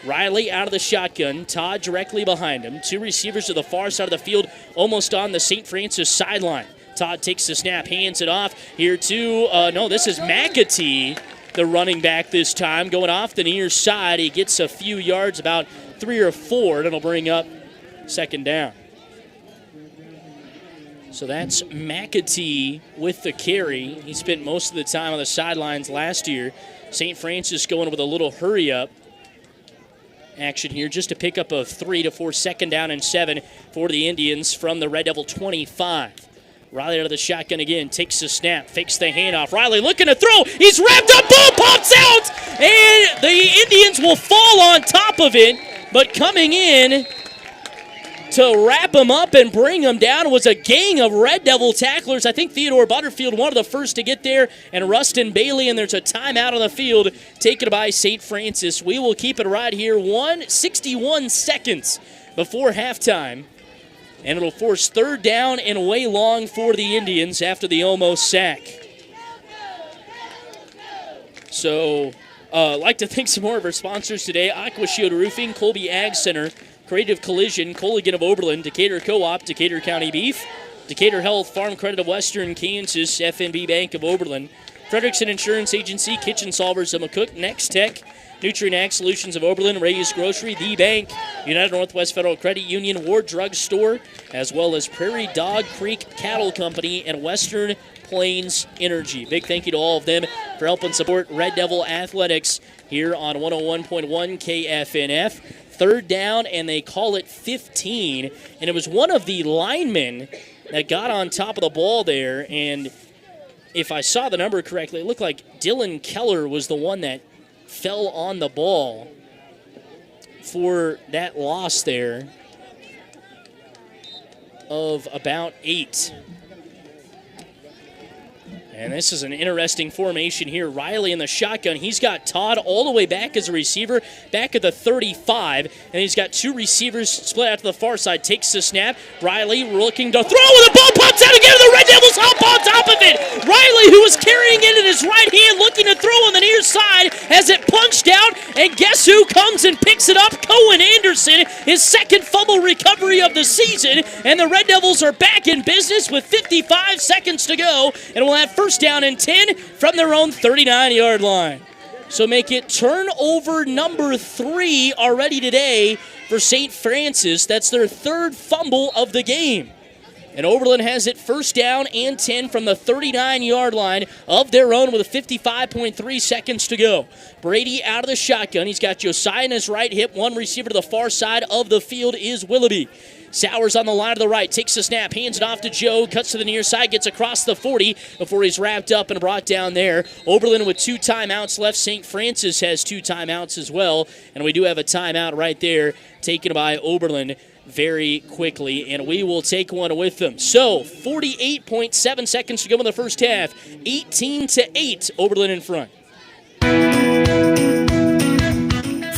Riley out of the shotgun. Todd directly behind him. 2 receivers to the far side of the field, almost on the St. Francis sideline. Todd takes the snap, hands it off. Here to, this is McAtee, the running back this time, going off the near side. He gets a few yards, about 3 or 4, and it'll bring up second down. So that's McAtee with the carry. He spent most of the time on the sidelines last year. St. Francis going with a little hurry-up action here just to pick up a 3 to 4 second down and 7 for the Indians from the Red Devil 25. Riley out of the shotgun again, takes the snap, fakes the handoff. Riley looking to throw. He's wrapped up, ball pops out, and the Indians will fall on top of it, but coming in to wrap him up and bring him down was a gang of Red Devil tacklers. I think Theodore Butterfield, one of the first to get there, and Rustin Bailey, and there's a timeout on the field taken by St. Francis. We will keep it right here, 61 seconds before halftime, and it'll force third down and way long for the Indians after the almost sack. So, I'd like to thank some more of our sponsors today: Aqua Shield Roofing, Colby Ag Center, Creative Collision, Colligan of Oberlin, Decatur Co-op, Decatur County Beef, Decatur Health, Farm Credit of Western Kansas, FNB Bank of Oberlin, Frederickson Insurance Agency, Kitchen Solvers of McCook, Next Tech, Nutrient Ag Solutions of Oberlin, Ray's Grocery, The Bank, United Northwest Federal Credit Union, Ward Drug Store, as well as Prairie Dog Creek Cattle Company and Western Plains Energy. Big thank you to all of them for helping support Red Devil Athletics here on 101.1 KFNF. Third down, and they call it 15. And it was one of the linemen that got on top of the ball there. And if I saw the number correctly, it looked like Dylan Keller was the one that fell on the ball for that loss there of about 8. And this is an interesting formation here. Riley in the shotgun. He's got Todd all the way back as a receiver, back at the 35. And he's got two receivers split out to the far side. Takes the snap. Riley looking to throw, and the ball pops out again. The Red Devils hop on top of it. Riley, who was carrying it in his right hand, looking to throw on the near side, has it punched out. And guess who comes and picks it up? Cohen Anderson, his second fumble recovery of the season. And the Red Devils are back in business with 55 seconds to go. And we'll have first down and 10 from their own 39-yard line. So make it turnover number 3 already today for St. Francis. That's their third fumble of the game. And Oberlin has it first down and 10 from the 39-yard line of their own with 55.3 seconds to go. Brady out of the shotgun. He's got Josiah in his right hip. One receiver to the far side of the field is Willoughby. Sowers on the line to the right, takes the snap, hands it off to Joe, cuts to the near side, gets across the 40 before he's wrapped up and brought down there. Oberlin with 2 timeouts left. St. Francis has 2 timeouts as well, and we do have a timeout right there taken by Oberlin very quickly, and we will take one with them. So, 48.7 seconds to go in the first half. 18-8, Oberlin in front.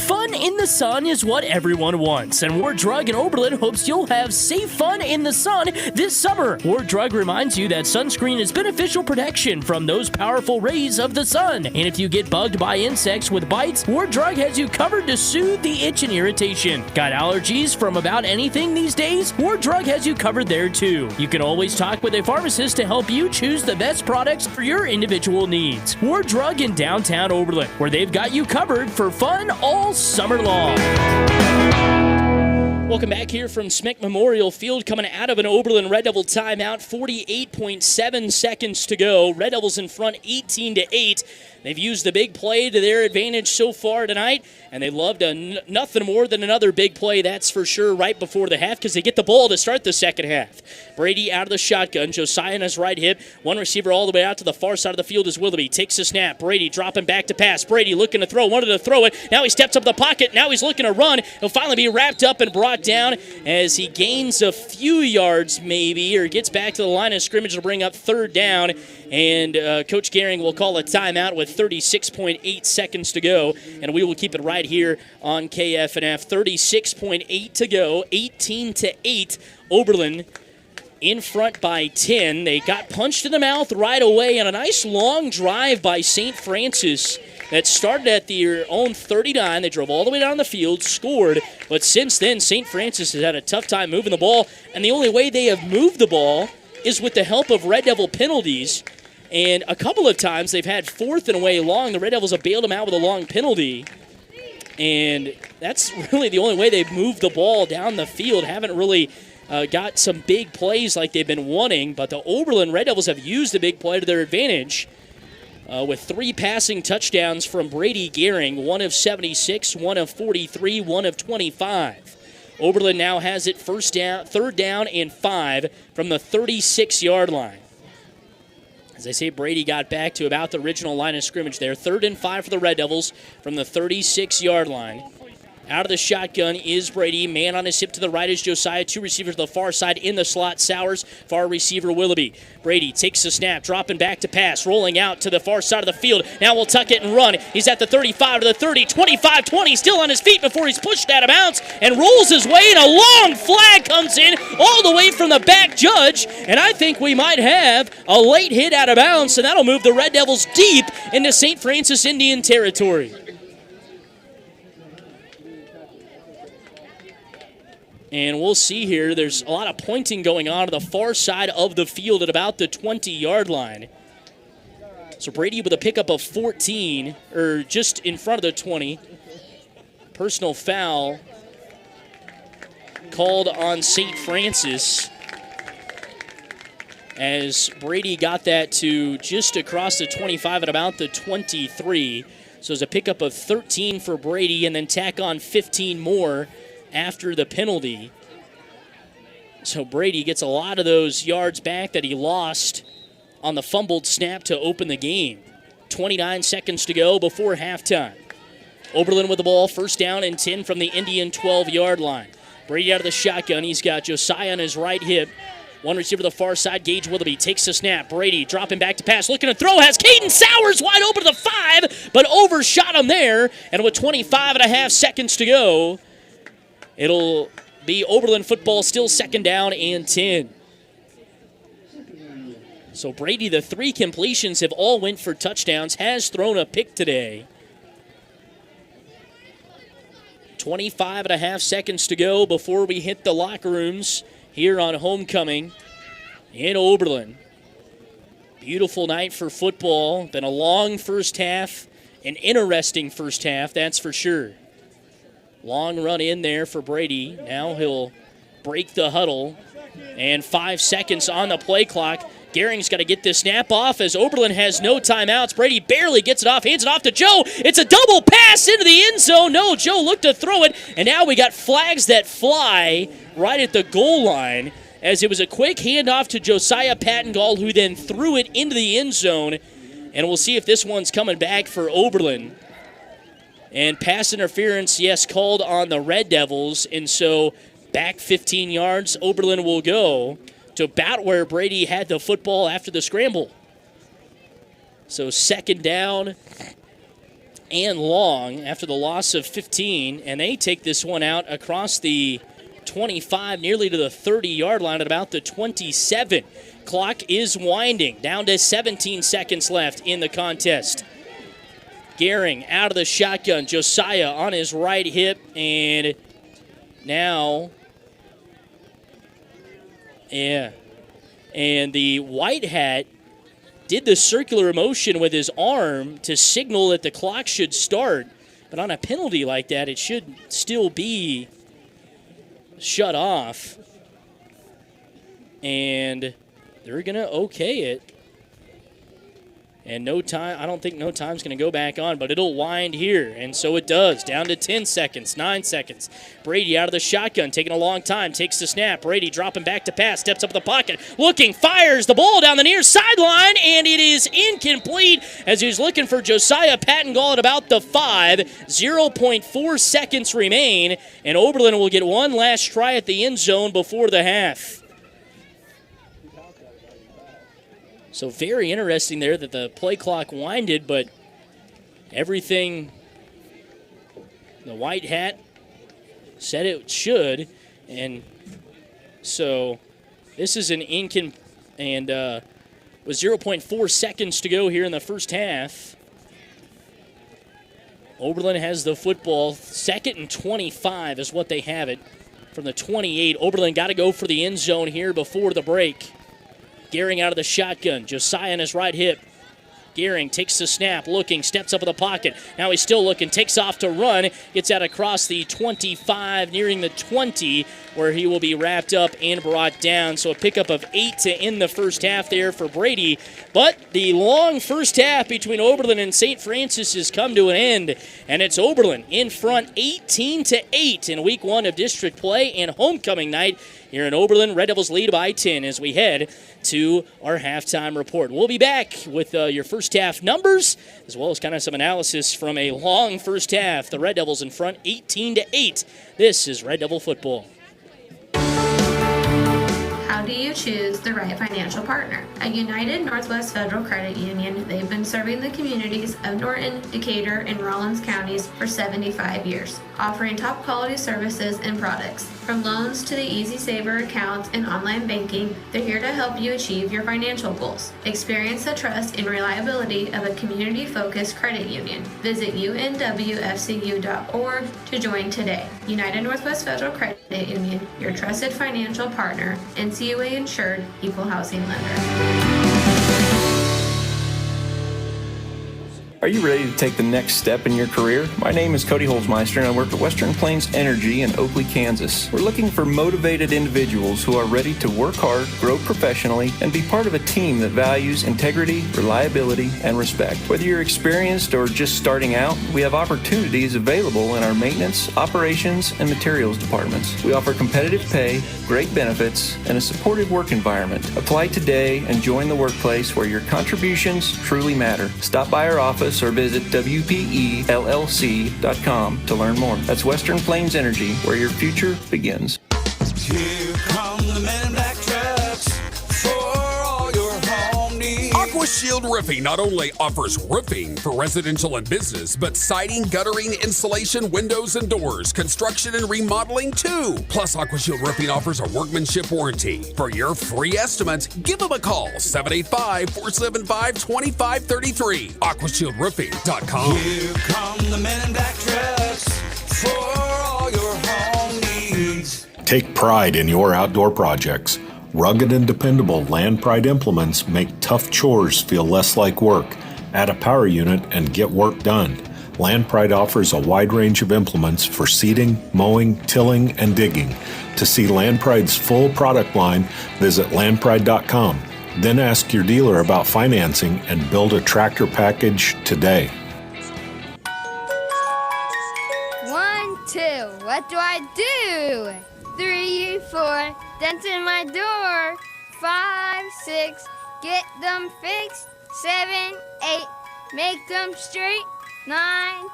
Fun in the sun is what everyone wants, and Ward Drug in Oberlin hopes you'll have safe fun in the sun this summer. Ward Drug reminds you that sunscreen is beneficial protection from those powerful rays of the sun. And if you get bugged by insects with bites, Ward Drug has you covered to soothe the itch and irritation. Got allergies from about anything these days? Ward Drug has you covered there too. You can always talk with a pharmacist to help you choose the best products for your individual needs. Ward Drug in downtown Oberlin, where they've got you covered for fun all summer long. Welcome back here from Smick Memorial Field, coming out of an Oberlin Red Devil timeout. 48.7 seconds to go. Red Devils in front 18-8. They've used the big play to their advantage so far tonight, and they loved nothing more than another big play, that's for sure, right before the half, because they get the ball to start the second half. Brady out of the shotgun. Josiah on his right hip. One receiver all the way out to the far side of the field is Willoughby. Takes the snap. Brady dropping back to pass. Brady looking to throw. Wanted to throw it. Now he steps up the pocket. Now he's looking to run. He'll finally be wrapped up and brought down as he gains a few yards maybe, or gets back to the line of scrimmage to bring up third down. And Coach Gehring will call a timeout with 36.8 seconds to go. And we will keep it right here on KFNF. 36.8 to go. 18-8. Oberlin in front by 10. They got punched in the mouth right away on a nice long drive by St. Francis that started at their own 39. They drove all the way down the field, scored. But since then, St. Francis has had a tough time moving the ball. And the only way they have moved the ball is with the help of Red Devil penalties. And a couple of times they've had fourth and away long. The Red Devils have bailed them out with a long penalty. And that's really the only way they've moved the ball down the field. Haven't really got some big plays like they've been wanting. But the Oberlin Red Devils have used the big play to their advantage with 3 passing touchdowns from Brady Gehring. 1 of 76, 1 of 43, 1 of 25. Oberlin now has it third down and 5 from the 36-yard line. As I say, Brady got back to about the original line of scrimmage there. 3rd and 5 for the Red Devils from the 36-yard line. Out of the shotgun is Brady. Man on his hip to the right is Josiah. 2 receivers to the far side in the slot. Sowers, far receiver Willoughby. Brady takes the snap, dropping back to pass, rolling out to the far side of the field. Now we'll tuck it and run. He's at the 35 to the 30, 25, 20. Still on his feet before he's pushed out of bounds and rolls his way, and a long flag comes in all the way from the back judge. And I think we might have a late hit out of bounds, and that'll move the Red Devils deep into St. Francis Indian territory. And we'll see here, there's a lot of pointing going on the far side of the field at about the 20-yard line. So Brady with a pickup of 14, or just in front of the 20. Personal foul called on St. Francis as Brady got that to just across the 25 at about the 23. So it's a pickup of 13 for Brady, and then tack on 15 more after the penalty. So Brady gets a lot of those yards back that he lost on the fumbled snap to open the game. 29 seconds to go before halftime. Oberlin with the ball, first down and 10 from the Indian 12-yard line. Brady out of the shotgun. He's got Josiah on his right hip. One receiver to the far side, Gage Willoughby takes the snap. Brady dropping back to pass, looking to throw, has Caden Sowers wide open to the 5, but overshot him there. And with 25.5 seconds to go, it'll be Oberlin football, still 2nd down and 10. So Brady, the 3 completions have all went for touchdowns, has thrown a pick today. 25.5 seconds to go before we hit the locker rooms here on homecoming in Oberlin. Beautiful night for football. Been a long first half, an interesting first half, that's for sure. Long run in there for Brady. Now he'll break the huddle. And 5 seconds on the play clock. Gehring's got to get this snap off as Oberlin has no timeouts. Brady barely gets it off, hands it off to Joe. It's a double pass into the end zone. No, Joe looked to throw it, and now we got flags that fly right at the goal line as it was a quick handoff to Josiah Pattengall, who then threw it into the end zone. And we'll see if this one's coming back for Oberlin. And pass interference, yes, called on the Red Devils, and so back 15 yards, Oberlin will go to about where Brady had the football after the scramble. So 2nd down and long after the loss of 15, and they take this one out across the 25, nearly to the 30-yard line at about the 27. Clock is winding, down to 17 seconds left in the contest. Gehring out of the shotgun, Josiah on his right hip, and now... yeah. And the white hat did the circular motion with his arm to signal that the clock should start. But on a penalty like that, it should still be shut off. And they're going to okay it. And no time, I don't think no time's going to go back on, but it'll wind here. And so it does, down to 10 seconds, 9 seconds. Brady out of the shotgun, taking a long time, takes the snap. Brady dropping back to pass, steps up the pocket, looking, fires the ball down the near sideline, and it is incomplete as he's looking for Josiah Pattengall at about the 5. 0.4 seconds remain, and Oberlin will get one last try at the end zone before the half. So very interesting there that the play clock winded, but everything the white hat said it should. And so this is an and with 0.4 seconds to go here in the first half. Oberlin has the football. 2nd and 25 is what they have it from the 28. Oberlin got to go for the end zone here before the break. Gehring out of the shotgun. Josiah on his right hip. Gehring takes the snap, looking, steps up in the pocket. Now he's still looking, takes off to run, gets out across the 25, nearing the 20, where he will be wrapped up and brought down. So a pickup of 8 to end the first half there for Brady. But the long first half between Oberlin and St. Francis has come to an end, and it's Oberlin in front 18-8 in week 1 of district play and homecoming night here in Oberlin. Red Devils lead by 10 as we head to our halftime report. We'll be back with your first half numbers, as well as kind of some analysis from a long first half. The Red Devils in front 18-8. This is Red Devil football. How do you choose the right financial partner? At United Northwest Federal Credit Union, they've been serving the communities of Norton, Decatur, and Rollins counties for 75 years, offering top quality services and products. From loans to the Easy Saver account and online banking, they're here to help you achieve your financial goals. Experience the trust and reliability of a community-focused credit union. Visit unwfcu.org to join today. United Northwest Federal Credit Union, your trusted financial partner, NCUA insured, equal housing lender. Are you ready to take the next step in your career? My name is Cody Holzmeister, and I work at Western Plains Energy in Oakley, Kansas. We're looking for motivated individuals who are ready to work hard, grow professionally, and be part of a team that values integrity, reliability, and respect. Whether you're experienced or just starting out, we have opportunities available in our maintenance, operations, and materials departments. We offer competitive pay, great benefits, and a supportive work environment. Apply today and join the workplace where your contributions truly matter. Stop by our office or visit WPELLC.com to learn more. That's Western Plains Energy, where your future begins. Here come the men in black trucks. AquaShield Roofing not only offers roofing for residential and business, but siding, guttering, insulation, windows and doors, construction and remodeling too. Plus, AquaShield Roofing offers a workmanship warranty. For your free estimate, give them a call, 785-475-2533. AquashieldRoofing.com. Here come the men in black trucks for all your home needs. Take pride in your outdoor projects. Rugged and dependable Land Pride implements make tough chores feel less like work. Add a power unit and get work done. Land Pride offers a wide range of implements for seeding, mowing, tilling, and digging. To see Land Pride's full product line, visit landpride.com. Then ask your dealer about financing and build a tractor package today. 1, 2, what do I do? 3, 4, dents in my door. 5, 6, get them fixed. 7, 8, make them straight. 9,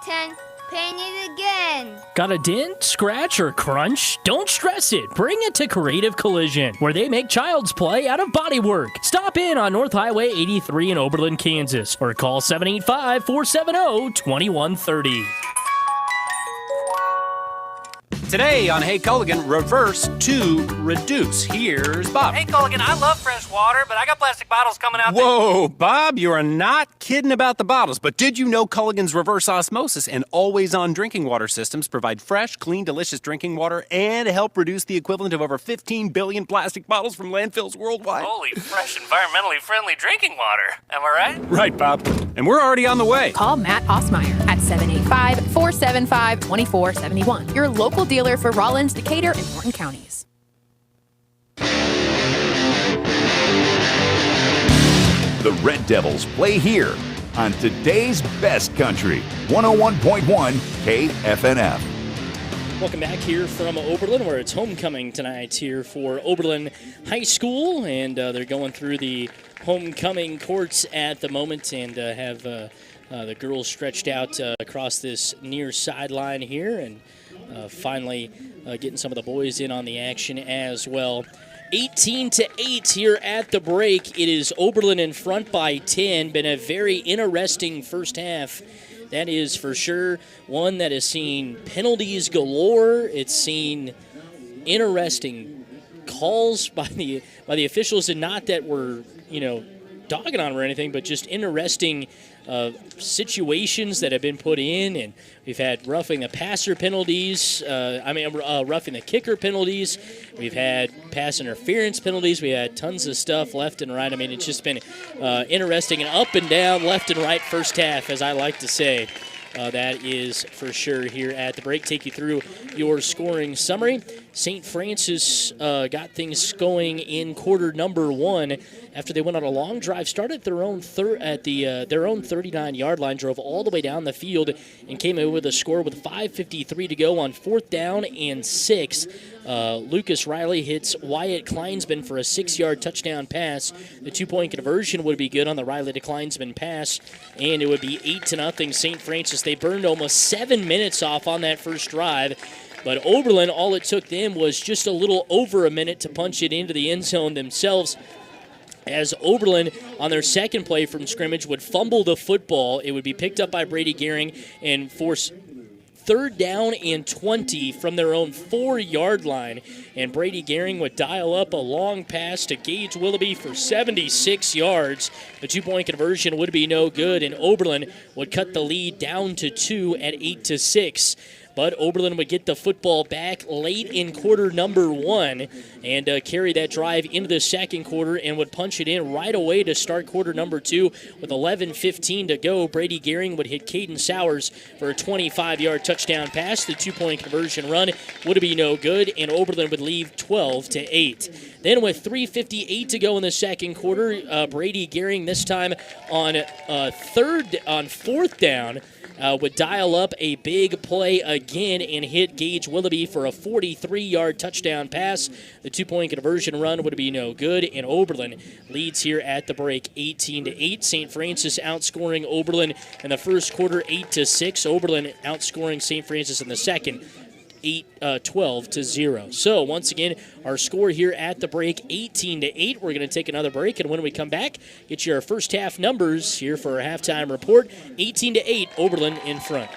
10, paint it again. Got a dent, scratch, or crunch? Don't stress it. Bring it to Creative Collision, where they make child's play out of bodywork. Stop in on North Highway 83 in Oberlin, Kansas, or call 785-470-2130. Today on Hey Culligan, reverse to reduce. Here's Bob. Hey, Culligan, I love fresh water, but I got plastic bottles coming out. Whoa, Bob, you are not kidding about the bottles. But did you know Culligan's reverse osmosis and always-on drinking water systems provide fresh, clean, delicious drinking water and help reduce the equivalent of over 15 billion plastic bottles from landfills worldwide? Holy, fresh, environmentally friendly drinking water. Am I right? Right, Bob. And we're already on the way. Call Matt Osmeyer at 785-475-2471. Your local dealer for Rollins, Decatur, and Norton counties. The Red Devils play here on today's best country, 101.1 KFNF. Welcome back here from Oberlin, where it's homecoming tonight here for Oberlin High School, and they're going through the homecoming courts at the moment and have the girls stretched out across this near sideline here, and finally getting some of the boys in on the action as well. 18-8 here at the break. It is Oberlin in front by 10. Been a very interesting first half. That is for sure. One that has seen penalties galore. It's seen interesting calls by the officials, and not that we're dogging on them or anything, but just interesting situations that have been put in, and we've had roughing the passer penalties, roughing the kicker penalties, we've had pass interference penalties, we had tons of stuff left and right. I mean, it's just been interesting and up and down, left and right first half, as I like to say. That is for sure here at the break. Take you through your scoring summary. St. Francis got things going in quarter number one after they went on a long drive, started their own their own 39-yard line, drove all the way down the field, and came in with a score with 5:53 to go on 4th down and 6. Lucas Riley hits Wyatt Kleinsman for a 6-yard touchdown pass. The 2-point conversion would be good on the Riley to Kleinsman pass, and it would be 8-0 St. Francis. They burned almost 7 minutes off on that first drive. But Oberlin, all it took them was just a little over a minute to punch it into the end zone themselves, as Oberlin, on their second play from scrimmage, would fumble the football. It would be picked up by Brady Gehring and force 3rd down and 20 from their own 4-yard line. And Brady Gehring would dial up a long pass to Gage Willoughby for 76 yards. The 2-point conversion would be no good, and Oberlin would cut the lead down to 2 at 8-6. But Oberlin would get the football back late in quarter number one and carry that drive into the second quarter and would punch it in right away to start quarter number two with 11:15 to go. Brady Gehring would hit Caden Sowers for a 25-yard touchdown pass. The 2-point conversion run would be no good, and Oberlin would leave 12-8. Then with 3:58 to go in the second quarter, Brady Gehring, this time on 4th down, would dial up a big play again and hit Gage Willoughby for a 43-yard touchdown pass. The 2-point conversion run would be no good, and Oberlin leads here at the break 18-8. St. Francis outscoring Oberlin in the first quarter 8-6. Oberlin outscoring St. Francis in the second 12-0. So once again, our score here at the break, 18-8. We're going to take another break, and when we come back, get you our first half numbers here for our halftime report. 18-8, Oberlin in front.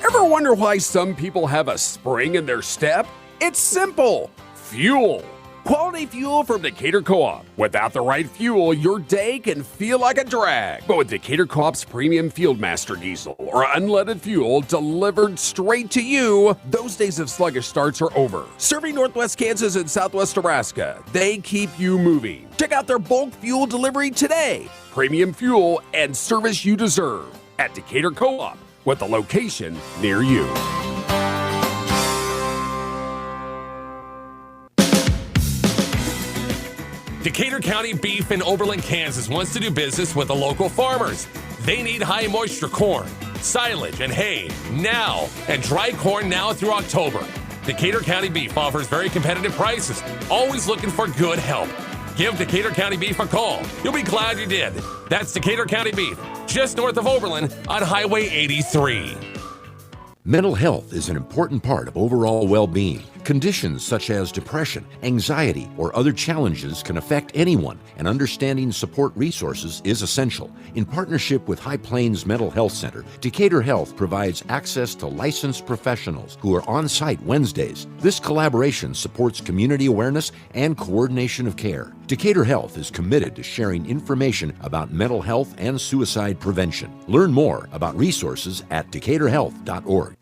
Ever wonder why some people have a spring in their step? It's simple. Fuel. Quality fuel from Decatur Co-op. Without the right fuel, your day can feel like a drag. But with Decatur Co-op's premium Fieldmaster diesel or unleaded fuel delivered straight to you, those days of sluggish starts are over. Serving Northwest Kansas and Southwest Nebraska, they keep you moving. Check out their bulk fuel delivery today. Premium fuel and service you deserve at Decatur Co-op, with a location near you. Decatur County Beef in Oberlin, Kansas wants to do business with the local farmers. They need high moisture corn, silage, and hay now, and dry corn now through October. Decatur County Beef offers very competitive prices, always looking for good help. Give Decatur County Beef a call. You'll be glad you did. That's Decatur County Beef, just north of Oberlin on Highway 83. Mental health is an important part of overall well-being. Conditions such as depression, anxiety, or other challenges can affect anyone, and understanding support resources is essential. In partnership with High Plains Mental Health Center, Decatur Health provides access to licensed professionals who are on site Wednesdays. This collaboration supports community awareness and coordination of care. Decatur Health is committed to sharing information about mental health and suicide prevention. Learn more about resources at decaturhealth.org.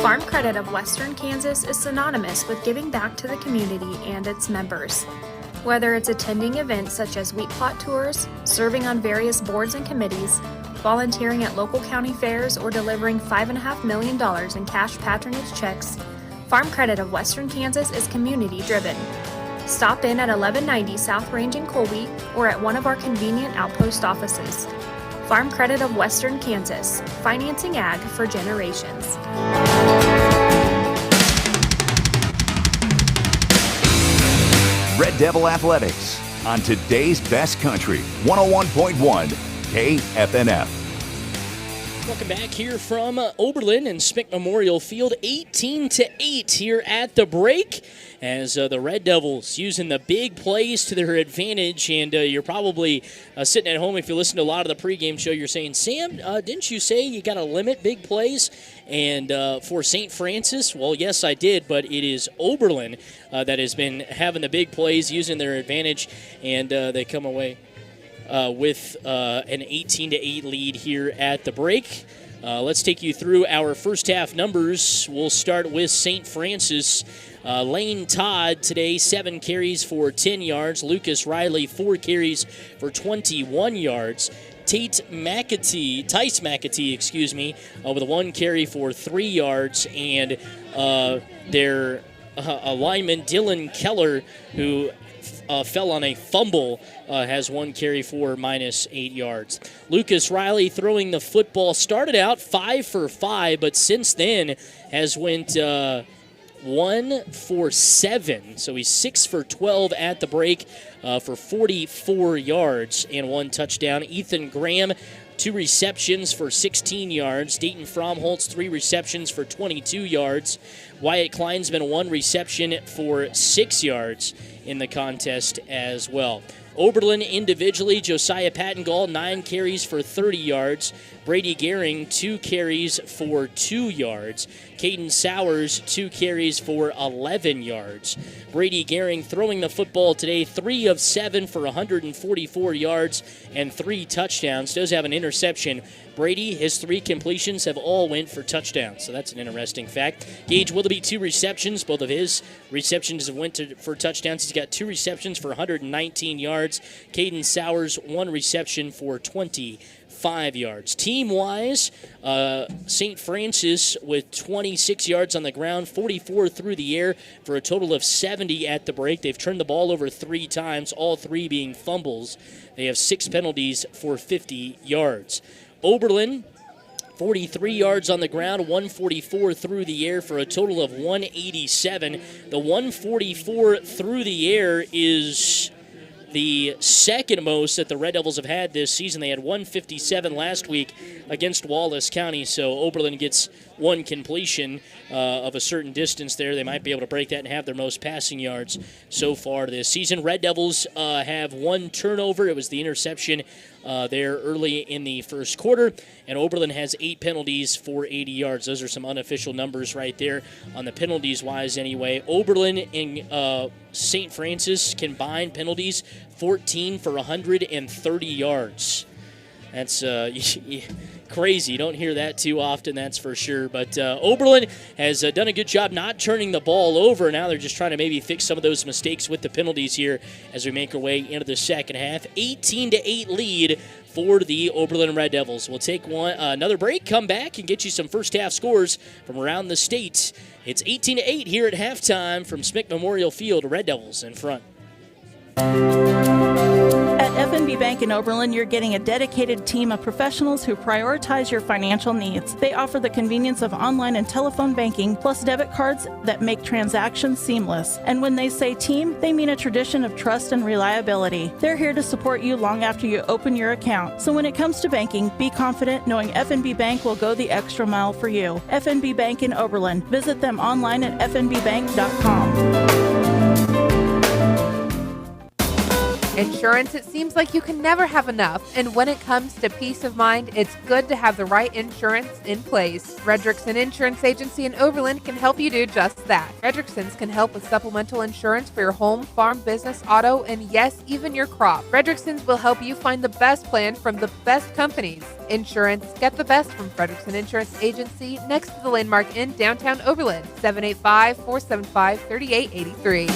Farm Credit of Western Kansas is synonymous with giving back to the community and its members. Whether it's attending events such as wheat plot tours, serving on various boards and committees, volunteering at local county fairs, or delivering $5.5 million in cash patronage checks, Farm Credit of Western Kansas is community-driven. Stop in at 1190 South Range in Colby or at one of our convenient outpost offices. Farm Credit of Western Kansas, financing ag for generations. Red Devil Athletics on today's best country, 101.1 KFNF. Welcome back here from Oberlin and Spick Memorial Field, 18-8 here at the break, as the Red Devils using the big plays to their advantage. And you're probably sitting at home, if you listen to a lot of the pregame show, you're saying, Sam, didn't you say you got to limit big plays? And for St. Francis, well, yes, I did, but it is Oberlin that has been having the big plays, using their advantage, and they come away with an 18-8 lead here at the break. Let's take you through our first half numbers. We'll start with St. Francis. Lane Todd today, 7 carries for 10 yards. Lucas Riley, 4 carries for 21 yards. Tice McAtee, with 1 carry for 3 yards. And their lineman, Dylan Keller, who fell on a fumble, has 1 carry for -8 yards. Lucas Riley throwing the football, started out 5 for 5, but since then has went 1 for 7. So he's 6 for 12 at the break for 44 yards and 1 touchdown. Ethan Graham, 2 receptions for 16 yards. Dayton Fromholtz, 3 receptions for 22 yards. Wyatt Kleinsman, 1 reception for 6 yards in the contest as well. Oberlin individually, Josiah Pattengall, 9 carries for 30 yards. Brady Gehring, 2 carries for 2 yards. Caden Sowers, 2 carries for 11 yards. Brady Gehring throwing the football today, 3 of 7 for 144 yards and 3 touchdowns. Does have an interception. Brady, his 3 completions have all went for touchdowns, so that's an interesting fact. Gage Willoughby, 2 receptions. Both of his receptions have went for touchdowns. He's got 2 receptions for 119 yards. Caden Sowers, 1 reception for 25 yards. Team-wise, St. Francis with 26 yards on the ground, 44 through the air for a total of 70 at the break. They've turned the ball over 3 times, all 3 being fumbles. They have 6 penalties for 50 yards. Oberlin, 43 yards on the ground, 144 through the air for a total of 187. The 144 through the air is the second most that the Red Devils have had this season. They had 157 last week against Wallace County, so Oberlin gets one completion of a certain distance there. They might be able to break that and have their most passing yards so far this season. Red Devils have one turnover. It was the interception there early in the first quarter, and Oberlin has 8 penalties for 80 yards. Those are some unofficial numbers right there on the penalties-wise anyway. Oberlin and St. Francis combined penalties, 14 for 130 yards. That's crazy. You don't hear that too often, that's for sure. But Oberlin has done a good job not turning the ball over. Now they're just trying to maybe fix some of those mistakes with the penalties here as we make our way into the second half. 18-8 lead for the Oberlin Red Devils. We'll take another break, come back, and get you some first half scores from around the state. It's 18-8 here at halftime from Smick Memorial Field. Red Devils in front. At FNB Bank in Oberlin, you're getting a dedicated team of professionals who prioritize your financial needs. They offer the convenience of online and telephone banking, plus debit cards that make transactions seamless. And when they say team, they mean a tradition of trust and reliability. They're here to support you long after you open your account. So when it comes to banking, be confident knowing FNB Bank will go the extra mile for you. FNB Bank in Oberlin. Visit them online at fnbbank.com. Insurance, it seems like you can never have enough, and when it comes to peace of mind, it's good to have the right insurance in place. Fredrickson Insurance Agency in Oberlin can help you do just that. Fredricksons can help with supplemental insurance for your home, farm, business, auto, and yes, even your crop. Fredricksons will help you find the best plan from the best companies. Insurance, get the best from Fredrickson Insurance Agency next to the Landmark in downtown Oberlin, 785-475-3883.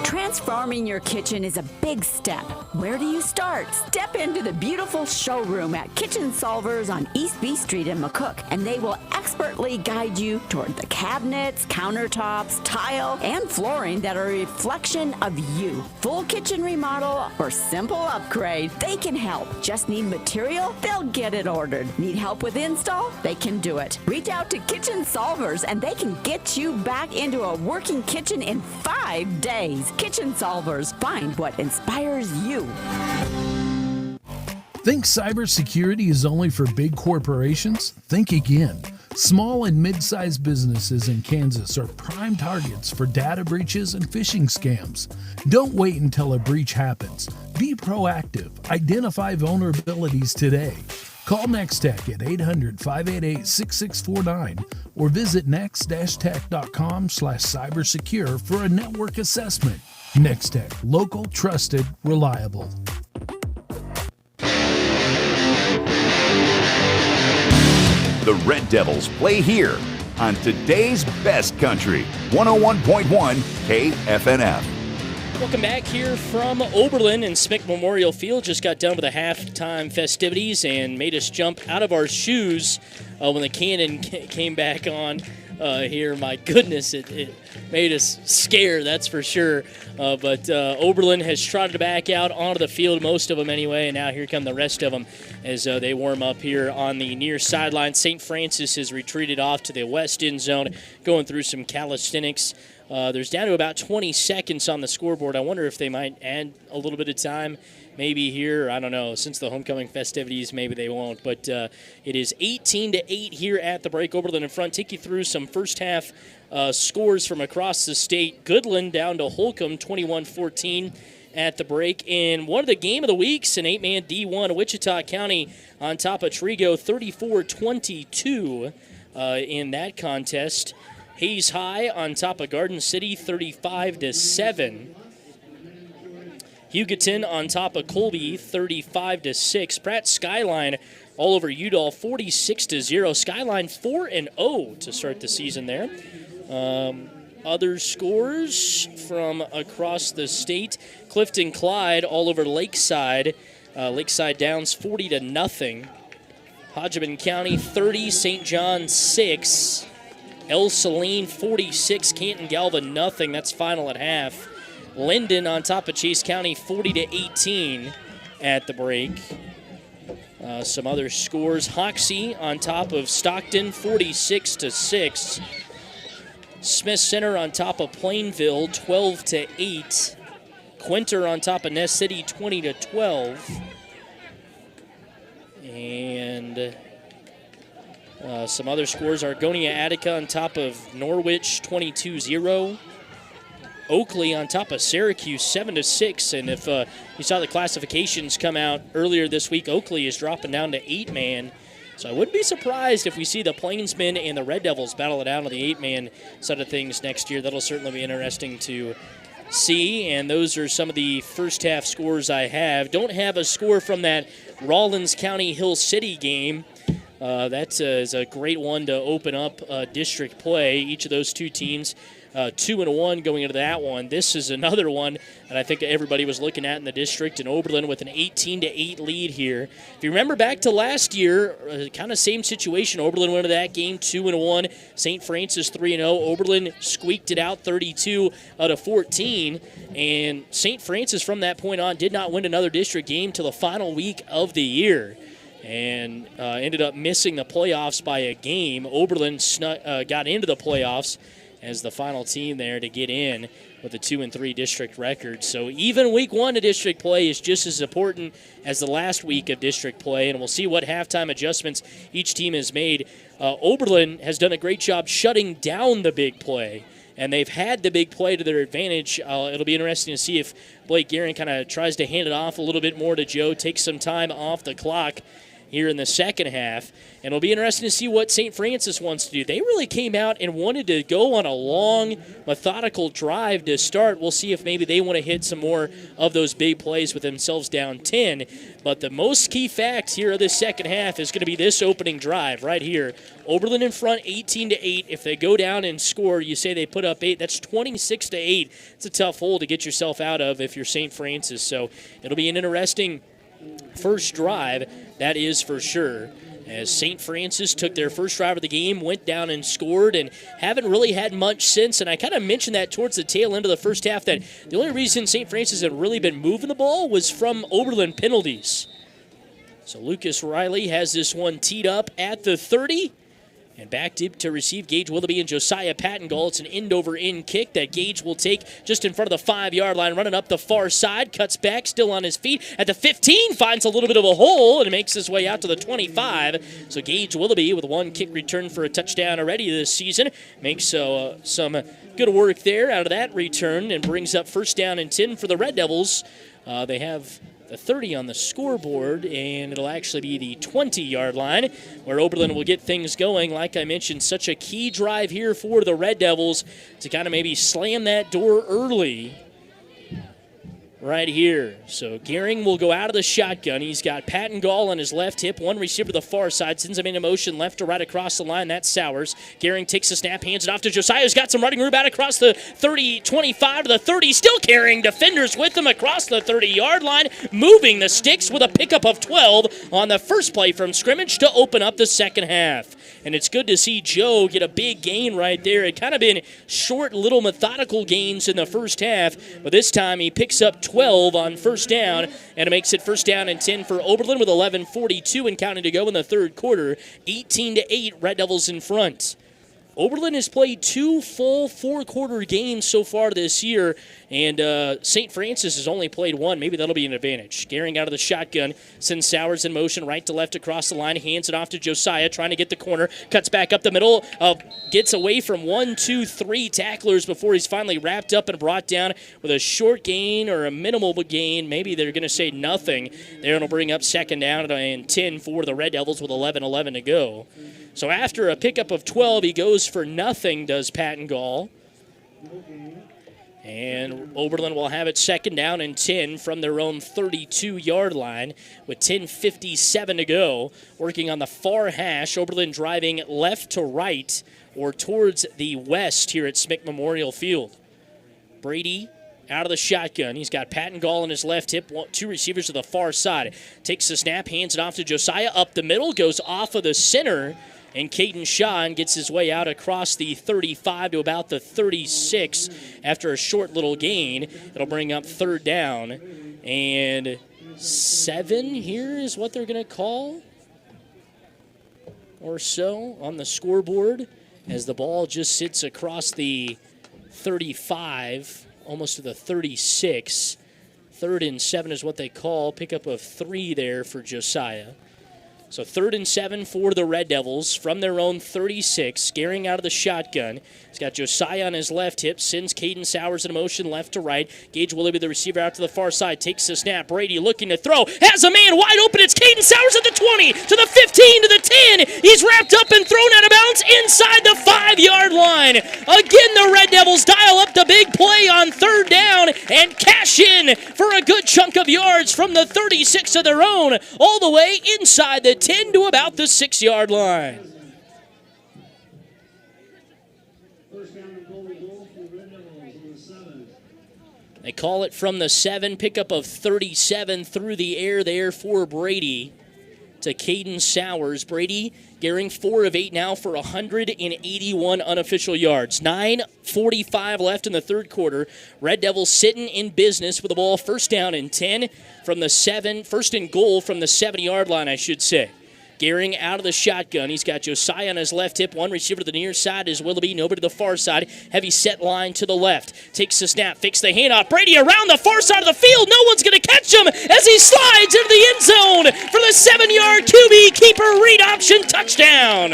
Transforming your kitchen is a big step. Where do you start? Step into the beautiful showroom at Kitchen Solvers on East B Street in McCook, and they will expertly guide you toward the cabinets, countertops, tile, and flooring that are a reflection of you. Full kitchen remodel or simple upgrade, they can help. Just need material? They'll get it ordered. Need help with install? They can do it. Reach out to Kitchen Solvers and they can get you back into a working kitchen in 5 days. Kitchen Solvers. Find what inspires you. Think cybersecurity is only for big corporations? Think again. Small and mid-sized businesses in Kansas are prime targets for data breaches and phishing scams. Don't wait until a breach happens. Be proactive. Identify vulnerabilities today. Call Nextech at 800-588-6649 or visit next-tech.com/cybersecure for a network assessment. Nextech, local, trusted, reliable. The Red Devils play here on today's best country, 101.1 KFNF. Welcome back here from Oberlin and Smick Memorial Field. Just got done with the halftime festivities and made us jump out of our shoes when the cannon came back on here. My goodness, it made us scared, that's for sure. But Oberlin has trotted back out onto the field, most of them anyway, and now here come the rest of them as they warm up here on the near sideline. St. Francis has retreated off to the west end zone, going through some calisthenics. There's down to about 20 seconds on the scoreboard. I wonder if they might add a little bit of time maybe here. I don't know. Since the homecoming festivities, maybe they won't. But it is 18-8 here at the break. Oberlin in front. Take you through some first half scores from across the state. Goodland down to Holcomb, 21-14 at the break. And one of the game of the weeks, an 8-man D1, Wichita County on top of Trigo, 34-22 in that contest. Hayes High on top of Garden City, 35-7. Hugoton on top of Colby, 35-6. Pratt Skyline all over Udall, 46-0. Skyline 4-0 to start the season there. Other scores from across the state: Clifton Clyde all over Lakeside. Lakeside Downs 40-0. Hodgman County 30, St. John 6. El Saline 46, Canton Galva nothing. That's final at half. Linden on top of Chase County 40-18 at the break. Some other scores: Hoxie on top of Stockton 46-6. Smith Center on top of Plainville, 12-8. Quinter on top of Ness City, 20-12. And some other scores: Argonia Attica on top of Norwich, 22-0. Oakley on top of Syracuse, 7-6. And if you saw the classifications come out earlier this week, Oakley is dropping down to 8-man. So I wouldn't be surprised if we see the Plainsmen and the Red Devils battle it out on the 8-man side of things next year. That'll certainly be interesting to see. And those are some of the first half scores I have. Don't have a score from that Rawlins County Hill City game. That is a great one to open up district play. Each of those two teams 2-1 going into that one. This is another one that I think everybody was looking at in the district, and Oberlin with an 18-8 lead here. If you remember back to last year, kind of same situation. Oberlin went into that game 2-1. St. Francis 3-0. Oberlin squeaked it out 32 out of 14, and St. Francis from that point on did not win another district game till the final week of the year, and ended up missing the playoffs by a game. Oberlin got into the playoffs as the final team there to get in with a 2-3 district record. So even week one of district play is just as important as the last week of district play, and we'll see what halftime adjustments each team has made. Oberlin has done a great job shutting down the big play, and they've had the big play to their advantage. It'll be interesting to see if Blake Guerin kind of tries to hand it off a little bit more to Joe, takes some time off the clock here in the second half. And it'll be interesting to see what St. Francis wants to do. They really came out and wanted to go on a long, methodical drive to start. We'll see if maybe they want to hit some more of those big plays with themselves down 10. But the most key fact here of this second half is going to be this opening drive right here. Oberlin in front, 18-8. If they go down and score, you say they put up 8. That's 26-8. It's a tough hole to get yourself out of if you're St. Francis. So it'll be an interesting first drive, that is for sure, as St. Francis took their first drive of the game, went down and scored, and haven't really had much since. And I kind of mentioned that towards the tail end of the first half, that the only reason St. Francis had really been moving the ball was from Oberlin penalties. So Lucas Riley has this one teed up at the 30. And back deep to receive Gage Willoughby and Josiah Pattengall. It's an end-over-end kick that Gage will take just in front of the 5-yard line, running up the far side, cuts back, still on his feet. At the 15, finds a little bit of a hole and makes his way out to the 25. So Gage Willoughby with one kick return for a touchdown already this season. Makes some good work there out of that return and brings up first down and 10 for the Red Devils. They have the 30 on the scoreboard, and it'll actually be the 20-yard line where Oberlin will get things going. Like I mentioned, such a key drive here for the Red Devils to kind of maybe slam that door early right here. So Gehring will go out of the shotgun. He's got Pattengall on his left hip, one receiver to the far side, sends him into motion left to right across the line. That's Sowers. Gehring takes the snap, hands it off to Josiah, who's got some running room out across the 30, 25 to the 30, still carrying defenders with him across the 30-yard line, moving the sticks with a pickup of 12 on the first play from scrimmage to open up the second half. And it's good to see Joe get a big gain right there. It kind of been short, little methodical gains in the first half, but this time he picks up 12 on first down, and it makes it first down and 10 for Oberlin with 11:42 and counting to go in the third quarter. 18-8, Red Devils in front. Oberlin has played 2 full four-quarter games so far this year, and St. Francis has only played 1. Maybe that'll be an advantage. Gehring out of the shotgun, sends Sowers in motion right to left across the line, hands it off to Josiah, trying to get the corner, cuts back up the middle, gets away from 1, 2, 3 tacklers before he's finally wrapped up and brought down with a short gain or a minimal gain. Maybe they're going to say nothing. There, it'll bring up second down and 10 for the Red Devils with 11:11 to go. So after a pickup of 12, he goes for nothing, does Pattengall. And Oberlin will have it second down and 10 from their own 32-yard line with 10:57 to go. Working on the far hash, Oberlin driving left to right or towards the west here at Smick Memorial Field. Brady out of the shotgun. He's got Pattengall on his left hip, 2 receivers to the far side. Takes the snap, hands it off to Josiah up the middle, goes off of the center, and Caden Shaw gets his way out across the 35 to about the 36 after a short little gain. It'll bring up third down. And 7 here is what they're going to call or so on the scoreboard. as the ball just sits across the 35, almost to the 36. 3rd and 7 is what they call. Pickup of 3 there for Josiah. So 3rd and 7 for the Red Devils from their own 36, scaring out of the shotgun. He's got Josiah on his left hip, sends Caden Sowers in motion left to right. Gage Willoughby, the receiver, out to the far side, takes the snap. Brady looking to throw, has a man wide open. It's Caden Sowers at the 20, to the 15, to the 10. He's wrapped up and thrown out of bounds inside the 5-yard line. Again, the Red Devils dial up the big play on 3rd down and cash in for a good chunk of yards from the 36 of their own, all the way inside the 10 to about the 6-yard line. They call it from the 7, pickup of 37 through the air there for Brady to Caden Sowers. Brady gearing 4 of 8 now for 181 unofficial yards. 9:45 left in the 3rd quarter. Red Devils sitting in business with the ball, 1st down and 10 from the 7, 1st and goal from the 70-yard line, I should say. Gearing out of the shotgun. He's got Josiah on his left hip. One receiver to the near side is Willoughby. Nobody to the far side. Heavy set line to the left. Takes the snap. Fakes the handoff. Brady around the far side of the field. No one's going to catch him as he slides into the end zone for the 7-yard QB keeper read option touchdown.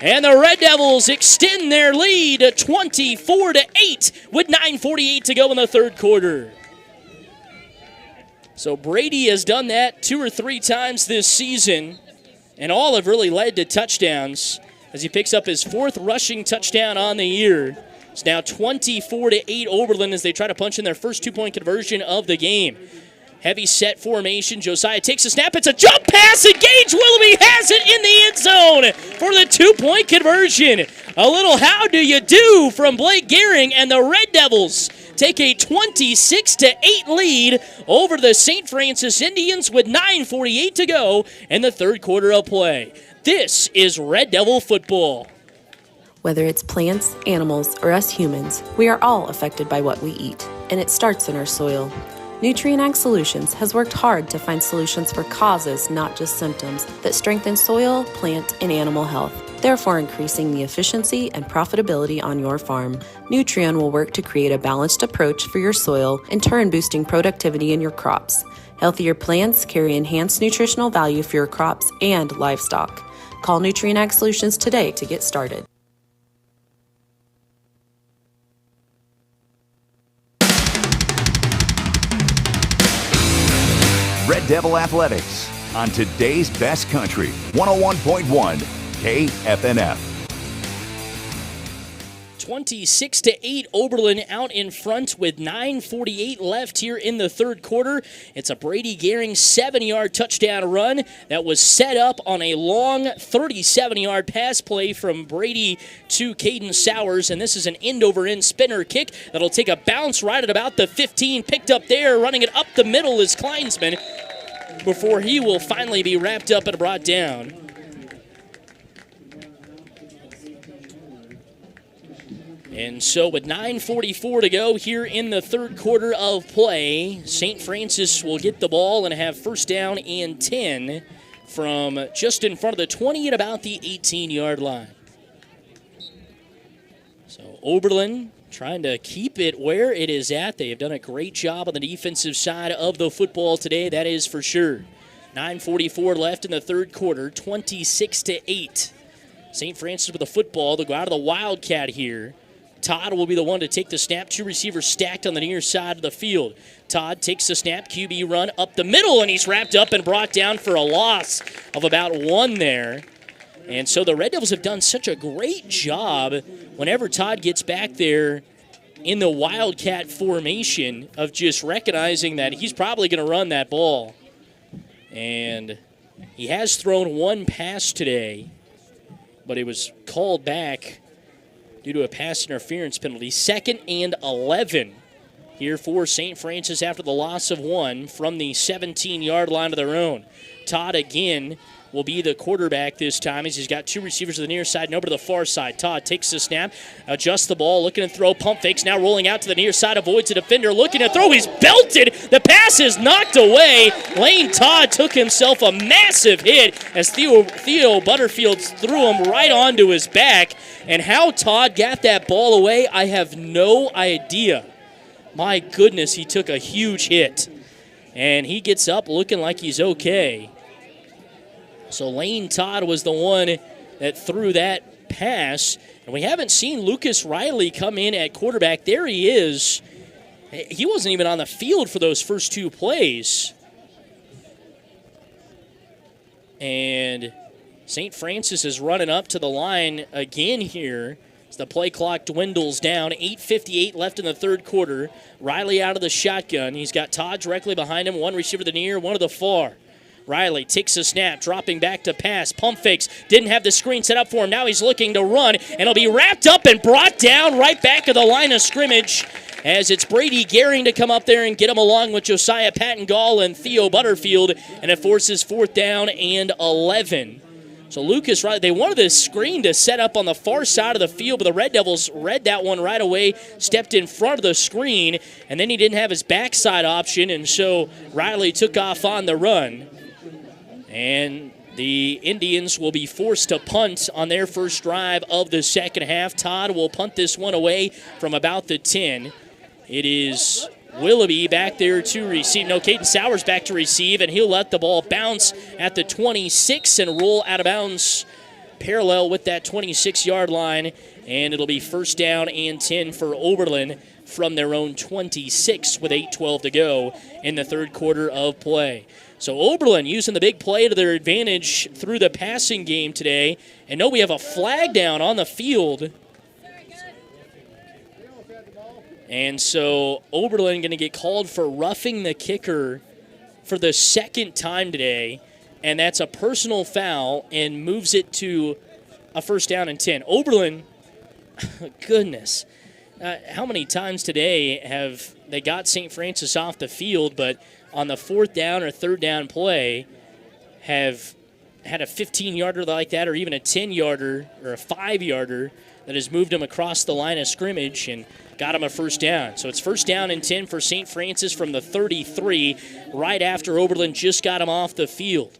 And the Red Devils extend their lead to 24-8 with 9:48 to go in the 3rd quarter. So Brady has done that 2 or 3 times this season, and all have really led to touchdowns as he picks up his 4th rushing touchdown on the year. It's now 24-8 Oberlin as they try to punch in their first 2-point conversion of the game. Heavy set formation. Josiah takes a snap. It's a jump pass, and Gage Willoughby has it in the end zone for the 2-point conversion. A little how do you do from Blake Gehring, and the Red Devils take a 26-8 lead over the St. Francis Indians with 9:48 to go in the 3rd quarter of play. This is Red Devil football. Whether it's plants, animals, or us humans, we are all affected by what we eat, and it starts in our soil. Nutrient Ag Solutions has worked hard to find solutions for causes, not just symptoms, that strengthen soil, plant, and animal health, therefore increasing the efficiency and profitability on your farm. Nutrien will work to create a balanced approach for your soil, in turn boosting productivity in your crops. Healthier plants carry enhanced nutritional value for your crops and livestock. Call Nutrien Ag Solutions today to get started. Red Devil Athletics on today's best country, 101.1 KFNF. 26-8 Oberlin out in front with 9:48 left here in the 3rd quarter. It's a Brady Gehring 7-yard touchdown run that was set up on a long 37-yard pass play from Brady to Caden Sowers, and this is an end-over-end spinner kick that'll take a bounce right at about the 15. Picked up there, running it up the middle is Kleinsman before he will finally be wrapped up and brought down. And so with 9:44 to go here in the 3rd quarter of play, St. Francis will get the ball and have 1st down and 10 from just in front of the 20 at about the 18-yard line. So Oberlin trying to keep it where it is at. They have done a great job on the defensive side of the football today, that is for sure. 9:44 left in the 3rd quarter, 26-8. St. Francis with the football. They'll go out of the Wildcat here. Todd will be the one to take the snap. 2 receivers stacked on the near side of the field. Todd takes the snap, QB run up the middle, and he's wrapped up and brought down for a loss of about 1 there. And so the Red Devils have done such a great job whenever Todd gets back there in the Wildcat formation of just recognizing that he's probably going to run that ball. And he has thrown 1 pass today, but it was called back due to a pass interference penalty. 2nd and 11 here for St. Francis after the loss of 1 from the 17-yard line of their own. Todd again will be the quarterback this time as he's got two receivers to the near side and over to the far side. Todd takes the snap, adjusts the ball, looking to throw, pump fakes, now rolling out to the near side, avoids the defender, looking to throw, he's belted, the pass is knocked away. Lane Todd took himself a massive hit as Theo Butterfield threw him right onto his back, and how Todd got that ball away, I have no idea. My goodness, he took a huge hit, and he gets up looking like he's okay. So Lane Todd was the one that threw that pass. And we haven't seen Lucas Riley come in at quarterback. There he is. He wasn't even on the field for those first two plays. And St. Francis is running up to the line again here as the play clock dwindles down. 8:58 left in the third quarter. Riley out of the shotgun. He's got Todd directly behind him. One receiver to the near, one to the far. Riley takes a snap, dropping back to pass. Pump fakes. Didn't have the screen set up for him. Now he's looking to run, and he'll be wrapped up and brought down right back at the line of scrimmage as it's Brady Gehring to come up there and get him along with Josiah Pattengall and Theo Butterfield, and it forces 4th down and 11. So Lucas Riley, they wanted this screen to set up on the far side of the field, but the Red Devils read that one right away, stepped in front of the screen, and then he didn't have his backside option, and so Riley took off on the run. And the Indians will be forced to punt on their first drive of the second half. Todd will punt this one away from about the 10. It is Willoughby back there to receive. No, Caden Sowers back to receive, and he'll let the ball bounce at the 26 and roll out of bounds parallel with that 26-yard line. And it'll be 1st down and 10 for Oberlin from their own 26 with 8:12 to go in the third quarter of play. So Oberlin using the big play to their advantage through the passing game today. And no, we have a flag down on the field. And so Oberlin going to get called for roughing the kicker for the second time today. And that's a personal foul and moves it to a 1st down and 10. Oberlin, goodness. How many times today have they got St. Francis off the field, but on the 4th down or 3rd down play have had a 15-yarder like that, or even a 10-yarder or a 5-yarder that has moved them across the line of scrimmage and got him a 1st down. So it's 1st down and 10 for St. Francis from the 33, right after Oberlin just got him off the field.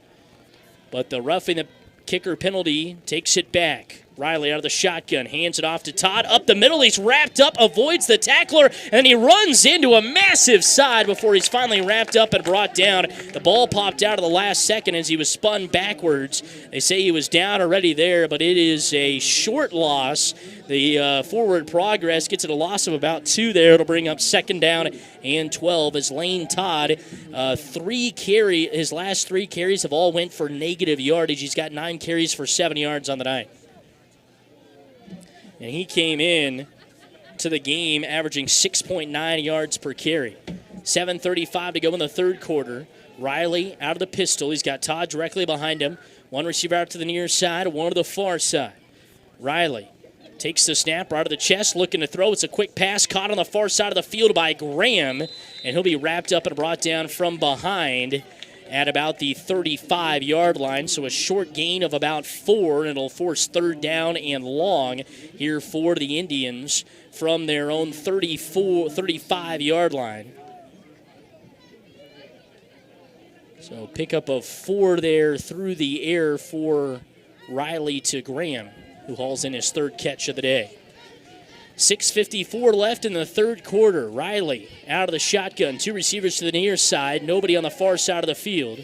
But the roughing the kicker penalty takes it back. Riley out of the shotgun, hands it off to Todd. Up the middle, he's wrapped up, avoids the tackler, and he runs into a massive side before he's finally wrapped up and brought down. The ball popped out of the last second as he was spun backwards. They say he was down already there, but it is a short loss. The forward progress gets it a loss of about 2 there. It'll bring up 2nd down and 12 as Lane Todd, his last 3 carries have all went for negative yardage. He's got 9 carries for 7 yards on the night. And he came in to the game averaging 6.9 yards per carry. 7:35 to go in the third quarter. Riley out of the pistol. He's got Todd directly behind him. One receiver out to the near side, one to the far side. Riley takes the snap right to the chest, looking to throw. It's a quick pass caught on the far side of the field by Graham, and he'll be wrapped up and brought down from behind at about the 35-yard line. So a short gain of about 4, and it'll force 3rd down and long here for the Indians from their own 35-yard line. So pickup of 4 there through the air for Riley to Graham, who hauls in his 3rd catch of the day. 6:54 left in the third quarter. Riley out of the shotgun. 2 receivers to the near side. Nobody on the far side of the field.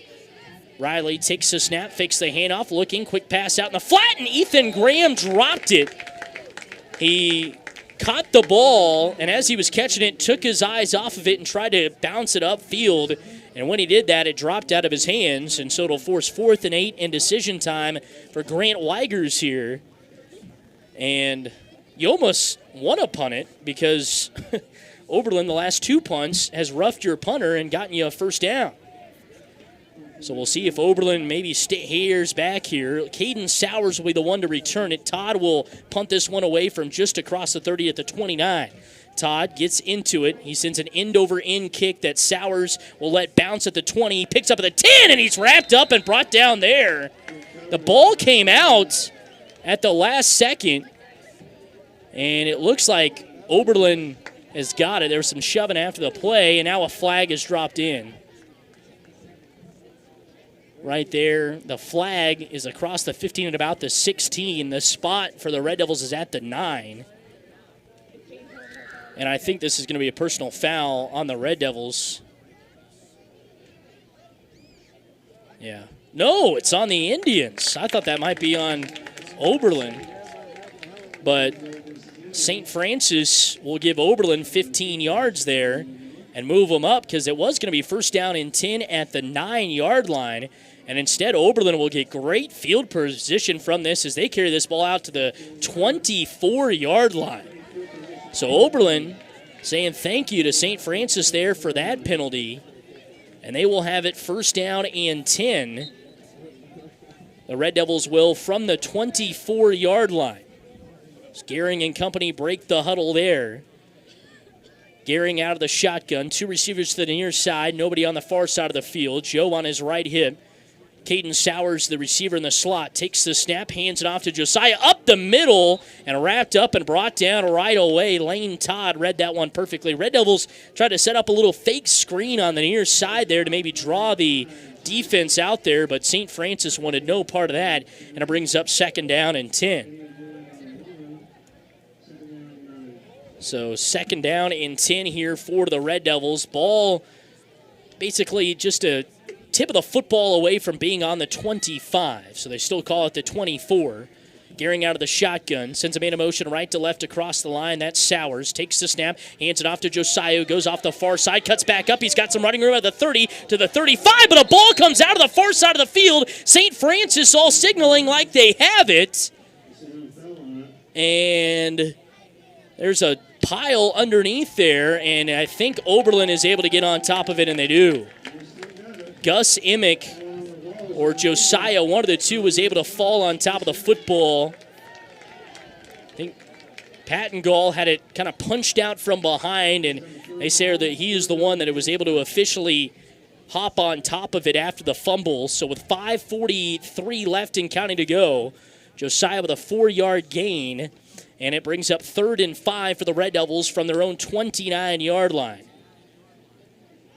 Riley takes the snap, fakes the handoff, looking. Quick pass out in the flat, and Ethan Graham dropped it. He caught the ball, and as he was catching it, took his eyes off of it and tried to bounce it upfield. And when he did that, it dropped out of his hands, and so it'll force 4th and 8 and decision time for Grant Weigers here. And you almost want to punt it because Oberlin, the last 2 punts, has roughed your punter and gotten you a 1st down. So we'll see if Oberlin maybe hears back here. Caden Sowers will be the one to return it. Todd will punt this one away from just across the 30 at the 29. Todd gets into it. He sends an end-over-end kick that Sowers will let bounce at the 20. He picks up at the 10, and he's wrapped up and brought down there. The ball came out at the last second, and it looks like Oberlin has got it. There was some shoving after the play, and now a flag is dropped in. Right there, the flag is across the 15 at about the 16. The spot for the Red Devils is at the 9. And I think this is going to be a personal foul on the Red Devils. Yeah. No, it's on the Indians. I thought that might be on Oberlin. But St. Francis will give Oberlin 15 yards there and move them up because it was going to be first down and 10 at the 9-yard line. And instead, Oberlin will get great field position from this as they carry this ball out to the 24-yard line. So Oberlin saying thank you to St. Francis there for that penalty. And they will have it first down and 10. The Red Devils will from the 24-yard line. Gehring and company break the huddle there. Gehring out of the shotgun. 2 receivers to the near side. Nobody on the far side of the field. Joe on his right hip. Caden Sowers, the receiver in the slot, takes the snap, hands it off to Josiah up the middle, and wrapped up and brought down right away. Lane Todd read that one perfectly. Red Devils tried to set up a little fake screen on the near side there to maybe draw the defense out there, but St. Francis wanted no part of that, and it brings up second down and 10. So second down and 10 here for the Red Devils. Ball basically just a tip of the football away from being on the 25, so they still call it the 24. Gehring out of the shotgun, sends a man in motion right to left across the line. That's Sowers, takes the snap, hands it off to Josiah, who goes off the far side, cuts back up. He's got some running room at the 30 to the 35, but a ball comes out of the far side of the field. St. Francis all signaling like they have it. And there's a pile underneath there, and I think Oberlin is able to get on top of it, and they do. Gus Emick or Josiah, one of the two, was able to fall on top of the football. I think Pattengall had it kind of punched out from behind, and they say that he is the one that was able to officially hop on top of it after the fumble. So with 5:43 left and counting to go, Josiah with a 4-yard gain, and it brings up 3rd and 5 for the Red Devils from their own 29-yard line.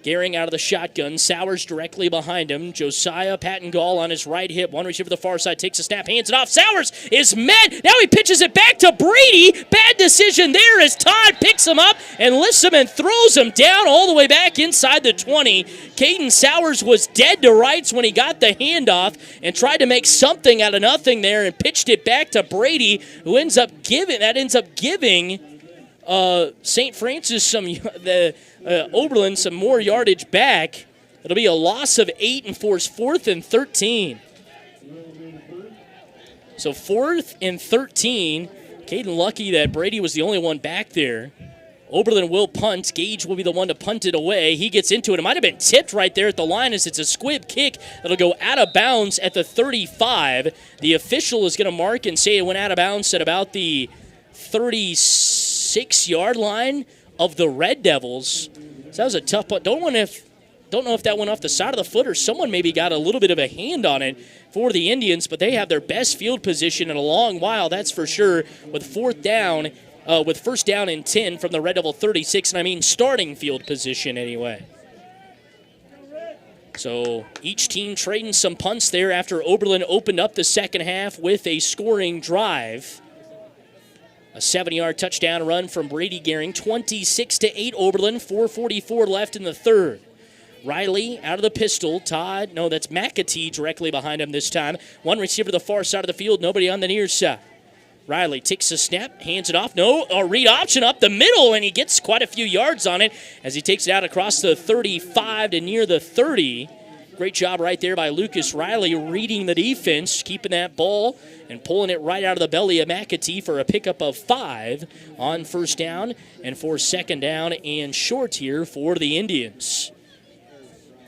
Gehring out of the shotgun. Sowers directly behind him. Josiah Pattengall on his right hip. One receiver to the far side takes a snap, hands it off. Sowers is met. Now he pitches it back to Brady. Bad decision there as Todd picks him up and lifts him and throws him down all the way back inside the 20. Caden Sowers was dead to rights when he got the handoff and tried to make something out of nothing there and pitched it back to Brady, who ends up giving St. Francis Oberlin some more yardage back. It'll be a loss of 8 and force 4th and 13. So 4th and 13. Caden lucky that Brady was the only one back there. Oberlin will punt. Gage will be the one to punt it away. He gets into it. It might have been tipped right there at the line as it's a squib kick that'll go out of bounds at the 35. The official is going to mark and say it went out of bounds at about the 36-yard line of the Red Devils. So that was a tough punt. Don't know if that went off the side of the foot or someone maybe got a little bit of a hand on it for the Indians, but they have their best field position in a long while, that's for sure, with first down and 10 from the Red Devil 36, and I mean starting field position anyway. So each team trading some punts there after Oberlin opened up the second half with a scoring drive. A 7-yard touchdown run from Brady Gehring, 26-8 Oberlin, 4:44 left in the third. Riley out of the pistol. That's McAtee directly behind him this time. One receiver to the far side of the field, nobody on the near side. Riley takes a snap, hands it off. A read option up the middle, and he gets quite a few yards on it as he takes it out across the 35 to near the 30. Great job right there by Lucas Riley reading the defense, keeping that ball and pulling it right out of the belly of McAtee for a pickup of 5 on first down and for second down and short here for the Indians.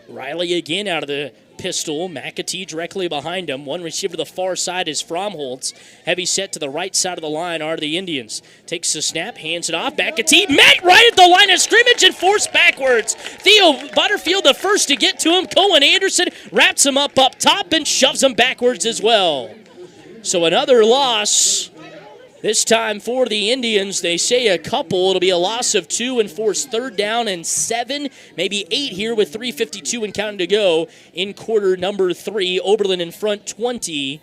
Riley again out of the pistol. McAtee directly behind him. One receiver to the far side is Fromholtz. Heavy set to the right side of the line are the Indians. Takes the snap, hands it off. McAtee met right at the line of scrimmage and forced backwards. Theo Butterfield the first to get to him. Cohen Anderson wraps him up top and shoves him backwards as well. So another loss. This time for the Indians, they say a couple. It'll be a loss of 2 and force 3rd down and 7, maybe 8 here with 3:52 and counting to go in quarter number 3. Oberlin in front 20,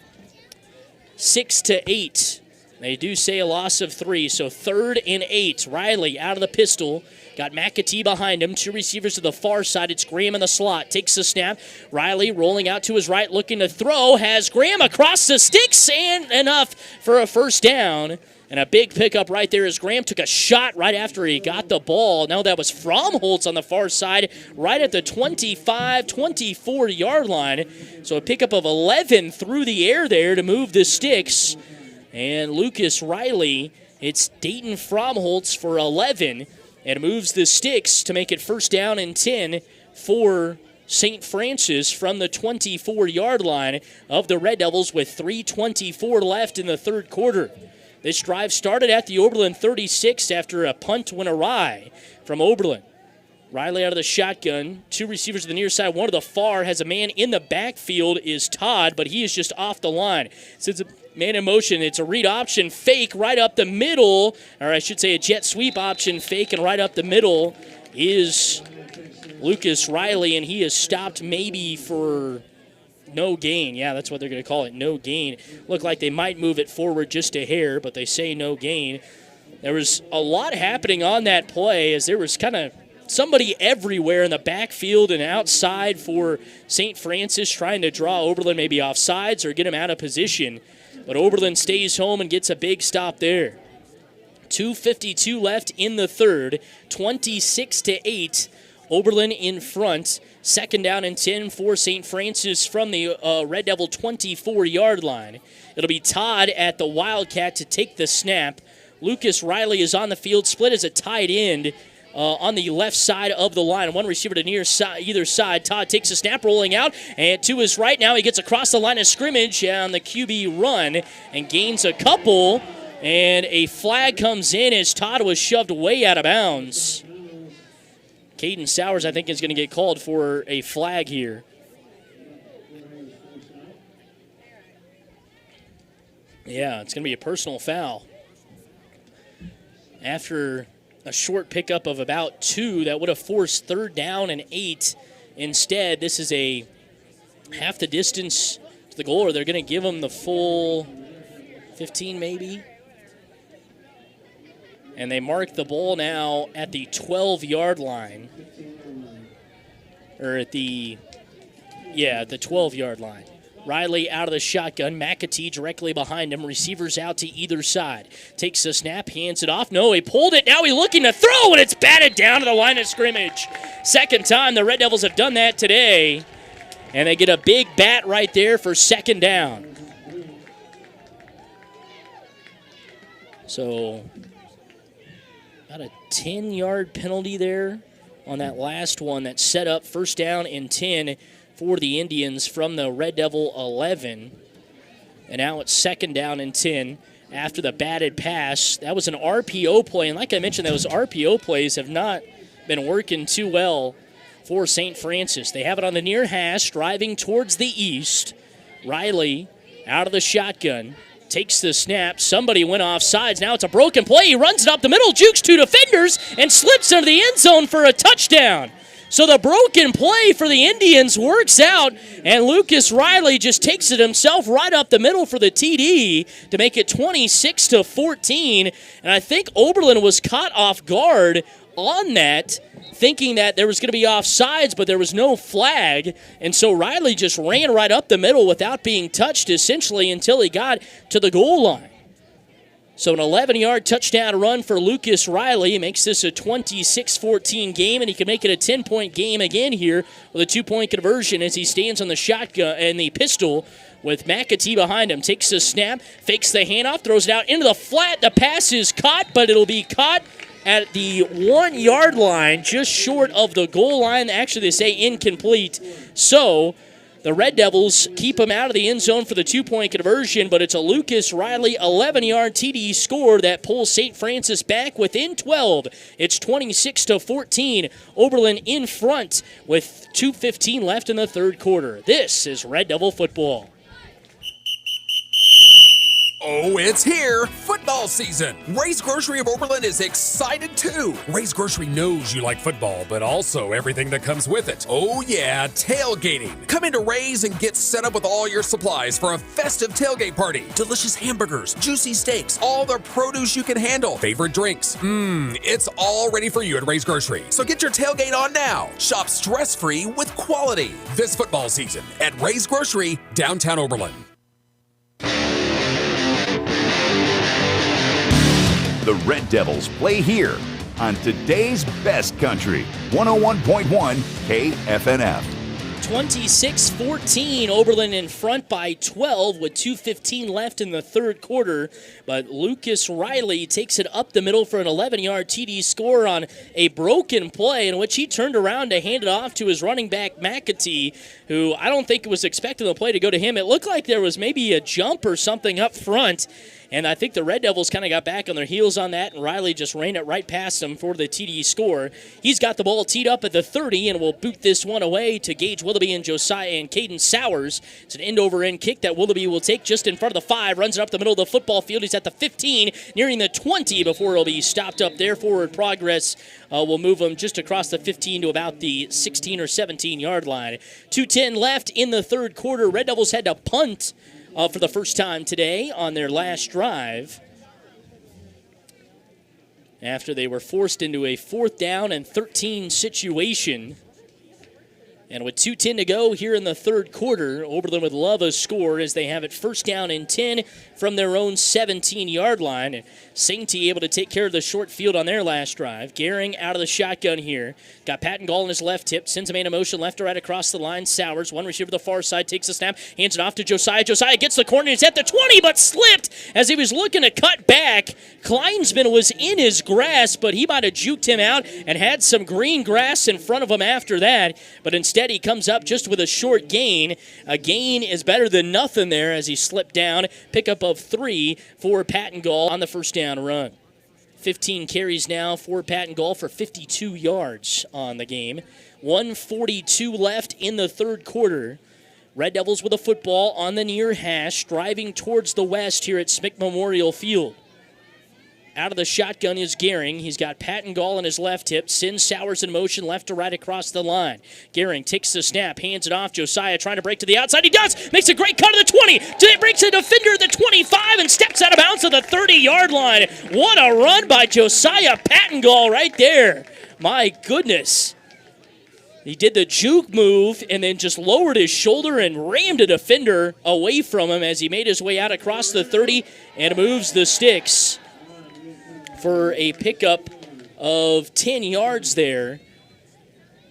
6-8. They do say a loss of 3, so 3rd and 8. Riley out of the pistol. Got McAtee behind him. 2 receivers to the far side. It's Graham in the slot. Takes the snap. Riley rolling out to his right, looking to throw. Has Graham across the sticks and enough for a first down. And a big pickup right there as Graham took a shot right after he got the ball. Now that was Fromholtz on the far side, right at the 25, 24-yard line. So a pickup of 11 through the air there to move the sticks. And Lucas Riley, it's Dayton Fromholtz for 11. And moves the sticks to make it first down and 10 for St. Francis from the 24-yard line of the Red Devils with 3:24 left in the third quarter. This drive started at the Oberlin 36 after a punt went awry from Oberlin. Riley out of the shotgun. 2 receivers to the near side. One to the far. Has a man in the backfield is Todd, but he is just off the line. So it's a man in motion. It's a read option fake right up the middle. Or I should say a jet sweep option fake, and right up the middle is Lucas Riley, and he is stopped maybe for no gain. Yeah, that's what they're going to call it, no gain. Looked like they might move it forward just a hair, but they say no gain. There was a lot happening on that play as there was kind of somebody everywhere in the backfield and outside for St. Francis trying to draw Oberlin maybe off sides or get him out of position. But Oberlin stays home and gets a big stop there. 2:52 left in the third, 26-8. Oberlin in front. 2nd down and 10 for St. Francis from the Red Devil 24-yard line. It'll be Todd at the Wildcat to take the snap. Lucas Riley is on the field, split as a tight end. On the left side of the line. 1 receiver to either side. Todd takes a snap, rolling out, and to his right now he gets across the line of scrimmage on the QB run and gains a couple, and a flag comes in as Todd was shoved way out of bounds. Caden Sowers, I think, is going to get called for a flag here. Yeah, it's going to be a personal foul. After a short pickup of about 2 that would have forced 3rd down and 8. Instead, this is a half the distance to the goal, or they're going to give them the full 15 maybe. And they mark the ball now at the 12-yard line. Or at the 12-yard line. Riley out of the shotgun. McAtee directly behind him. Receivers out to either side. Takes the snap, hands it off. No, he pulled it. Now he's looking to throw, and it's batted down to the line of scrimmage. 2nd time the Red Devils have done that today. And they get a big bat right there for 2nd down. So, about a 10-yard penalty there on that last one that set up 1st down and 10 for the Indians from the Red Devil 11. And now it's 2nd down and 10 after the batted pass. That was an RPO play, and like I mentioned, those RPO plays have not been working too well for St. Francis. They have it on the near hash, driving towards the east. Riley out of the shotgun. Takes the snap. Somebody went off sides. Now it's a broken play. He runs it up the middle, jukes 2 defenders, and slips into the end zone for a touchdown. So the broken play for the Indians works out, and Lucas Riley just takes it himself right up the middle for the TD to make it 26-14. And I think Oberlin was caught off guard on that, thinking that there was going to be offsides, but there was no flag. And so Riley just ran right up the middle without being touched, essentially, until he got to the goal line. So an 11-yard touchdown run for Lucas Riley makes this a 26-14 game, and he can make it a 10-point game again here with a 2-point conversion as he stands on the shotgun and the pistol with McAtee behind him. Takes the snap, fakes the handoff, throws it out into the flat. The pass is caught, but it'll be caught at the 1-yard line, just short of the goal line. Actually, they say incomplete. So The Red Devils keep him out of the end zone for the 2-point conversion, but it's a Lucas Riley 11-yard TD score that pulls St. Francis back within 12. It's 26-14. Oberlin in front with 2:15 left in the third quarter. This is Red Devil football. Oh, it's here! Football season! Ray's Grocery of Oberlin is excited too! Ray's Grocery knows you like football, but also everything that comes with it. Oh yeah, tailgating! Come into Ray's and get set up with all your supplies for a festive tailgate party. Delicious hamburgers, juicy steaks, all the produce you can handle, favorite drinks. It's all ready for you at Ray's Grocery. So get your tailgate on now. Shop stress-free with quality this football season at Ray's Grocery, downtown Oberlin. The Red Devils play here on today's best country, 101.1 KFNF. 26-14, Oberlin in front by 12 with 2:15 left in the third quarter, but Lucas Riley takes it up the middle for an 11-yard TD score on a broken play in which he turned around to hand it off to his running back McAtee, who I don't think was expecting the play to go to him. It looked like there was maybe a jump or something up front, and I think the Red Devils kind of got back on their heels on that, and Riley just ran it right past him for the TD score. He's got the ball teed up at the 30 and will boot this one away to Gage Willoughby and Josiah and Caden Sowers. It's an end-over-end kick that Willoughby will take just in front of the 5, runs it up the middle of the football field. He's at the 15, nearing the 20 before he'll be stopped up there. Forward progress will move him just across the 15 to about the 16 or 17-yard line. 2:10 left in the third quarter. Red Devils had to punt for the first time today on their last drive after they were forced into a 4th down and 13 situation. And with 2:10 to go here in the third quarter, Oberlin would love a score as they have it 1st down and 10 from their own 17-yard line. And Sainty able to take care of the short field on their last drive. Gehring out of the shotgun here. Got Patton Gall in his left hip. Sends a man in motion left to right across the line. Sowers, one receiver to the far side, takes the snap, hands it off to Josiah. Josiah gets the corner. He's at the 20, but slipped as he was looking to cut back. Kleinsman was in his grasp, but he might have juked him out and had some green grass in front of him after that. But instead, he comes up just with a short gain. A gain is better than nothing there as he slipped down. Pickup of 3 for Patton Gall on the first down run. 15 carries now for Patton Gall for 52 yards on the game. 1:42 left in the third quarter. Red Devils with a football on the near hash, driving towards the west here at Smick Memorial Field. Out of the shotgun is Gehring. He's got Patton Gall in his left hip. Sends Sowers in motion left to right across the line. Gehring takes the snap, hands it off. Josiah trying to break to the outside. He does! Makes a great cut of the 20. Breaks a defender at the 25 and steps out of bounds to the 30-yard line. What a run by Josiah Patton Gall right there. My goodness. He did the juke move and then just lowered his shoulder and rammed a defender away from him as he made his way out across the 30 and moves the sticks for a pickup of 10 yards there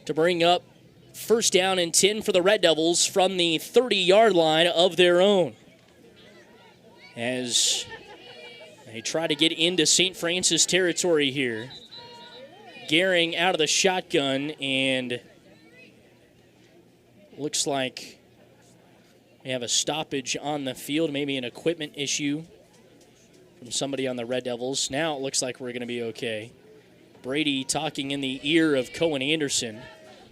to bring up 1st down and 10 for the Red Devils from the 30-yard line of their own. As they try to get into St. Francis territory here. Gehring out of the shotgun, and looks like we have a stoppage on the field, maybe an equipment issue from somebody on the Red Devils. Now it looks like we're going to be okay. Brady talking in the ear of Cohen Anderson.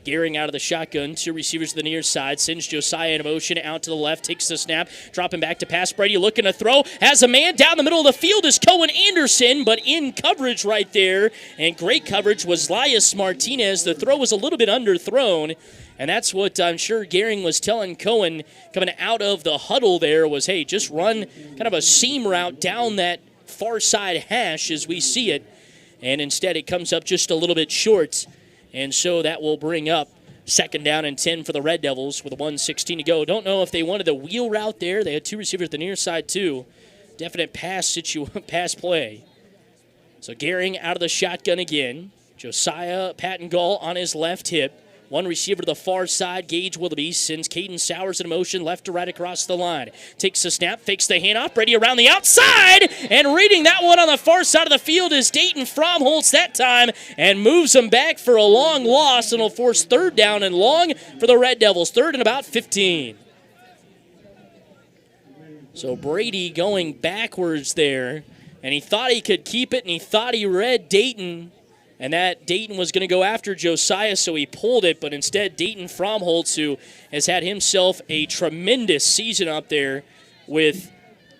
Gehring out of the shotgun, 2 receivers to the near side, sends Josiah in motion out to the left, takes the snap, dropping back to pass. Brady looking to throw, has a man down the middle of the field is Cohen Anderson, but in coverage right there, and great coverage was Lias Martinez. The throw was a little bit underthrown, and that's what I'm sure Gehring was telling Cohen coming out of the huddle there was, hey, just run kind of a seam route down that far side hash as we see it, and instead it comes up just a little bit short. And so that will bring up 2nd down and 10 for the Red Devils with a 1:16 to go. Don't know if they wanted the wheel route there. They had 2 receivers at the near side, too. Definite pass play. So Gehring out of the shotgun again. Josiah Patton Gall on his left hip. One receiver to the far side, Gage Willoughby sends Caden Sowers in motion left to right across the line. Takes the snap, fakes the handoff, Brady around the outside, and reading that one on the far side of the field is Dayton Fromholtz that time, and moves them back for a long loss, and will force third down and long for the Red Devils, third and about 15. So Brady going backwards there, and he thought he could keep it, and he thought he read Dayton, and that Dayton was going to go after Josiah, so he pulled it, but instead Dayton Fromholtz, who has had himself a tremendous season up there with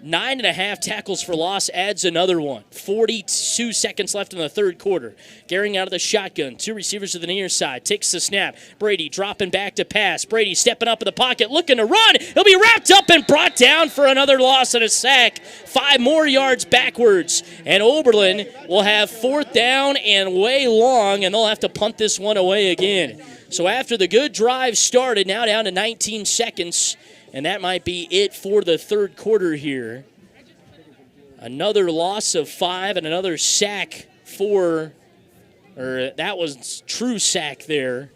9.5 tackles for loss, adds another one. 42 seconds left in the third quarter. Gehring out of the shotgun. Two receivers to the near side. Takes the snap. Brady dropping back to pass. Brady stepping up in the pocket, looking to run. He'll be wrapped up and brought down for another loss and a sack. 5 more yards backwards. And Oberlin will have fourth down and way long, and they'll have to punt this one away again. So after the good drive started, now down to 19 seconds, and that might be it for the third quarter here. Another loss of 5 and another sack that was true sack there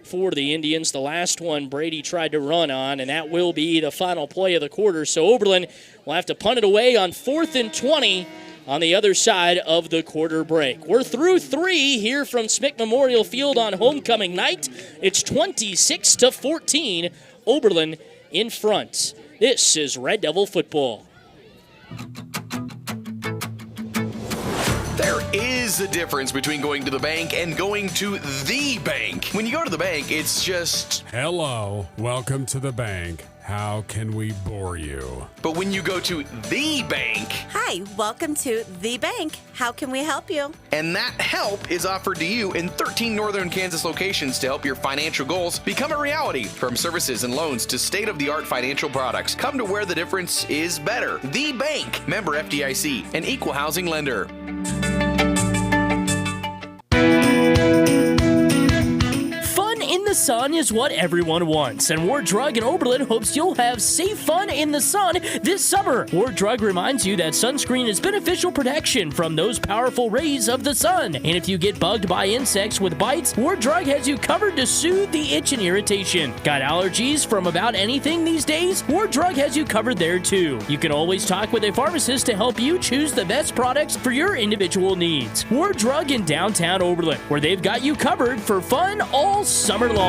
for the Indians. The last one Brady tried to run on, and that will be the final play of the quarter. So Oberlin will have to punt it away on 4th and 20 on the other side of the quarter break. We're through 3 here from Smick Memorial Field on homecoming night. It's 26-14, Oberlin in front. This is Red Devil football. There is a difference between going to the bank and going to the bank. When you go to the bank, it's just, hello, welcome to the bank. How can we bore you? But when you go to the bank, hi, welcome to the bank. How can we help you? And that help is offered to you in 13 northern Kansas locations to help your financial goals become a reality. From services and loans to state-of-the-art financial products, come to where the difference is better. The Bank, member FDIC, an equal housing lender. The sun is what everyone wants, and Ward Drug in Oberlin hopes you'll have safe fun in the sun this summer. Ward Drug reminds you that sunscreen is beneficial protection from those powerful rays of the sun. And if you get bugged by insects with bites, Ward Drug has you covered to soothe the itch and irritation. Got allergies from about anything these days? Ward Drug has you covered there too. You can always talk with a pharmacist to help you choose the best products for your individual needs. Ward Drug in downtown Oberlin, where they've got you covered for fun all summer long.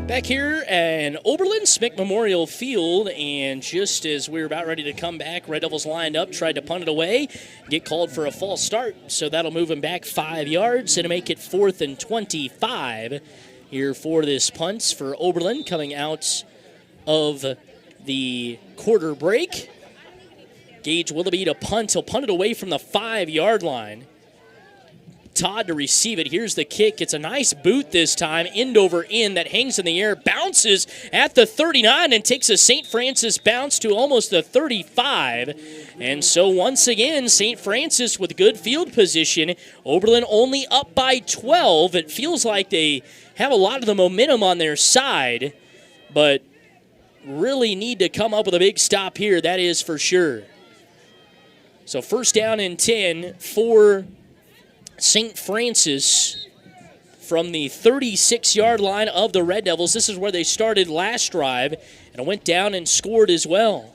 Back here at Oberlin, Smick Memorial Field, and just as we were about ready to come back, Red Devils lined up, tried to punt it away, get called for a false start, so that'll move him back 5 yards and make it 4th and 25 here for this punt for Oberlin coming out of the quarter break. Gage Willoughby to punt. He'll punt it away from the 5-yard line. Todd to receive it. Here's the kick. It's a nice boot this time, end over end, that hangs in the air, bounces at the 39 and takes a St. Francis bounce to almost the 35. And so once again, St. Francis with good field position. Oberlin only up by 12. It feels like they have a lot of the momentum on their side, but really need to come up with a big stop here, that is for sure. So first down and 10 for St. Francis from the 36-yard line of the Red Devils. This is where they started last drive, and went down and scored as well.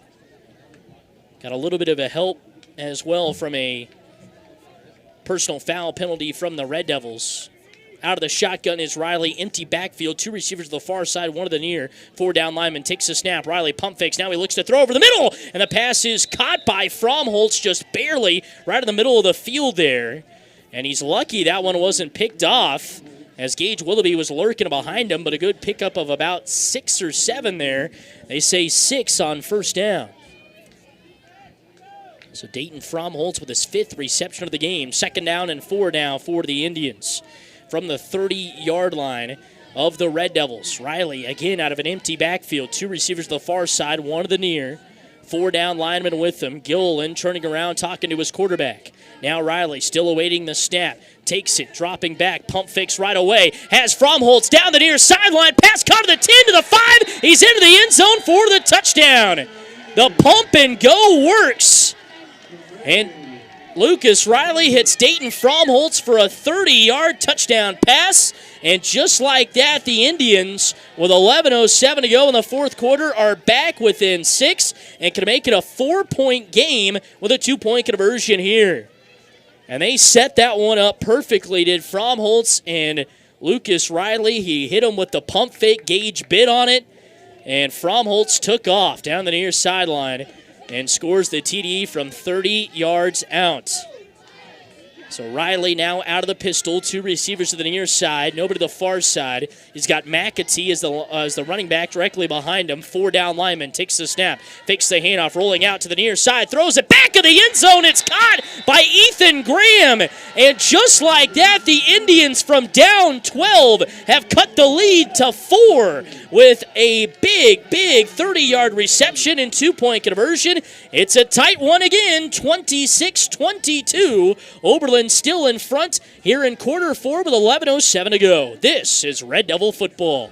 Got a little bit of a help as well from a personal foul penalty from the Red Devils. Out of the shotgun is Riley. Empty backfield. 2 receivers to the far side, 1 to the near. 4 down lineman takes the snap. Riley pump fakes. Now he looks to throw over the middle, and the pass is caught by Fromholtz just barely right in the middle of the field there. And he's lucky that one wasn't picked off, as Gage Willoughby was lurking behind him, but a good pickup of about 6 or 7 there. They say 6 on first down. So Dayton Fromholtz with his 5th reception of the game. 2nd down and 4 now for the Indians. From the 30-yard line of the Red Devils. Riley again out of an empty backfield. 2 receivers to the far side, 1 to the near. 4 down linemen with him. Gilliland turning around, talking to his quarterback. Now Riley still awaiting the snap. Takes it, dropping back, pump fakes right away. Has Fromholtz down the near sideline. Pass caught to the 10 to the 5. He's into the end zone for the touchdown. The pump and go works. And Lucas Riley hits Dayton Fromholtz for a 30-yard touchdown pass. And just like that, the Indians, with 11:07 to go in the fourth quarter, are back within 6 and can make it a 4-point game with a 2-point conversion here. And they set that one up perfectly, did Fromholtz and Lucas Riley. He hit him with the pump fake. Gage bit on it, and Fromholtz took off down the near sideline and scores the TD from 30 yards out. So Riley now out of the pistol, 2 receivers to the near side, nobody to the far side. He's got McAtee as the running back directly behind him. 4 down linemen, takes the snap, fakes the handoff, rolling out to the near side, throws it back in the end zone. It's caught by Ethan Graham. And just like that, the Indians from down 12 have cut the lead to 4 with a big 30-yard reception and 2-point conversion. It's a tight one again, 26-22. Oberlin still in front here in quarter 4 with 11:07 to go. This is Red Devil football.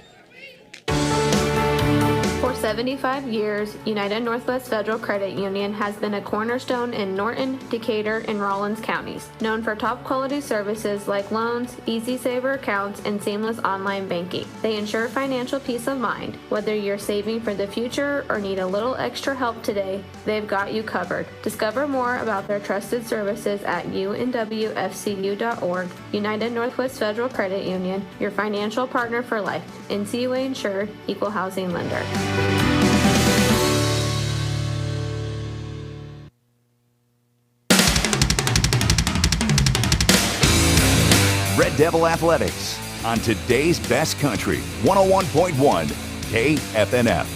For 75 years, United Northwest Federal Credit Union has been a cornerstone in Norton, Decatur, and Rawlins counties, known for top quality services like loans, easy saver accounts, and seamless online banking. They ensure financial peace of mind. Whether you're saving for the future or need a little extra help today, they've got you covered. Discover more about their trusted services at unwfcu.org. United Northwest Federal Credit Union, your financial partner for life. NCUA insured, equal housing lender. Red Devil Athletics on today's best country, 101.1 KFNF.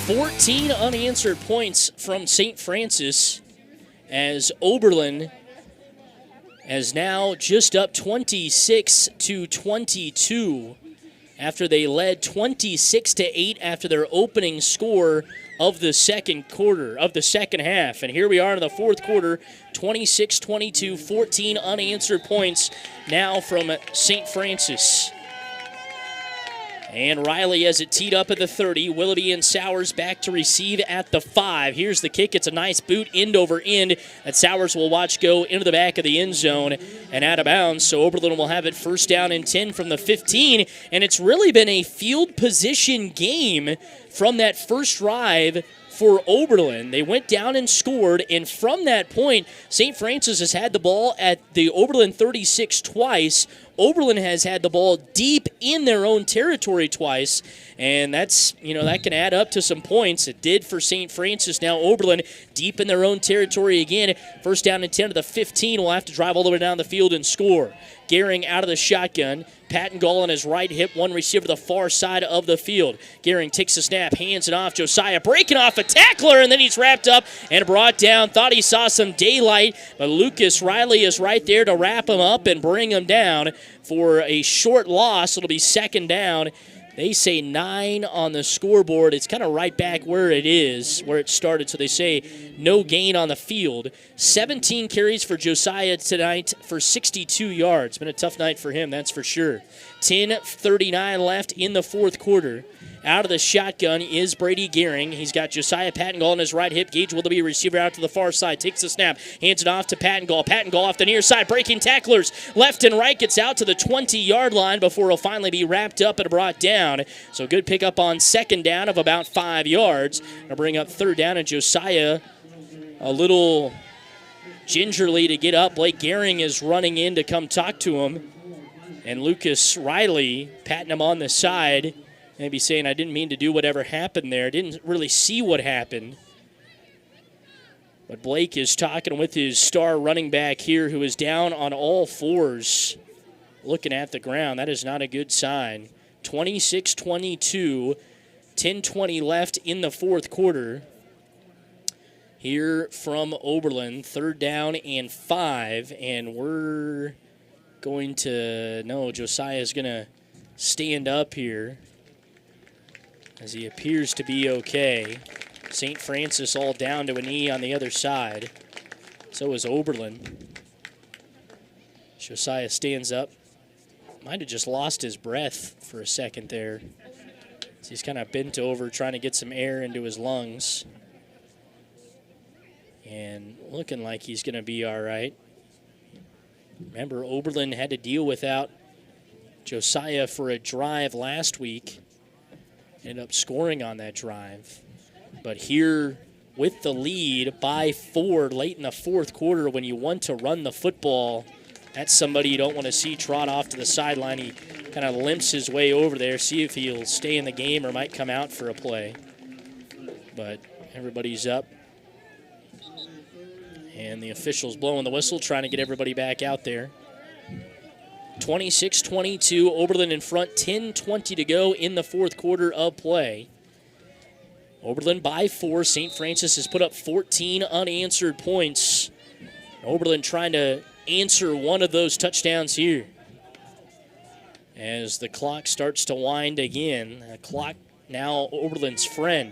14 unanswered points from St. Francis as Oberlin is now just up 26-22 after they led 26-8 after their opening score of the second half. And here we are in the fourth quarter, 26-22, 14 unanswered points now from St. Francis. And Riley has it teed up at the 30. Willoughby and Sowers back to receive at the 5. Here's the kick. It's a nice boot end over end that Sowers will watch go into the back of the end zone and out of bounds. So Oberlin will have it first down and 10 from the 15. And it's really been a field position game from that first drive for Oberlin. They went down and scored, and from that point, St. Francis has had the ball at the Oberlin 36 twice. Oberlin has had the ball deep in their own territory twice, and that's, that can add up to some points. It did for St. Francis. Now Oberlin deep in their own territory again. First down and 10 to the 15. Will have to drive all the way down the field and score. Gehring out of the shotgun. Patton Gall on his right hip, one receiver to the far side of the field. Gehring takes the snap, hands it off. Josiah breaking off a tackler, and then he's wrapped up and brought down. Thought he saw some daylight, but Lucas Riley is right there to wrap him up and bring him down for a short loss. It'll be second down. They say 9 on the scoreboard. It's kind of right back where it is, where it started. So they say no gain on the field. 17 carries for Josiah tonight for 62 yards. Been a tough night for him, that's for sure. 10:39 left in the fourth quarter. Out of the shotgun is Brady Gehring. He's got Josiah Patton Gall on his right hip. Gage Willoughby, receiver out to the far side. Takes the snap. Hands it off to Patton Gall. Patton Gall off the near side. Breaking tacklers left and right. Gets out to the 20-yard line before he'll finally be wrapped up and brought down. So good pickup on second down of about 5 yards. I'll bring up third down, and Josiah a little gingerly to get up. Blake Gehring is running in to come talk to him. And Lucas Riley patting him on the side. Maybe saying, I didn't mean to do whatever happened there. Didn't really see what happened. But Blake is talking with his star running back here, who is down on all fours looking at the ground. That is not a good sign. 26-22, 10:20 left in the fourth quarter. Here from Oberlin, third down and 5. And we're going to, no, Josiah's going to stand up here, as he appears to be okay. St. Francis all down to a knee on the other side. So is Oberlin. Josiah stands up. Might have just lost his breath for a second there. He's kind of bent over trying to get some air into his lungs. and looking like he's going to be all right. Remember, Oberlin had to deal without Josiah for a drive last week. Ended up scoring on that drive. But here with the lead by 4 late in the fourth quarter, when you want to run the football, that's somebody you don't want to see trot off to the sideline. He kind of limps his way over there, see if he'll stay in the game or might come out for a play. But everybody's up. And the officials blowing the whistle, trying to get everybody back out there. 26-22, Oberlin in front, 10:20 to go in the fourth quarter of play. Oberlin by 4. St. Francis has put up 14 unanswered points. Oberlin trying to answer one of those touchdowns here. As the clock starts to wind again, the clock now Oberlin's friend.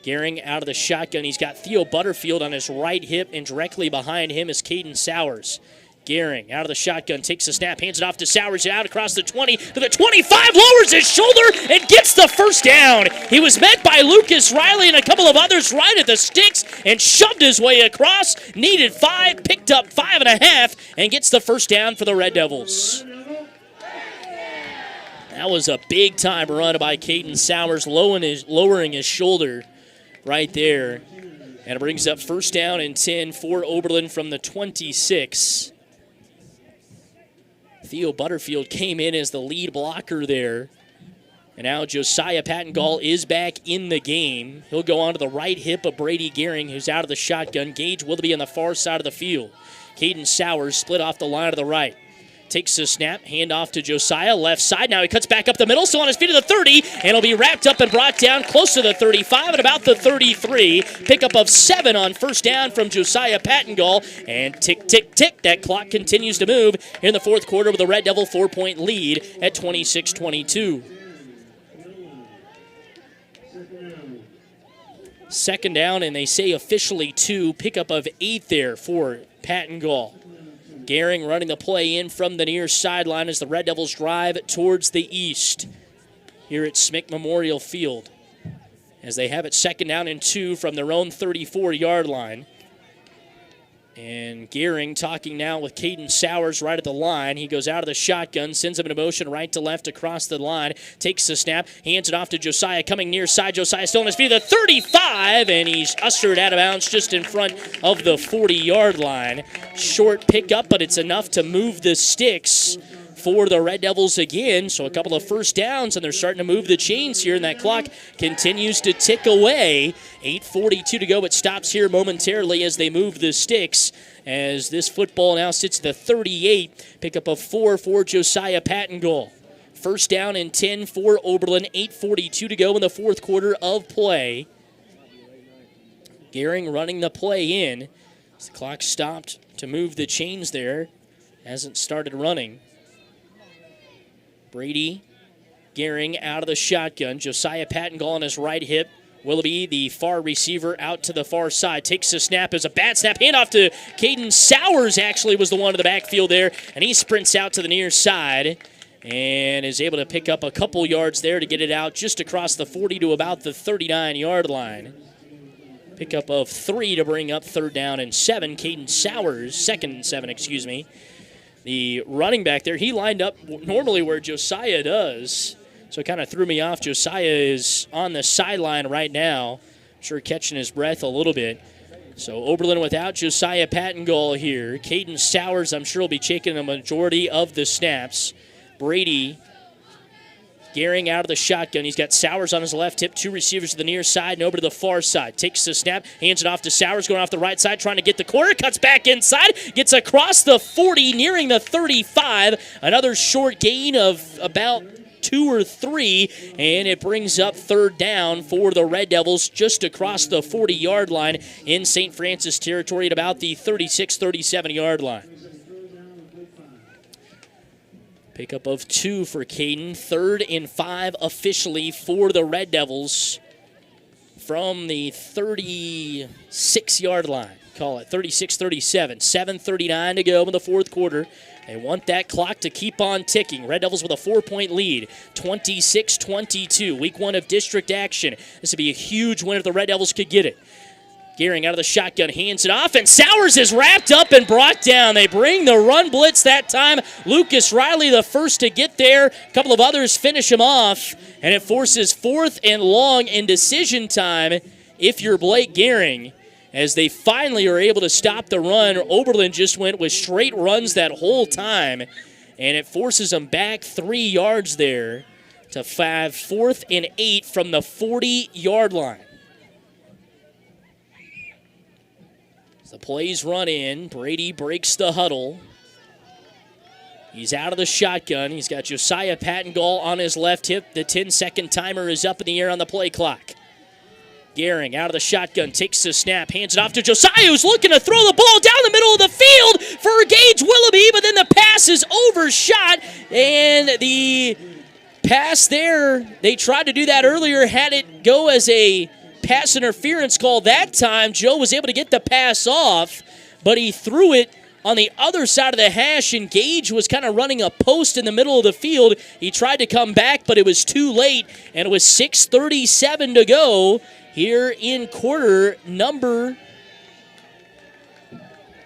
Gehring out of the shotgun. He's got Theo Butterfield on his right hip, and directly behind him is Caden Sowers. Gehring out of the shotgun, takes the snap, hands it off to Sowers, out across the 20 to the 25, lowers his shoulder and gets the first down. He was met by Lucas Riley and a couple of others right at the sticks and shoved his way across. Needed 5, picked up 5.5, and gets the first down for the Red Devils. That was a big-time run by Caden Sowers, lowering his shoulder right there. And it brings up first down and 10 for Oberlin from the 26. Theo Butterfield came in as the lead blocker there. And now Josiah Pattengall is back in the game. He'll go on to the right hip of Brady Gehring, who's out of the shotgun. Gage will be on the far side of the field. Caden Sowers split off the line to the right. Takes the snap, hand off to Josiah, left side. Now he cuts back up the middle, still on his feet to the 30, and he'll be wrapped up and brought down close to the 35 at about the 33. Pickup of 7 on first down from Josiah Pattengall, and tick, tick, tick. That clock continues to move in the fourth quarter with a Red Devil 4-point lead at 26-22. Second down, and they say officially 2. Pickup of 8 there for Pattengall. Gehring running the play in from the near sideline as the Red Devils drive towards the east here at Smick Memorial Field, as they have it second down and 2 from their own 34-yard line. And Gehring talking now with Caden Sowers right at the line. He goes out of the shotgun, sends him in motion right to left across the line, takes the snap, hands it off to Josiah, coming near side. Josiah still on his feet, the 35, and he's ushered out of bounds just in front of the 40-yard line. Short pickup, but it's enough to move the sticks for the Red Devils again. So a couple of first downs, and they're starting to move the chains here, and that clock continues to tick away. 8:42 to go. It stops here momentarily as they move the sticks, as this football now sits at the 38. Pickup of 4 for Josiah Pattengall. First down and 10 for Oberlin. 8:42 to go in the fourth quarter of play. Gehring running the play in. As the clock stopped to move the chains there. Hasn't started running. Brady Gehring out of the shotgun. Josiah Pattengall on his right hip. Willoughby, the far receiver, out to the far side. Takes the snap. As a bad snap. Handoff to Caden Sowers, actually was the one in the backfield there. And he sprints out to the near side and is able to pick up a couple yards there to get it out just across the 40 to about the 39-yard line. Pickup of 3 to bring up third down and 7. Caden Sowers, second and 7, excuse me. The running back there, he lined up normally where Josiah does, so it kind of threw me off. Josiah is on the sideline right now, sure catching his breath a little bit. So Oberlin without Josiah Pattengall here. Caden Sowers, I'm sure, will be taking a majority of the snaps. Brady Gehring out of the shotgun. He's got Sowers on his left hip, 2 receivers to the near side and over to the far side. Takes the snap, hands it off to Sowers, going off the right side, trying to get the corner, cuts back inside, gets across the 40, nearing the 35. Another short gain of about 2 or 3, and it brings up third down for the Red Devils just across the 40-yard line in St. Francis territory at about the 36-37-yard line. Pickup of 2 for Caden. 3rd and 5 officially for the Red Devils from the 36-yard line. Call it 36-37. 7:39 to go in the fourth quarter. They want that clock to keep on ticking. Red Devils with a 4-point lead, 26-22. Week 1 of district action. This would be a huge win if the Red Devils could get it. Gearing out of the shotgun, hands it off, and Sowers is wrapped up and brought down. They bring the run blitz that time. Lucas Riley the first to get there. A couple of others finish him off, and it forces 4th and long in decision time if you're Blake Gearing, as they finally are able to stop the run. Oberlin just went with straight runs that whole time, and it forces them back 3 yards there to 4th and 8 from the 40-yard line. The plays run in. Brady breaks the huddle. He's out of the shotgun. He's got Josiah Pattengall on his left hip. The 10-second timer is up in the air on the play clock. Gearing out of the shotgun, takes the snap, hands it off to Josiah, who's looking to throw the ball down the middle of the field for Gage Willoughby, but then the pass is overshot, and the pass there, they tried to do that earlier, had it go as a pass interference call that time. Joe was able to get the pass off, but he threw it on the other side of the hash, and Gage was kind of running a post in the middle of the field. He tried to come back, but it was too late, and it was 6:37 to go here in quarter number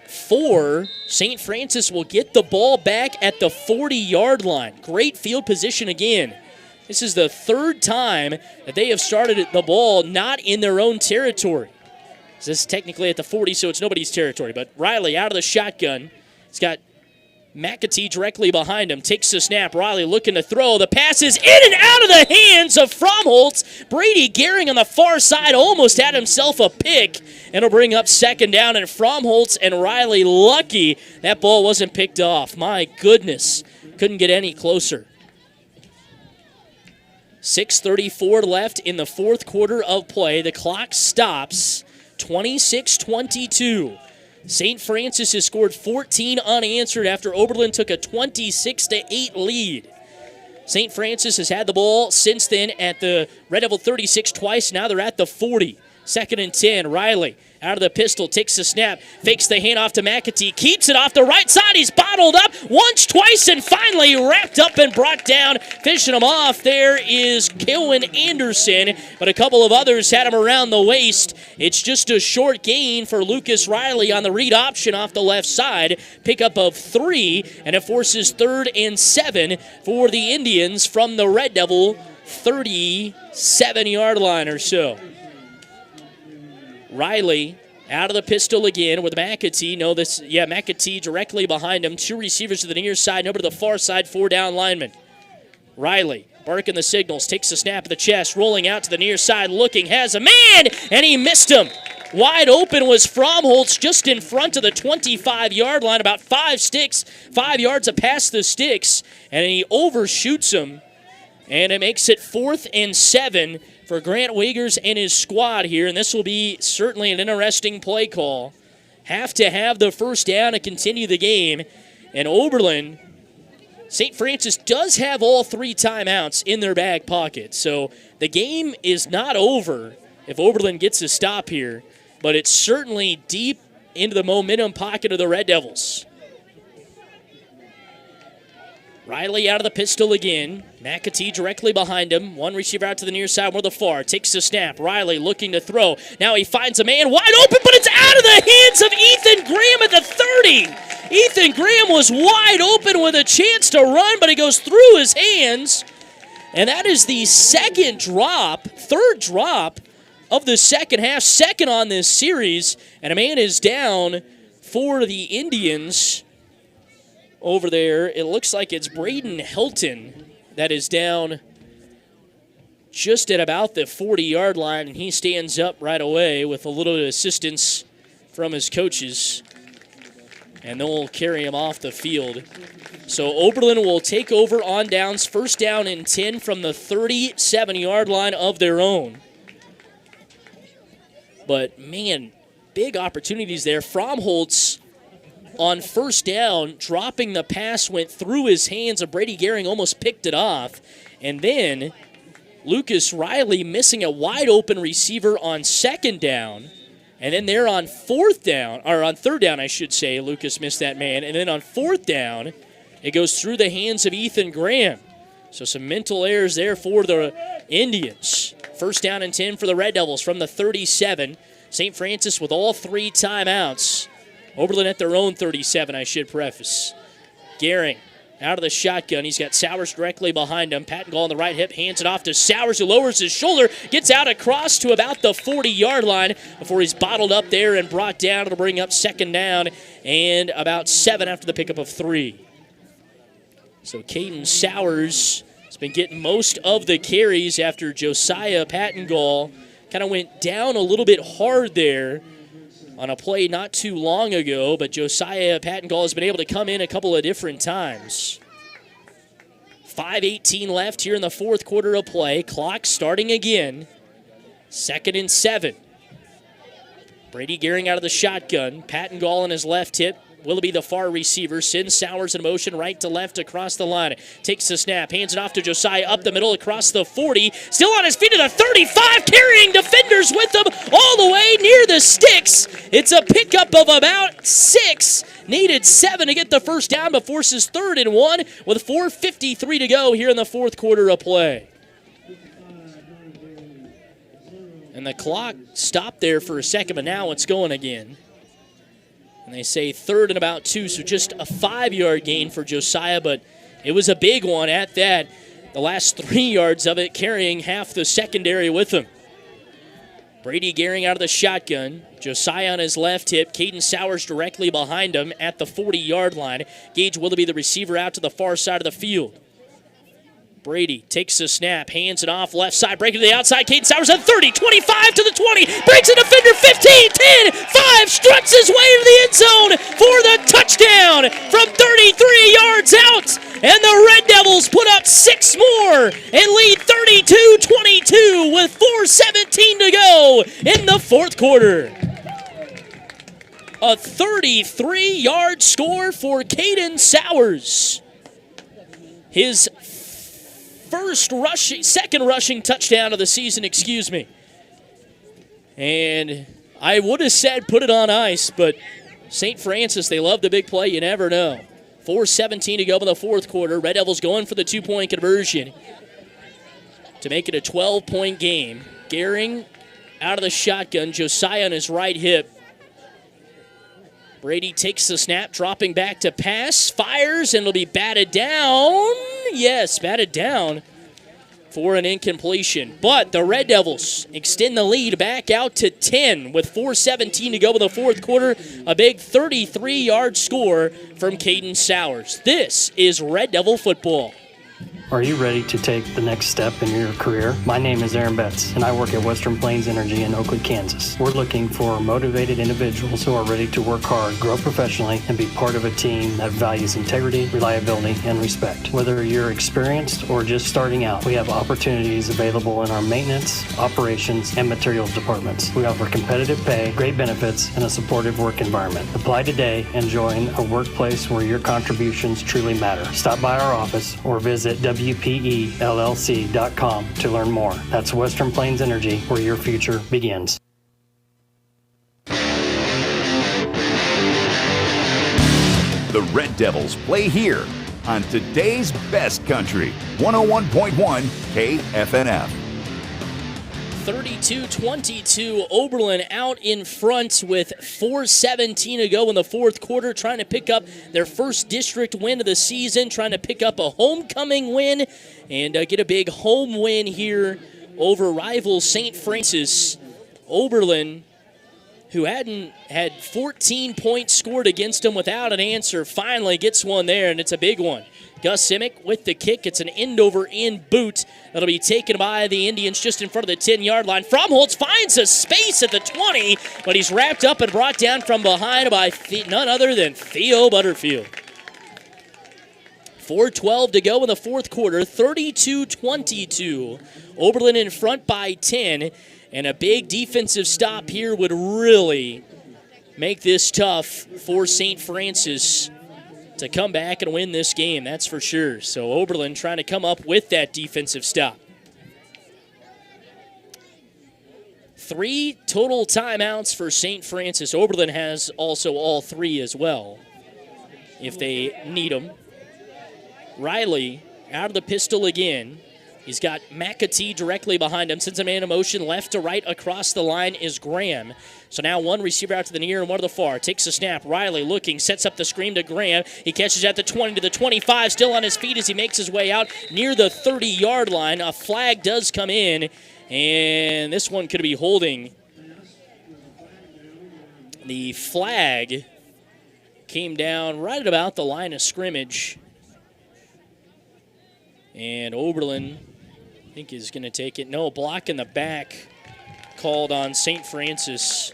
4. St. Francis will get the ball back at the 40-yard line. Great field position again. This is the 3rd time that they have started the ball not in their own territory. This is technically at the 40, so it's nobody's territory. But Riley out of the shotgun. He's got McAtee directly behind him. Takes the snap. Riley looking to throw. The pass is in and out of the hands of Fromholtz. Brady Gearing on the far side almost had himself a pick. And it'll bring up 2nd down. And Fromholtz and Riley lucky that ball wasn't picked off. My goodness. Couldn't get any closer. 6:34 left in the 4th quarter of play. The clock stops. 26-22. St. Francis has scored 14 unanswered after Oberlin took a 26-8 lead. St. Francis has had the ball since then at the Red Devil 36 twice. Now they're at the 40. 2nd and 10. Riley out of the pistol, takes the snap, fakes the handoff to McAtee, keeps it off the right side. He's bottled up once, twice, and finally wrapped up and brought down. Finishing him off there is Kilwin Anderson, but a couple of others had him around the waist. It's just a short gain for Lucas Riley on the read option off the left side. Pickup of 3, and it forces 3rd and 7 for the Indians from the Red Devil 37-yard line or so. Riley out of the pistol again with McAtee. McAtee directly behind him. 2 receivers to the near side and over to the far side, 4 down linemen. Riley barking the signals, takes the snap of the chest, rolling out to the near side, looking, has a man, and he missed him. Wide open was Fromholtz just in front of the 25-yard line, about 5 yards past the sticks, and he overshoots him, and it makes it 4th and 7 for Grant Wagers and his squad here, and this will be certainly an interesting play call. Have to have the first down to continue the game, and Oberlin, St. Francis does have all 3 timeouts in their back pocket, so the game is not over if Oberlin gets a stop here, but it's certainly deep into the momentum pocket of the Red Devils. Riley out of the pistol again. McAtee directly behind him. 1 receiver out to the near side, more the far. Takes the snap. Riley looking to throw. Now he finds a man wide open, but it's out of the hands of Ethan Graham at the 30. Ethan Graham was wide open with a chance to run, but he goes through his hands. And that is the third drop of the second half, 2nd on this series. And a man is down for the Indians. Over there, it looks like it's Braden Helton that is down just at about the 40-yard line, and he stands up right away with a little assistance from his coaches, and they'll carry him off the field. So Oberlin will take over on downs, 1st down and 10 from the 37-yard line of their own. But, man, big opportunities there. Fromholtz on 1st down, dropping the pass, went through his hands, and Brady Gearing almost picked it off. And then Lucas Riley missing a wide open receiver on 2nd down. And then there on 3rd down, I should say, Lucas missed that man. And then on 4th down, it goes through the hands of Ethan Graham. So some mental errors there for the Indians. 1st down and 10 for the Red Devils from the 37. St. Francis with all 3 timeouts. Oberlin at their own 37, I should preface. Gehring out of the shotgun. He's got Sowers directly behind him. Pattengall on the right hip, hands it off to Sowers, who lowers his shoulder, gets out across to about the 40-yard line before he's bottled up there and brought down. It'll bring up second down and about 7 after the pickup of 3. So Caden Sowers has been getting most of the carries after Josiah Pattengall kind of went down a little bit hard there on a play not too long ago, but Josiah Pattengall has been able to come in a couple of different times. 5:18 left here in the fourth quarter of play. Clock starting again. 2nd and 7. Brady Gehring out of the shotgun. Pattengall on his left hip. Willoughby, the far receiver, sends Sowers in motion right to left across the line. Takes the snap, hands it off to Josiah up the middle across the 40. Still on his feet to the 35, carrying defenders with him all the way near the sticks. It's a pickup of about 6. Needed 7 to get the first down, but forces 3rd and 1 with 4:53 to go here in the fourth quarter of play. And the clock stopped there for a second, but now it's going again. And they say 3rd and about 2, so just a 5-yard gain for Josiah, but it was a big one at that. The last 3 yards of it carrying half the secondary with him. Brady Gehring out of the shotgun. Josiah on his left hip. Caden Sowers directly behind him at the 40-yard line. Gage Willoughby, the receiver, out to the far side of the field. Brady takes the snap, hands it off, left side, breaking to the outside. Caden Sowers at 30, 25 to the 20, breaks a defender, 15, 10, 5, struts his way to the end zone for the touchdown from 33 yards out. And the Red Devils put up 6 more and lead 32-22 with 4:17 to go in the fourth quarter. A 33-yard score for Caden Sowers. His second rushing touchdown of the season, And I would have said put it on ice, but St. Francis, they love the big play. You never know. 4:17 to go in the fourth quarter. Red Devils going for the 2-point conversion to make it a 12-point game. Gehring out of the shotgun. Josiah on his right hip. Brady takes the snap, dropping back to pass, fires, and it'll be batted down. Yes, batted down for an incompletion. But the Red Devils extend the lead back out to 10 with 4:17 to go in the fourth quarter. A big 33-yard score from Caden Sowers. This is Red Devil football. Are you ready to take the next step in your career? My name is Aaron Betts, and I work at Western Plains Energy in Oakland, Kansas. We're looking for motivated individuals who are ready to work hard, grow professionally, and be part of a team that values integrity, reliability, and respect. Whether you're experienced or just starting out, we have opportunities available in our maintenance, operations, and materials departments. We offer competitive pay, great benefits, and a supportive work environment. Apply today and join a workplace where your contributions truly matter. Stop by our office or visit WPELLC.com to learn more. That's Western Plains Energy, where your future begins. The Red Devils play here on today's best country, 101.1 KFNF. 32-22, Oberlin out in front with 4:17 to go in the fourth quarter, trying to pick up their first district win of the season, trying to pick up a homecoming win and get a big home win here over rival St. Francis. Oberlin, who hadn't had 14 points scored against them without an answer, finally gets one there, and it's a big one. Gus Simic with the kick. It's an end-over-end boot that'll be taken by the Indians just in front of the 10-yard line. Fromholtz finds a space at the 20, but he's wrapped up and brought down from behind by none other than Theo Butterfield. 4:12 to go in the fourth quarter, 32-22. Oberlin in front by 10, and a big defensive stop here would really make this tough for St. Francis to come back and win this game, that's for sure. So Oberlin trying to come up with that defensive stop. 3 total timeouts for St. Francis. Oberlin has also all 3 as well, if they need them. Riley out of the pistol again. He's got McAtee directly behind him. Sends a man in motion left to right across the line is Graham. So now one receiver out to the near and one to the far. Takes a snap. Riley looking, sets up the screen to Graham. He catches at the 20 to the 25, still on his feet as he makes his way out near the 30-yard line. A flag does come in, and this one could be holding. The flag came down right at about the line of scrimmage. And Oberlin, I think, is going to take it. No, block in the back called on St. Francis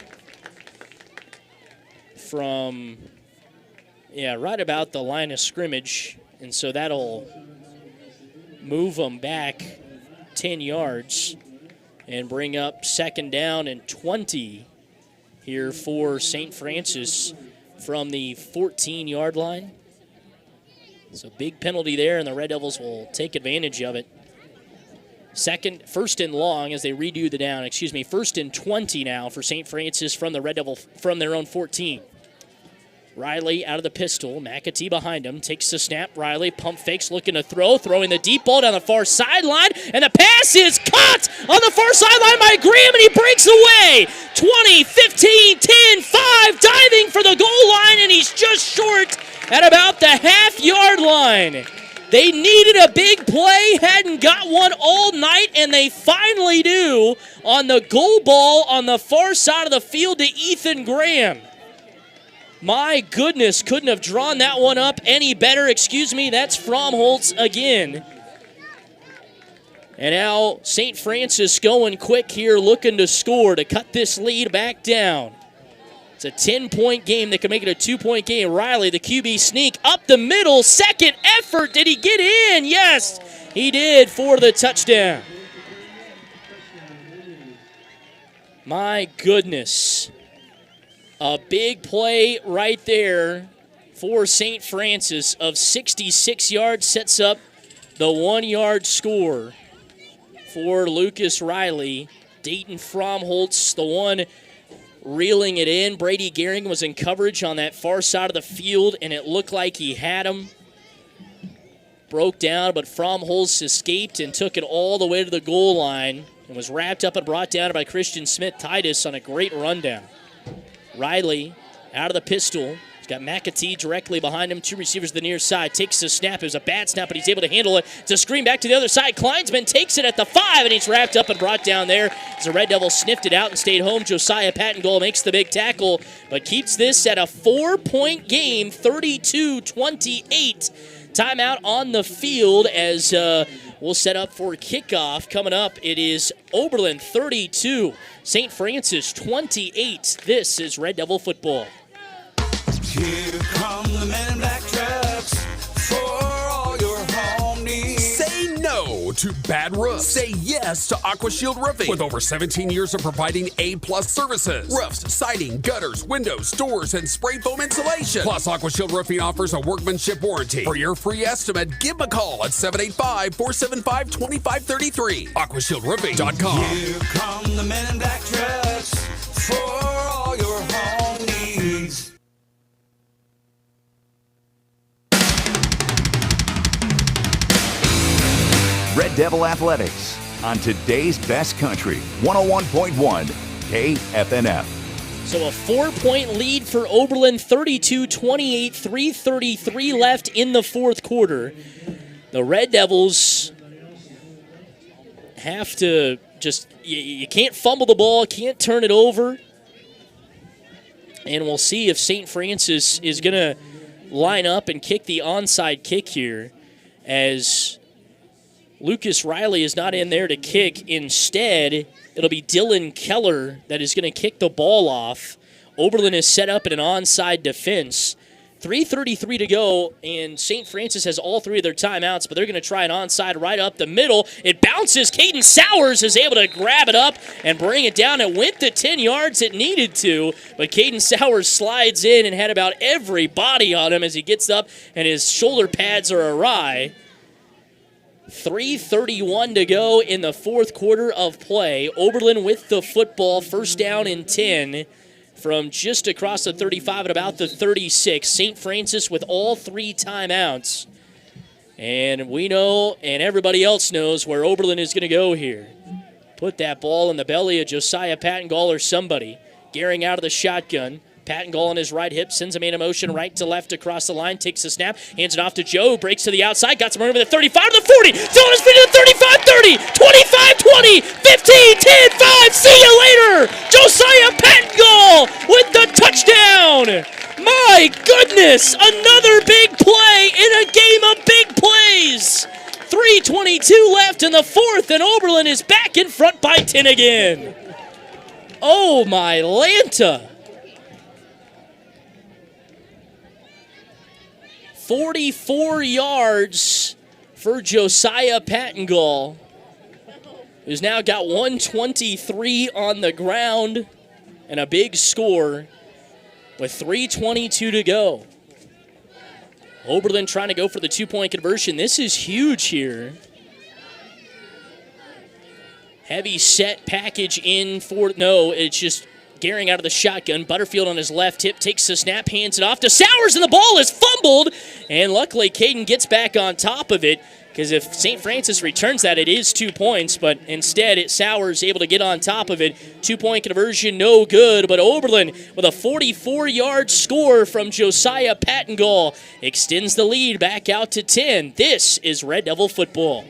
from, right about the line of scrimmage. And so that'll move them back 10 yards and bring up 2nd down and 20 here for St. Francis from the 14-yard line. So big penalty there, and the Red Devils will take advantage of it. 1st and long as they redo the down. 1st and 20 now for St. Francis from the Red Devil from their own 14. Riley out of the pistol. McAtee behind him. Takes the snap. Riley pump fakes, looking to throw. Throwing the deep ball down the far sideline. And the pass is caught on the far sideline by Graham, and he breaks away. 20, 15, 10, 5. Diving for the goal line, and he's just short at about the half-yard line. They needed a big play, hadn't got one all night, and they finally do on the goal ball on the far side of the field to Ethan Graham. My goodness, couldn't have drawn that one up any better. Excuse me, that's Fromholtz again. And now St. Francis going quick here, looking to score to cut this lead back down. It's a 10-point game. They can make it a 2-point game. Riley, the QB sneak, up the middle. Second effort. Did he get in? Yes, he did for the touchdown. My goodness. A big play right there for St. Francis of 66 yards sets up the 1-yard score for Lucas Riley. Dayton Fromholtz, the one reeling it in. Brady Gehring was in coverage on that far side of the field, and it looked like he had him. Broke down, but Fromholtz escaped and took it all the way to the goal line and was wrapped up and brought down by Christian Smith-Titus on a great rundown. Riley out of the pistol. He's got McAtee directly behind him. 2 receivers to the near side. Takes the snap. It was a bad snap, but he's able to handle it. It's a screen back to the other side. Kleinsman takes it at the 5, and he's wrapped up and brought down there as the Red Devils sniffed it out and stayed home. Josiah Pattengold makes the big tackle, but keeps this at a 4-point game, 32-28. Timeout on the field as we'll set up for kickoff. Coming up, it is Oberlin 32, St. Francis 28. This is Red Devil football. Here come the men in black trucks for all your home needs. Say no to bad roofs. Say yes to AquaShield Roofing. With over 17 years of providing A-plus services. Roofs, siding, gutters, windows, doors, and spray foam insulation. Plus, AquaShield Roofing offers a workmanship warranty. For your free estimate, give them a call at 785-475-2533. AquaShieldRoofing.com. Here come the men in black trucks for all your home needs. Red Devil Athletics on today's best country, 101.1 KFNF. So a 4-point lead for Oberlin, 32-28, 3:33 left in the fourth quarter. The Red Devils have to just, you can't fumble the ball, can't turn it over. And we'll see if St. Francis is going to line up and kick the onside kick here, as Lucas Riley is not in there to kick. Instead, it'll be Dylan Keller that is going to kick the ball off. Oberlin is set up in an onside defense. 3:33 to go, and St. Francis has all 3 of their timeouts, but they're going to try an onside right up the middle. It bounces. Caden Sowers is able to grab it up and bring it down. It went the 10 yards it needed to, but Caden Sowers slides in and had about every body on him as he gets up, and his shoulder pads are awry. 3:31 to go in the fourth quarter of play. Oberlin with the football, 1st down and 10 from just across the 35 at about the 36. St. Francis with all 3 timeouts. And we know, and everybody else knows, where Oberlin is going to go here. Put that ball in the belly of Josiah Pattengall or somebody. Gearing out of the shotgun. Pattengall on his right hip, sends a man in motion right to left across the line, takes the snap, hands it off to Joe, breaks to the outside, got some room at the 35 to the 40, still on his feet to the 35, 30, 25, 20, 15, 10, 5, see you later! Josiah Pattengall with the touchdown! My goodness, another big play in a game of big plays! 3:22 left in the fourth, and Oberlin is back in front by 10 again. Oh my Lanta! 44 yards for Josiah Pattengall, who's now got 123 on the ground and a big score with 3:22 to go. Oberlin trying to go for the two-point conversion. This is huge here. Heavy set package in for, no, it's just gearing out of the shotgun. Butterfield on his left hip takes the snap, hands it off to Sowers, and the ball is fumbled. And luckily, Caden gets back on top of it, because if St. Francis returns that, it is 2 points. But instead, Sowers able to get on top of it. Two-point conversion, no good. But Oberlin, with a 44-yard score from Josiah Pattengall, extends the lead back out to 10. This is Red Devil football.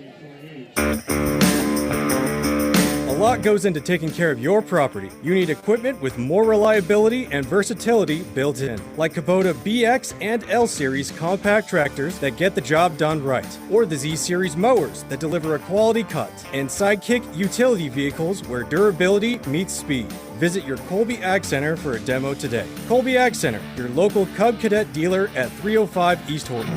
A lot goes into taking care of your property. You need equipment with more reliability and versatility built in, like Kubota BX and L Series compact tractors that get the job done right, or the Z Series mowers that deliver a quality cut, and Sidekick utility vehicles where durability meets speed. Visit your Colby Ag Center for a demo today. Colby Ag Center, your local Cub Cadet dealer at 305 East Horton.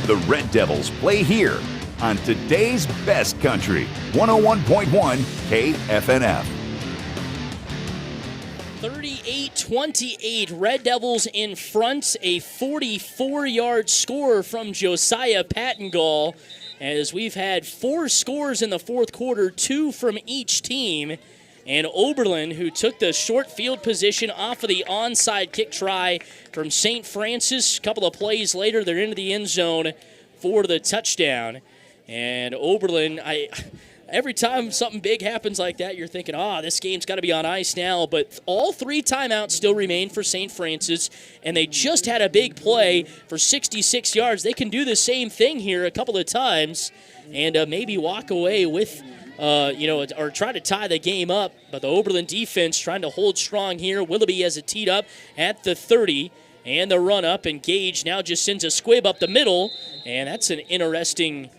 The Red Devils play here on today's best country, 101.1 KFNF. 38-28, Red Devils in front, a 44-yard score from Josiah Pattengall, as we've had 4 scores in the fourth quarter, 2 from each team. And Oberlin, who took the short field position off of the onside kick try from St. Francis. A couple of plays later, they're into the end zone for the touchdown. And Oberlin, every time something big happens like that, you're thinking, this game's got to be on ice now. But all 3 timeouts still remain for St. Francis, and they just had a big play for 66 yards. They can do the same thing here a couple of times and maybe walk away with or try to tie the game up. But the Oberlin defense trying to hold strong here. Willoughby has it teed up at the 30, and the run up, and Gage now just sends a squib up the middle, and that's an interesting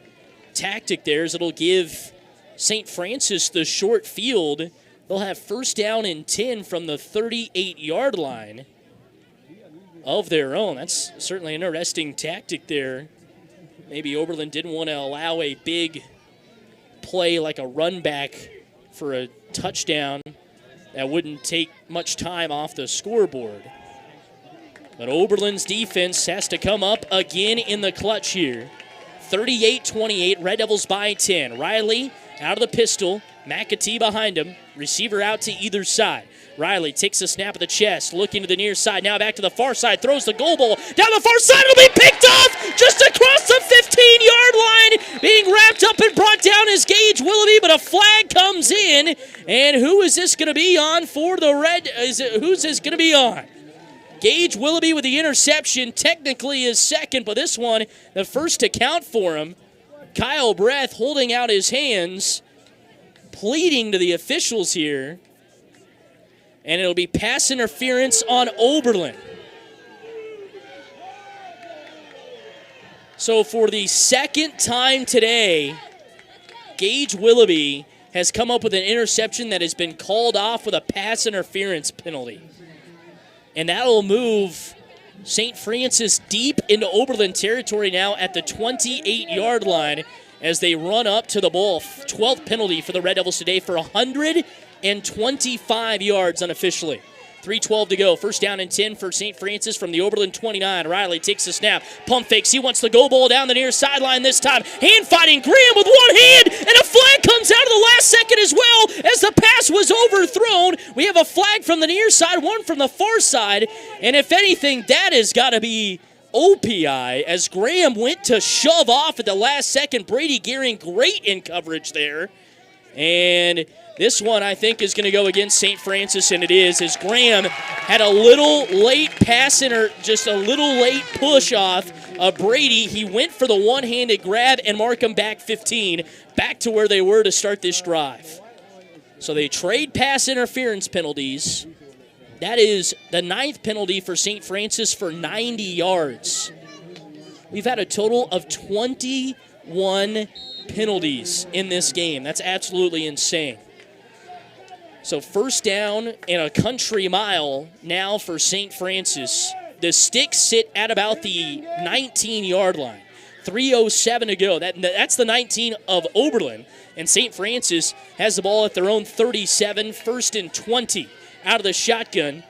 tactic there, as it'll give St. Francis the short field. They'll have first down and 10 from the 38-yard line of their own. That's certainly an interesting tactic there. Maybe Oberlin didn't want to allow a big play like a run back for a touchdown that wouldn't take much time off the scoreboard. But Oberlin's defense has to come up again in the clutch here. 38-28, Red Devils by 10. Riley out of the pistol, McAtee behind him, receiver out to either side. Riley takes a snap of the chest, looking to the near side, now back to the far side, throws the goal ball down the far side, it'll be picked off just across the 15-yard line. Being wrapped up and brought down is Gage Willoughby, but a flag comes in, and who is this going to be on for the Red? Who's this going to be on? Gage Willoughby with the interception, technically is second, but this one, the first to count for him. Kyle Breath holding out his hands, pleading to the officials here. And it'll be pass interference on Oberlin. So for the second time today, Gage Willoughby has come up with an interception that has been called off with a pass interference penalty. And that'll move St. Francis deep into Oberlin territory now at the 28-yard line as they run up to the ball. 12th penalty for the Red Devils today for 125 yards unofficially. 3:12 to go. First down and 10 for St. Francis from the Oberlin 29. Riley takes the snap. Pump fakes. He wants the go ball down the near sideline this time. Hand fighting. Graham with one hand. And a flag comes out of the last second as well as the pass was overthrown. We have a flag from the near side, one from the far side. And if anything, that has got to be OPI as Graham went to shove off at the last second. Brady Gearing great in coverage there. And this one, I think, is going to go against St. Francis, and it is, as Graham had a little late pass or just a little late push off of Brady. He went for the one-handed grab and mark him back 15, back to where they were to start this drive. So they trade pass interference penalties. That is the 9th penalty for St. Francis for 90 yards. We've had a total of 21 penalties in this game. That's absolutely insane. So first down and a country mile now for St. Francis. The sticks sit at about the 19-yard line. 3:07 to go. That's the 19 of Oberlin. And St. Francis has the ball at their own 37, first and 20 out of the shotgun.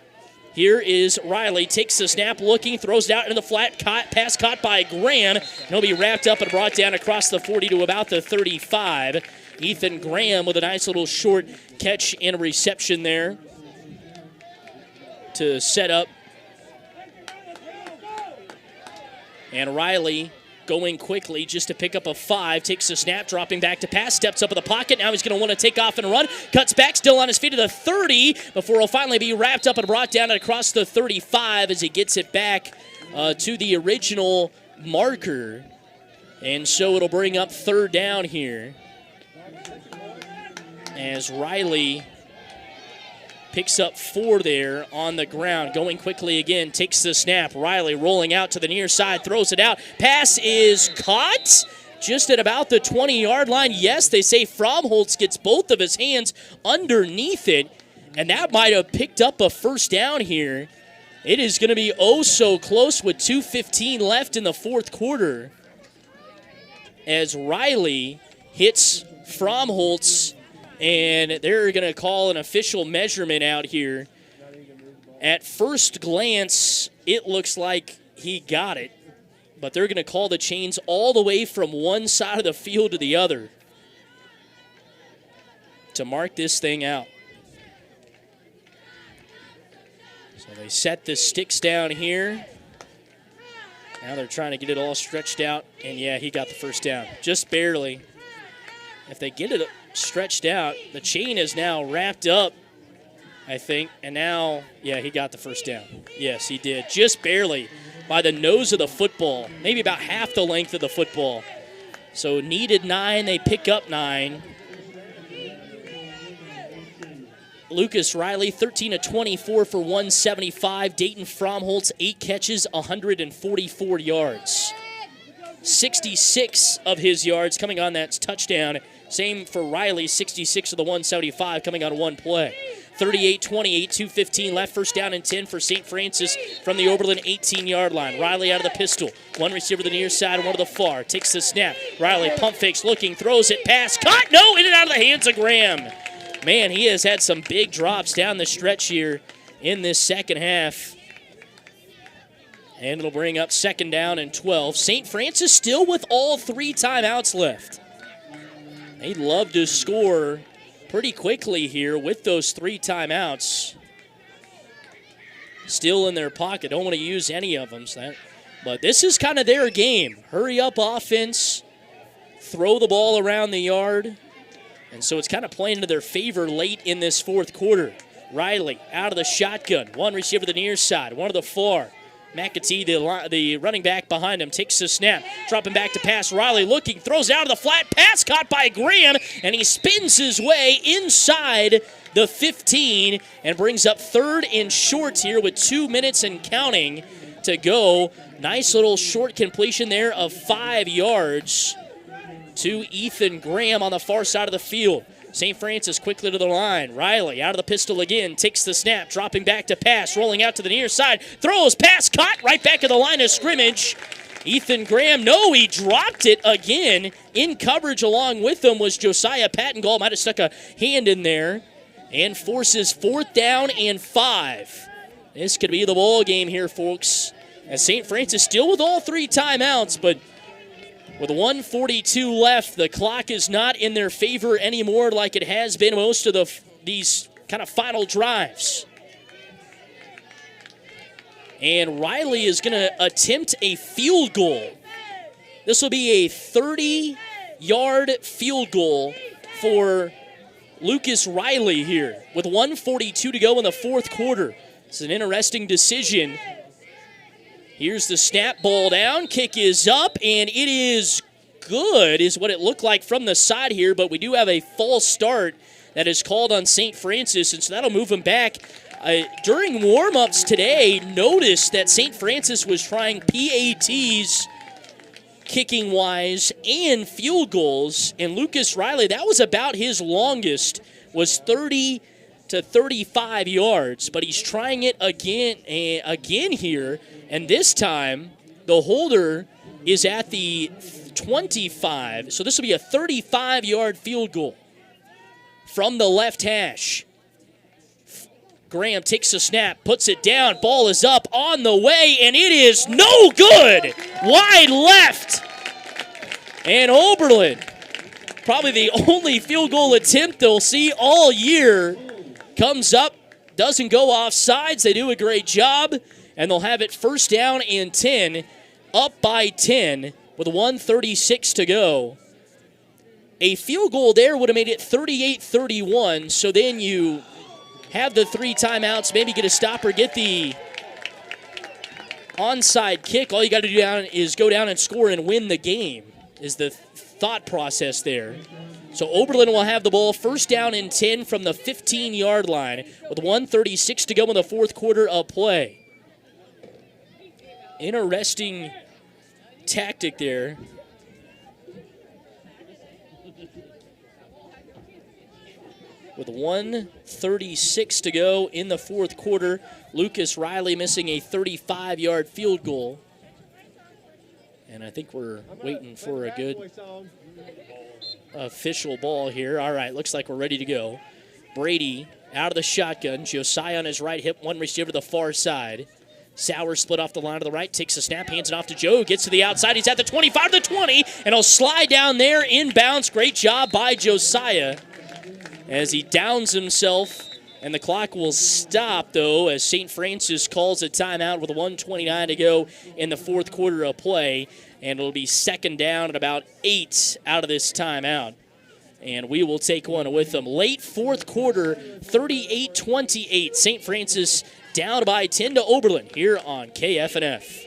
Here is Riley, takes the snap, looking, throws it out into the flat, pass caught by Graham. He'll be wrapped up and brought down across the 40 to about the 35. Ethan Graham with a nice little short catch and reception there to set up. And Riley going quickly just to pick up a 5, takes the snap, dropping back to pass, steps up in the pocket. Now he's going to want to take off and run. Cuts back, still on his feet to the 30 before he'll finally be wrapped up and brought down across the 35 as he gets it back to the original marker. And so it'll bring up third down here as Riley picks up 4 there on the ground. Going quickly again, takes the snap. Riley rolling out to the near side, throws it out. Pass is caught just at about the 20-yard line. Yes, they say Fromholtz gets both of his hands underneath it, and that might have picked up a first down here. It is going to be oh so close with 2:15 left in the fourth quarter as Riley hits Fromholtz. And they're going to call an official measurement out here. At first glance, it looks like he got it. But they're going to call the chains all the way from one side of the field to the other to mark this thing out. So they set the sticks down here. Now they're trying to get it all stretched out. And, yeah, he got the first down. Just barely. If they get it stretched out, the chain is now wrapped up, I think, and now, yeah, he got the first down. Yes, he did, just barely by the nose of the football, maybe about half the length of the football. So needed 9, they pick up 9. Lucas Riley, 13 of 24 for 175. Dayton Fromholtz, 8 catches, 144 yards. 66 of his yards coming on that touchdown. Same for Riley, 66 of the 175 coming on one play. 38-28, 2:15 left, first down and 10 for St. Francis from the Oberlin 18-yard line. Riley out of the pistol. One receiver to the near side and one to the far. Takes the snap. Riley pump fakes, looking, throws it, pass, caught, no, in and out of the hands of Graham. Man, he has had some big drops down the stretch here in this second half. And it'll bring up second down and 12. St. Francis still with all 3 timeouts left. They'd love to score pretty quickly here with those 3 timeouts. Still in their pocket. Don't want to use any of them. But this is kind of their game. Hurry up offense. Throw the ball around the yard. And so it's kind of playing to their favor late in this fourth quarter. Riley out of the shotgun. One receiver to the near side. One to the far. McAtee, the running back behind him, takes the snap. Dropping back to pass. Riley looking, throws out of the flat. Pass caught by Graham, and he spins his way inside the 15 and brings up third and short here with 2 minutes and counting to go. Nice little short completion there of 5 yards to Ethan Graham on the far side of the field. St. Francis quickly to the line. Riley out of the pistol again. Takes the snap. Dropping back to pass. Rolling out to the near side. Throws. Pass caught right back at the line of scrimmage. Ethan Graham. No, he dropped it again. In coverage along with him was Josiah Pattengall. Might have stuck a hand in there. and forces 4th down and 5. This could be the ball game here, folks, as St. Francis still with all 3 timeouts, but with 1:42 left, the clock is not in their favor anymore like it has been most of these kind of final drives. And Riley is going to attempt a field goal. This will be a 30-yard field goal for Lucas Riley here with 1:42 to go in the 4th quarter. It's an interesting decision. Here's the snap, ball down, kick is up, and it is good, is what it looked like from the side here, but we do have a false start that is called on St. Francis, and so that'll move him back. During warm-ups today, noticed that St. Francis was trying PATs kicking-wise and field goals, and Lucas Riley, that was about his longest, was 30 to 35 yards, but he's trying it again here, and this time the holder is at the 25, so this will be a 35-yard field goal from the left hash. Graham takes a snap, puts it down, ball is up on the way, and it is no good! Wide left! And Oberlin, probably the only field goal attempt they'll see all year, comes up, doesn't go off sides. They do a great job, and they'll have it 1st down and 10, up by 10 with 1:36 to go. A field goal there would have made it 38-31, so then you have the 3 timeouts, maybe get a stopper, get the onside kick. All you got to do is go down and score and win the game, is the thought process there. So Oberlin will have the ball 1st down and 10 from the 15-yard line with 1:36 to go in the 4th quarter of play. Interesting tactic there. With 1:36 to go in the 4th quarter, Lucas Riley missing a 35-yard field goal. And I think we're waiting for a good official ball here. All right, looks like we're ready to go. Brady out of the shotgun. Josiah on his right hip, one receiver to the far side. Sauer split off the line to the right, takes a snap, hands it off to Joe, gets to the outside. He's at the 25 to the 20, and he'll slide down there inbounds. Great job by Josiah as he downs himself, and the clock will stop, though, as St. Francis calls a timeout with 1:29 to go in the 4th quarter of play, and it'll be 2nd down at about 8 out of this timeout. And we will take one with them. Late 4th quarter, 38-28. St. Francis down by 10 to Oberlin here on KFNF.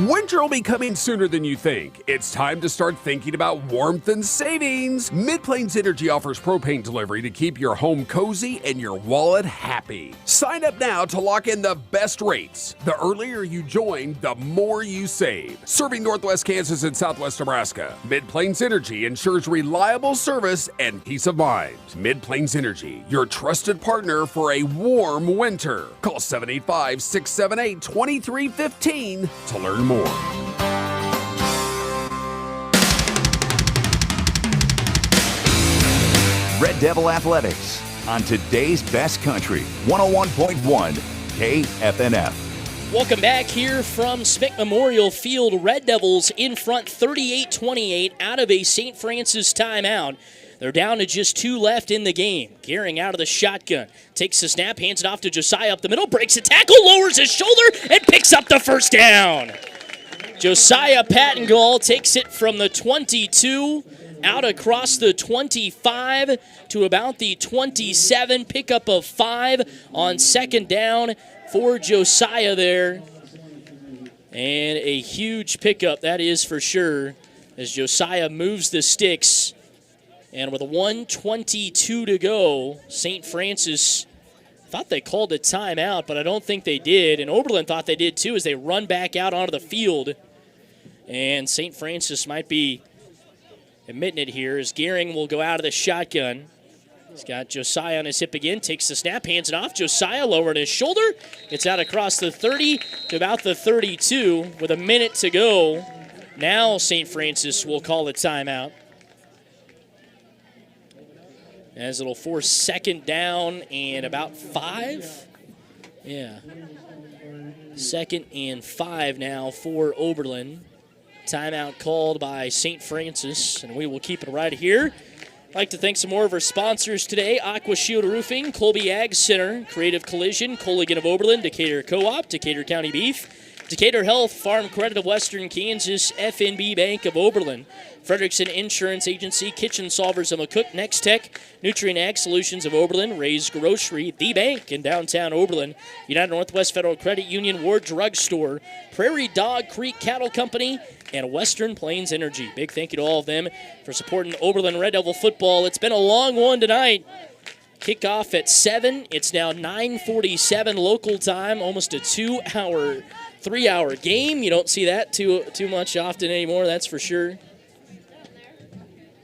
Winter will be coming sooner than you think. It's time to start thinking about warmth and savings. Mid-Plains Energy offers propane delivery to keep your home cozy and your wallet happy. Sign up now to lock in the best rates. The earlier you join, the more you save. Serving Northwest Kansas and Southwest Nebraska, Mid-Plains Energy ensures reliable service and peace of mind. Mid-Plains Energy, your trusted partner for a warm winter. Call 785-678-2315 to learn more. Red Devil Athletics on today's best country, 101.1 KFNF. Welcome back here from Smick Memorial Field. Red Devils in front 38-28 out of a St. Francis timeout. They're down to just 2 left in the game. Gearing out of the shotgun. Takes the snap, hands it off to Josiah up the middle, breaks a tackle, lowers his shoulder, and picks up the 1st down. Josiah Pattengall takes it from the 22 out across the 25 to about the 27. Pickup of 5 on 2nd down for Josiah there. And a huge pickup, that is for sure, as Josiah moves the sticks. And with 1:22 to go, St. Francis thought they called a timeout, but I don't think they did. And Oberlin thought they did too as they run back out onto the field. And St. Francis might be admitting it here as Gehring will go out of the shotgun. He's got Josiah on his hip again, takes the snap, hands it off. Josiah lowered his shoulder, gets out across the 30 to about the 32 with a minute to go. Now St. Francis will call a timeout. as it'll force second down and about 5. Yeah. 2nd and 5 now for Oberlin. Timeout called by St. Francis, and we will keep it right here. I'd like to thank some more of our sponsors today: Aqua Shield Roofing, Colby Ag Center, Creative Collision, Colligan of Oberlin, Decatur Co-op, Decatur County Beef, Decatur Health, Farm Credit of Western Kansas, FNB Bank of Oberlin, Frederickson Insurance Agency, Kitchen Solvers of McCook, Next Tech, Nutrient Ag Solutions of Oberlin, Ray's Grocery, The Bank in downtown Oberlin, United Northwest Federal Credit Union, Ward Drug Store, Prairie Dog Creek Cattle Company, and Western Plains Energy. Big thank you to all of them for supporting Oberlin Red Devil football. It's been a long one tonight. Kickoff at 7. It's now 9:47 local time, almost a 2-hour, 3-hour game. You don't see that too much often anymore, that's for sure.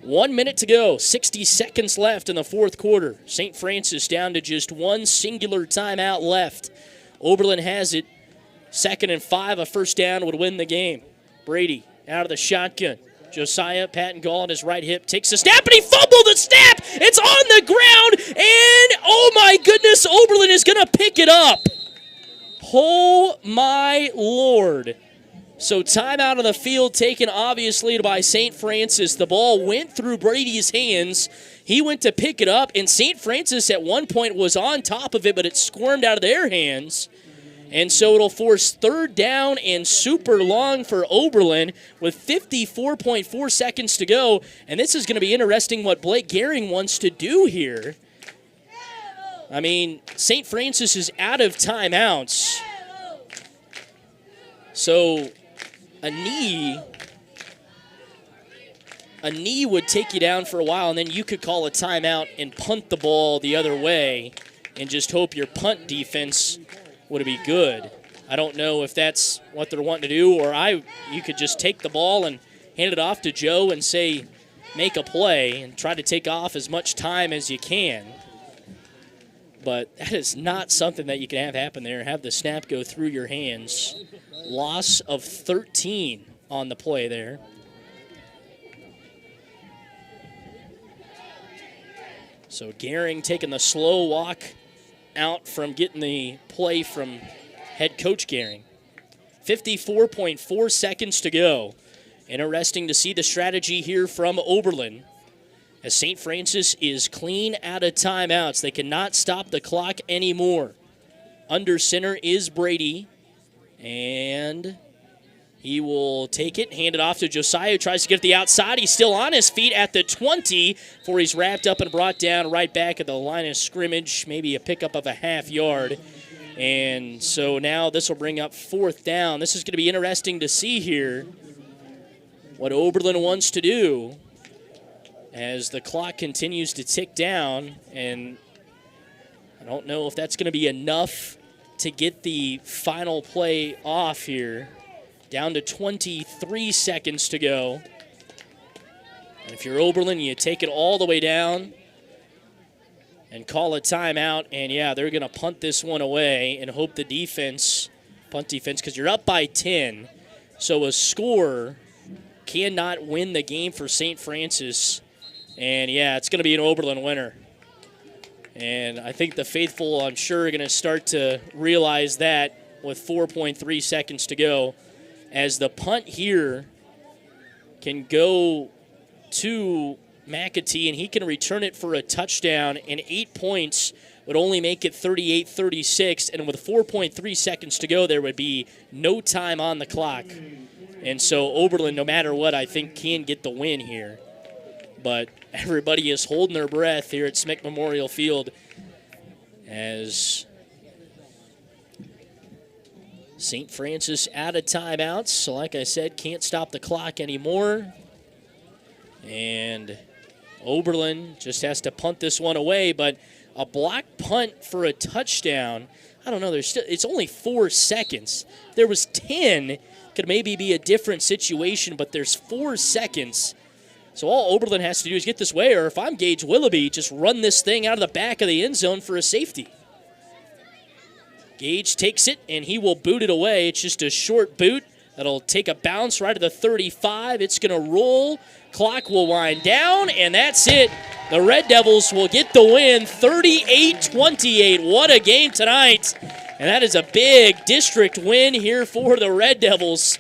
1 minute to go, 60 seconds left in the fourth quarter. St. Francis down to just one singular timeout left. Oberlin has it. 2nd and 5, a first down would win the game. Brady out of the shotgun. Josiah Pattengall on his right hip takes a snap, and he fumbled the snap. It's on the ground, and oh my goodness, Oberlin is going to pick it up. Oh my Lord. So timeout on the field taken obviously by St. Francis. The ball went through Brady's hands. He went to pick it up, and St. Francis at one point was on top of it, but it squirmed out of their hands. And so it'll force 3rd down and super long for Oberlin with 54.4 seconds to go. And this is going to be interesting what Blake Gehring wants to do here. I mean, St. Francis is out of timeouts. So a knee would take you down for a while, and then you could call a timeout and punt the ball the other way and just hope your punt defense would be good. I don't know if that's what they're wanting to do, or you could just take the ball and hand it off to Joe and say, make a play and try to take off as much time as you can. But that is not something that you can have happen there. Have the snap go through your hands. Loss of 13 on the play there. So Gehring taking the slow walk out from getting the play from head coach Gehring. 54.4 seconds to go. Interesting to see the strategy here from Oberlin, as St. Francis is clean out of timeouts. They cannot stop the clock anymore. Under center is Brady, and he will take it, hand it off to Josiah, who tries to get to the outside. He's still on his feet at the 20 before he's wrapped up and brought down right back at the line of scrimmage, maybe a pickup of a half yard. And so now this will bring up 4th down. This is going to be interesting to see here what Oberlin wants to do as the clock continues to tick down. And I don't know if that's going to be enough to get the final play off here. Down to 23 seconds to go. And if you're Oberlin, you take it all the way down and call a timeout. And, yeah, they're going to punt this one away and hope the defense, punt defense, because you're up by 10. So a score cannot win the game for St. Francis. And, yeah, it's going to be an Oberlin winner. And I think the faithful, I'm sure, are going to start to realize that with 4.3 seconds to go, as the punt here can go to McAtee, and he can return it for a touchdown, and 8 points would only make it 38-36, and with 4.3 seconds to go, there would be no time on the clock. And so Oberlin, no matter what, I think can get the win here. But everybody is holding their breath here at Smick Memorial Field as St. Francis out of timeouts. So like I said, can't stop the clock anymore. And Oberlin just has to punt this one away, but a block punt for a touchdown, I don't know, it's only 4 seconds. There was 10, could maybe be a different situation, but there's 4 seconds. So all Oberlin has to do is get this way, or if I'm Gage Willoughby, just run this thing out of the back of the end zone for a safety. Gage takes it, and he will boot it away. It's just a short boot that'll take a bounce right at the 35. It's going to roll. Clock will wind down, and that's it. The Red Devils will get the win 38-28. What a game tonight. And that is a big district win here for the Red Devils.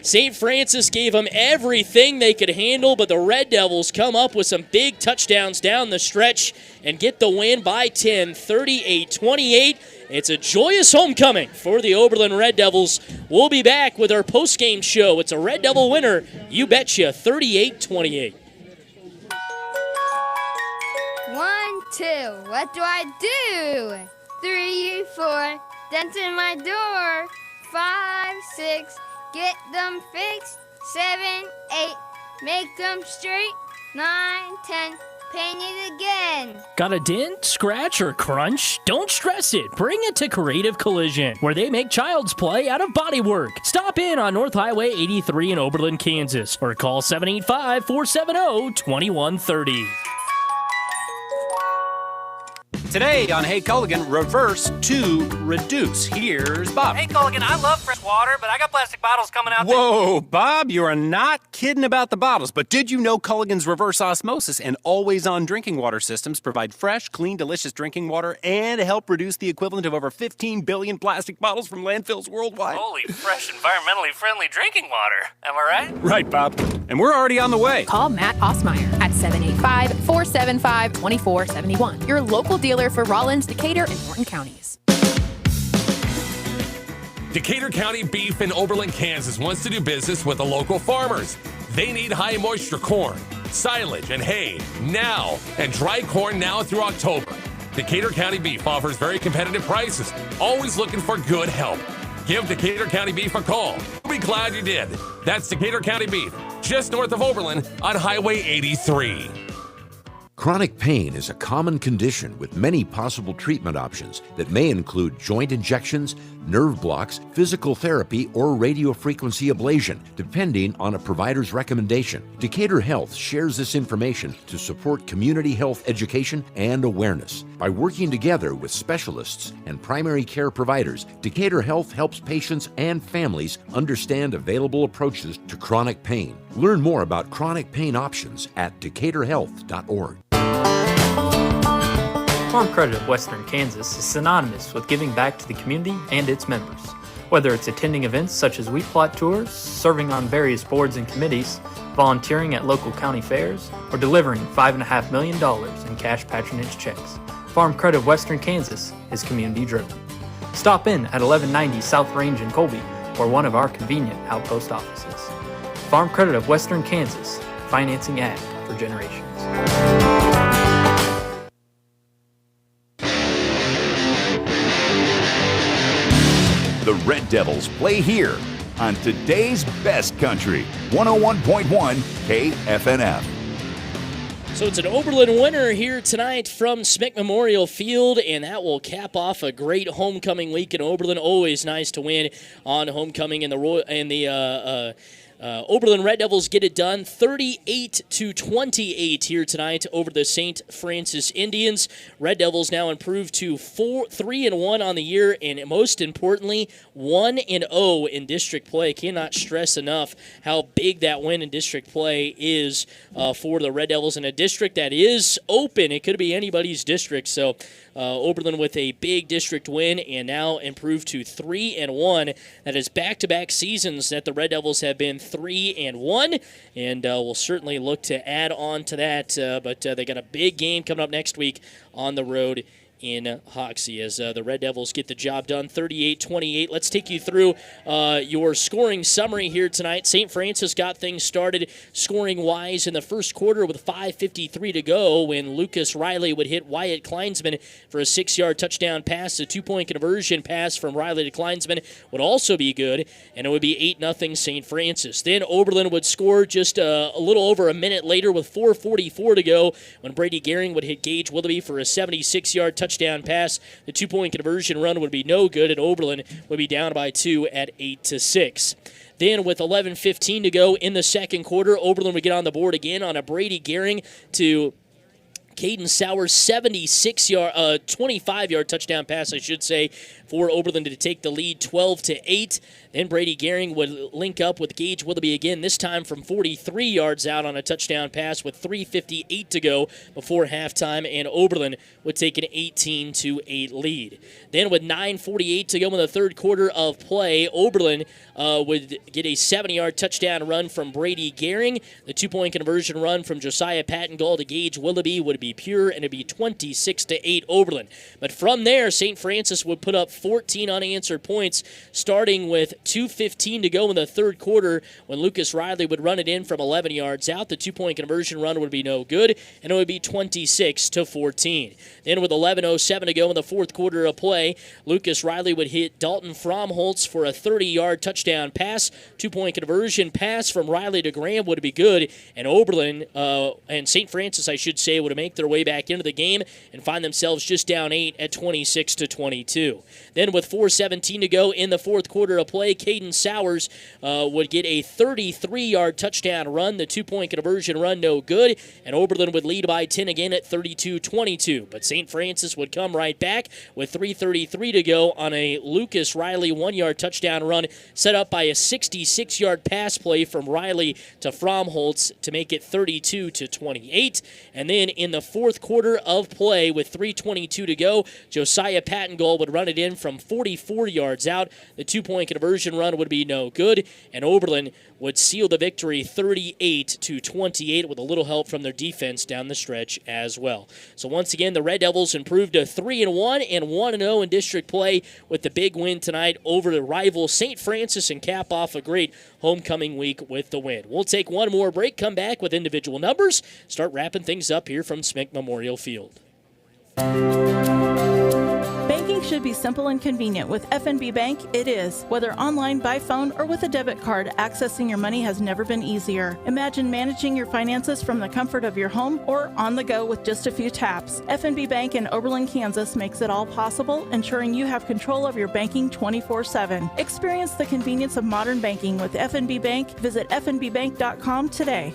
St. Francis gave them everything they could handle, but the Red Devils come up with some big touchdowns down the stretch and get the win by 10, 38-28. It's a joyous homecoming for the Oberlin Red Devils. We'll be back with our post-game show. It's a Red Devil winner, you betcha, 38-28. 1, 2, what do I do? 3, 4, dent in my door. 5, 6, get them fixed. 7, 8, make them straight. 9, 10, paint it again. Got a dent, scratch, or crunch? Don't stress it. Bring it to Creative Collision, where they make child's play out of bodywork. Stop in on North Highway 83 in Oberlin, Kansas, or call 785-470-2130. Today on Hey Culligan, reverse to reduce. Here's Bob. Hey, Culligan, I love fresh water, but I got plastic bottles coming out. Whoa, Bob, you are not kidding about the bottles. But did you know Culligan's reverse osmosis and always-on drinking water systems provide fresh, clean, delicious drinking water and help reduce the equivalent of over 15 billion plastic bottles from landfills worldwide? Holy, fresh, environmentally friendly drinking water. Am I right? Right, Bob. And we're already on the way. Call Matt Osmeyer at 785-475-2471. Your local dealer for Rollins, Decatur, and Norton counties. Decatur County Beef in Oberlin, Kansas wants to do business with the local farmers. They need high moisture corn, silage, and hay now, and dry corn now through October. Decatur County Beef offers very competitive prices, always looking for good help. Give Decatur County Beef a call. We'll be glad you did. That's Decatur County Beef, just north of Oberlin on Highway 83. Chronic pain is a common condition with many possible treatment options that may include joint injections, nerve blocks, physical therapy, or radiofrequency ablation, depending on a provider's recommendation. Decatur Health shares this information to support community health education and awareness. By working together with specialists and primary care providers, Decatur Health helps patients and families understand available approaches to chronic pain. Learn more about chronic pain options at decaturhealth.org. Farm Credit of Western Kansas is synonymous with giving back to the community and its members. Whether it's attending events such as wheat plot tours, serving on various boards and committees, volunteering at local county fairs, or delivering $5.5 million in cash patronage checks, Farm Credit of Western Kansas is community driven. Stop in at 1190 South Range in Colby or one of our convenient outpost offices. Farm Credit of Western Kansas, financing ag for generations. The Red Devils play here on today's best country, 101.1 KFNF. So it's an Oberlin winner here tonight from Smick Memorial Field, and that will cap off a great homecoming week in Oberlin. Always nice to win on homecoming, and the Oberlin Red Devils get it done 38-28 here tonight over the St. Francis Indians. Red Devils now improved to 3-1 on the year, and most importantly, 1-0 in district play. Cannot stress enough how big that win in district play is for the Red Devils in a district that is open. It could be anybody's district, so Oberlin with a big district win and now improved to 3-1. That is back-to-back seasons that the Red Devils have been 3-1, and we'll certainly look to add on to that. But they got a big game coming up next week on the road in Hoxie as the Red Devils get the job done 38-28. Let's take you through your scoring summary here tonight. St. Francis got things started scoring-wise in the first quarter with 5:53 to go when Lucas Riley would hit Wyatt Kleinsman for a 6-yard touchdown pass. A 2-point conversion pass from Riley to Kleinsman would also be good, and it would be 8-0 St. Francis. Then Oberlin would score just a little over a minute later with 4:44 to go when Brady Gehring would hit Gage Willoughby for a 76-yard touchdown pass. The 2-point conversion run would be no good, and Oberlin would be down by 2 at 8-6. Then with 11:15 to go in the second quarter, Oberlin would get on the board again on a Brady Gehring to Caden Sowers, 25-yard touchdown pass, I should say, for Oberlin to take the lead 12-8. Then Brady Gehring would link up with Gage Willoughby again, this time from 43 yards out on a touchdown pass with 3:58 to go before halftime, and Oberlin would take an 18-8 lead. Then with 9:48 to go in the third quarter of play, Oberlin would get a 70-yard touchdown run from Brady Gehring. The 2-point conversion run from Josiah Pattengall to Gage Willoughby would be pure, and it'd be 26-8 Oberlin. But from there, St. Francis would put up 14 unanswered points, starting with 2:15 to go in the third quarter when Lucas Riley would run it in from 11 yards out. The 2-point conversion run would be no good, and it would be 26-14. Then with 11:07 to go in the fourth quarter of play, Lucas Riley would hit Dalton Fromholtz for a 30-yard touchdown pass. 2-point conversion pass from Riley to Graham would be good, and Oberlin and St. Francis, I should say, would make their way back into the game and find themselves just down 8 at 26-22. Then with 4:17 to go in the fourth quarter of play, Caden Sowers would get a 33-yard touchdown run. The 2-point conversion run no good, and Oberlin would lead by 10 again at 32-22. But St. Francis would come right back with 3:33 to go on a Lucas Riley 1-yard touchdown run set up by a 66-yard pass play from Riley to Fromholtz to make it 32-28. And then in the fourth quarter of play with 3:22 to go, Josiah Pattengall would run it in from 44 yards out. The 2-point conversion run would be no good, and Oberlin would seal the victory 38-28 with a little help from their defense down the stretch as well. So once again, the Red Devils improved to 3-1 and 1-0 in district play with the big win tonight over the rival St. Francis and cap off a great homecoming week with the win. We'll take one more break, come back with individual numbers, start wrapping things up here from Smith Memorial Field. Banking should be simple and convenient. With FNB Bank, it is. Whether online, by phone, or with a debit card, accessing your money has never been easier. Imagine managing your finances from the comfort of your home or on the go with just a few taps. FNB Bank in Oberlin, Kansas makes it all possible, ensuring you have control of your banking 24/7. Experience the convenience of modern banking with FNB Bank. Visit fnbbank.com today.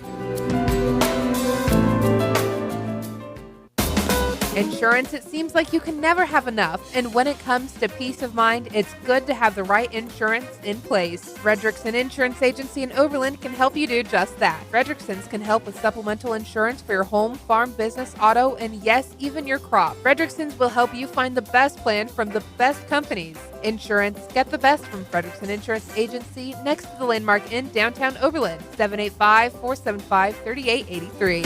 Insurance, it seems like you can never have enough, and when it comes to peace of mind, it's good to have the right insurance in place. Frederickson Insurance Agency in Oberlin can help you do just that. Frederickson's can help with supplemental insurance for your home, farm, business, auto, and yes, even your crop. Frederickson's will help you find the best plan from the best companies. Insurance, get the best from Frederickson Insurance Agency next to the Landmark in downtown Oberlin, 785-475-3883.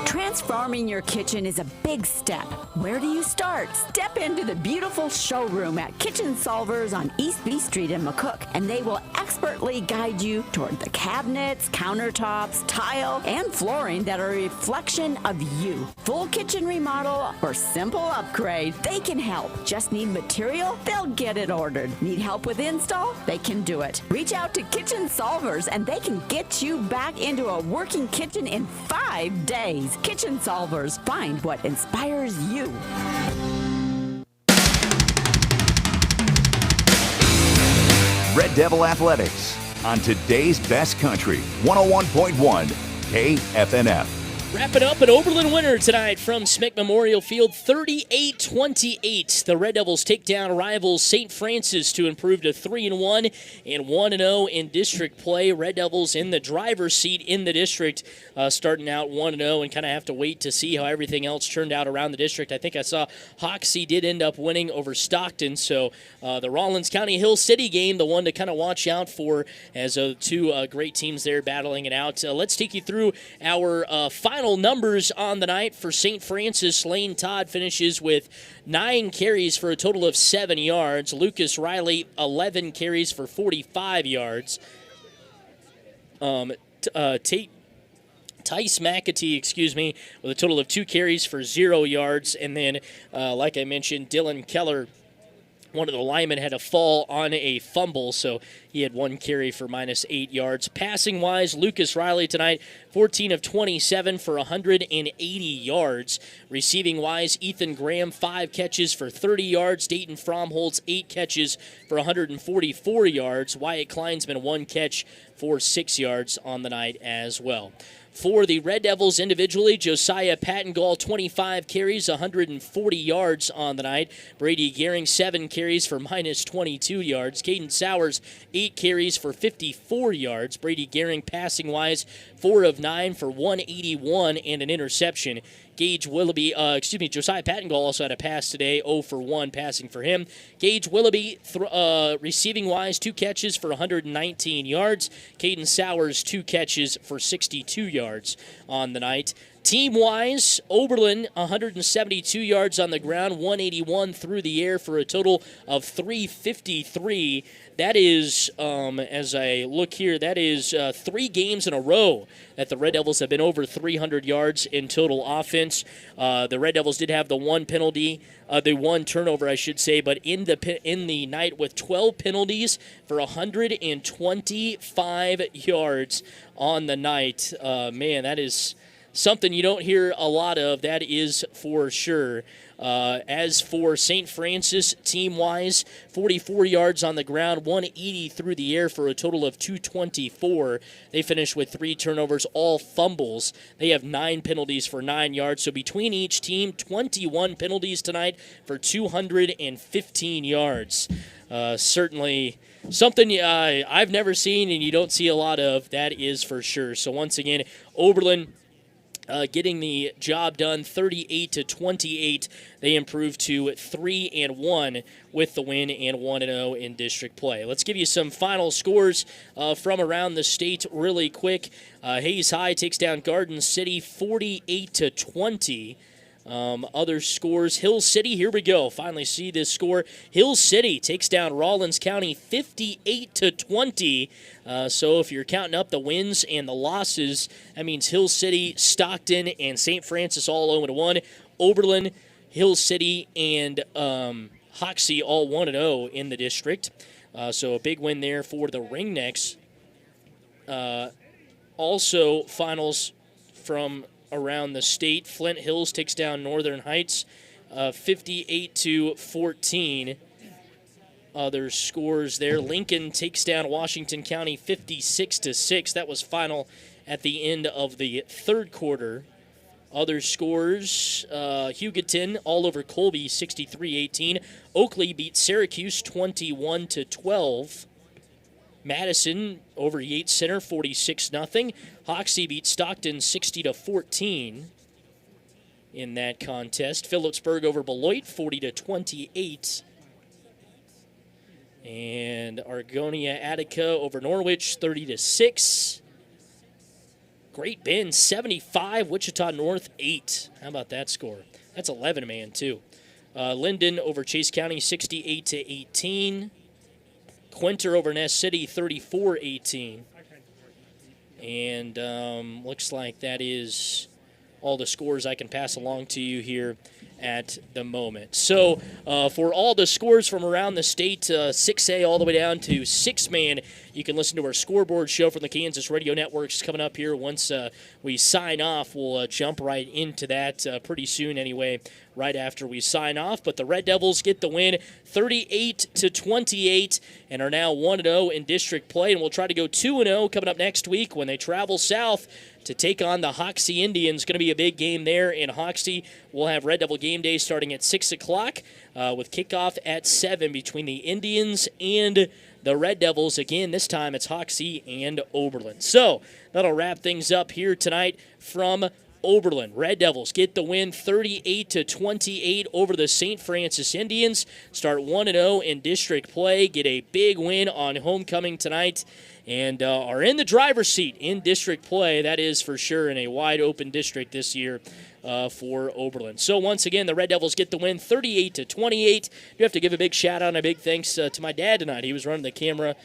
Transforming your kitchen is a big step. Where do you start? Step into the beautiful showroom at Kitchen Solvers on East B Street in McCook, and they will expertly guide you toward the cabinets, countertops, tile, and flooring that are a reflection of you. Full kitchen remodel or simple upgrade, they can help. Just need material? They'll get it ordered. Need help with install? They can do it. Reach out to Kitchen Solvers, and they can get you back into a working kitchen in 5 days. Kitchen Solvers, find what inspires you. Red Devil Athletics on today's best country, 101.1 KFNF. Wrapping up an Oberlin winner tonight from Smith Memorial Field, 38-28. The Red Devils take down rivals St. Francis to improve to 3-1 and 1-0 in district play. Red Devils in the driver's seat in the district, starting out 1-0, and kind of have to wait to see how everything else turned out around the district. I think I saw Hoxie did end up winning over Stockton, so the Rawlins County Hill City game, the one to kind of watch out for as two great teams there battling it out. Let's take you through our final numbers on the night for St. Francis. Lane Todd finishes with 9 carries for a total of 7 yards. Lucas Riley, 11 carries for 45 yards. Tice McAtee, with a total of 2 carries for 0 yards. And then, like I mentioned, Dylan Keller one of the linemen had a fall on a fumble, so he had 1 carry for -8 yards. Passing-wise, Lucas Riley tonight, 14 of 27 for 180 yards. Receiving-wise, Ethan Graham, 5 catches for 30 yards. Dayton Fromholtz, 8 catches for 144 yards. Wyatt Kleinsman, 1 catch for 6 yards on the night as well. For the Red Devils individually, Josiah Pattengall, 25 carries, 140 yards on the night. Brady Gehring, 7 carries for -22 yards. Caden Sowers, 8 carries for 54 yards. Brady Gehring, passing-wise, 4 of 9 for 181 and an interception. Josiah Pattengall also had a pass today, 0 for 1 passing for him. Gage Willoughby, receiving-wise, 2 catches for 119 yards. Caden Sowers, 2 catches for 62 yards on the night. Team-wise, Oberlin, 172 yards on the ground, 181 through the air for a total of 353. That is, as I look here, that is 3 games in a row that the Red Devils have been over 300 yards in total offense. The Red Devils did have the 1 penalty, the 1 turnover, I should say, but in the night with 12 penalties for 125 yards on the night. Man, that is something you don't hear a lot of, that is for sure. As for St. Francis, team-wise, 44 yards on the ground, 180 through the air for a total of 224. They finished with 3 turnovers, all fumbles. They have 9 penalties for 9 yards. So between each team, 21 penalties tonight for 215 yards. Certainly something I've never seen and you don't see a lot of, that is for sure. So once again, Oberlin getting the job done, 38-28. They improved to 3-1 with the win and 1-0 in district play. Let's give you some final scores from around the state really quick. Hayes High takes down Garden City 48-20. Other scores, Hill City, here we go. Finally see this score. Hill City takes down Rawlins County 58-20. So if you're counting up the wins and the losses, that means Hill City, Stockton, and St. Francis all 0-1. Oberlin, Hill City, and Hoxie all 1-0 in the district. So a big win there for the Ringnecks. Also, finals from around the state. Flint Hills takes down Northern Heights 58-14. Other scores there. Lincoln takes down Washington County 56-6. That was final at the end of the third quarter. Other scores, Hugoton all over Colby 63-18. Oakley beat Syracuse 21-12. Madison over Yates Center 46-0. Hoxie beat Stockton 60-14 in that contest. Phillipsburg over Beloit 40-28. And Argonia Attica over Norwich 30-6. Great Bend 75, Wichita North 8. How about that score? That's 11-man too. Linden over Chase County 68-18. Quinter over Ness City 34-18. And looks like that is all the scores I can pass along to you here at the moment. So for all the scores from around the state, 6A all the way down to 6-man, you can listen to our scoreboard show from the Kansas Radio Networks coming up here. Once we sign off, we'll jump right into that pretty soon anyway, right after we sign off. But the Red Devils get the win 38-28 and are now 1-0 in district play. And we'll try to go 2-0 coming up next week when they travel south to take on the Hoxie Indians. Going to be a big game there in Hoxie. We'll have Red Devil Game Day starting at 6 o'clock with kickoff at 7 between the Indians and the Red Devils. Again, this time it's Hoxie and Oberlin. So that'll wrap things up here tonight from Oberlin. Red Devils get the win 38-28 over the St. Francis Indians. Start 1-0 in district play. Get a big win on homecoming tonight. And are in the driver's seat in district play. That is for sure in a wide open district this year for Oberlin. So once again, the Red Devils get the win 38-28. You have to give a big shout out and a big thanks to my dad tonight. He was running the camera,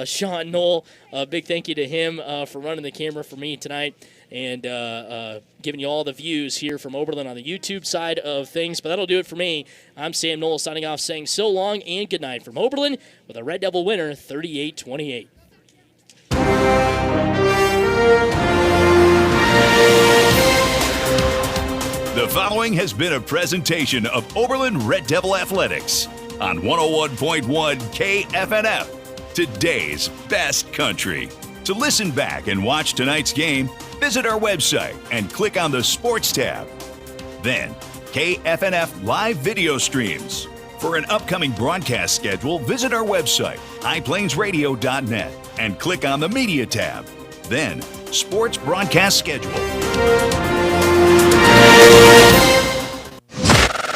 Sean Knoll. A big thank you to him for running the camera for me tonight and giving you all the views here from Oberlin on the YouTube side of things. But that'll do it for me. I'm Sam Knoll signing off, saying so long and good night from Oberlin with a Red Devil winner, 38-28. The following has been a presentation of Oberlin Red Devil Athletics on 101.1 KFNF, today's best country. To listen back and watch tonight's game, visit our website and click on the Sports tab. Then, KFNF live video streams. For an upcoming broadcast schedule, visit our website, highplainsradio.net, and click on the Media tab. Then, Sports Broadcast Schedule.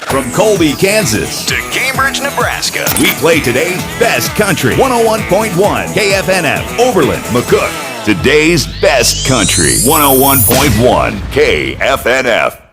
From Colby, Kansas to Cambridge, Nebraska, we play today's best country. 101.1 KFNF, Oberlin, McCook. Today's best country. 101.1 KFNF.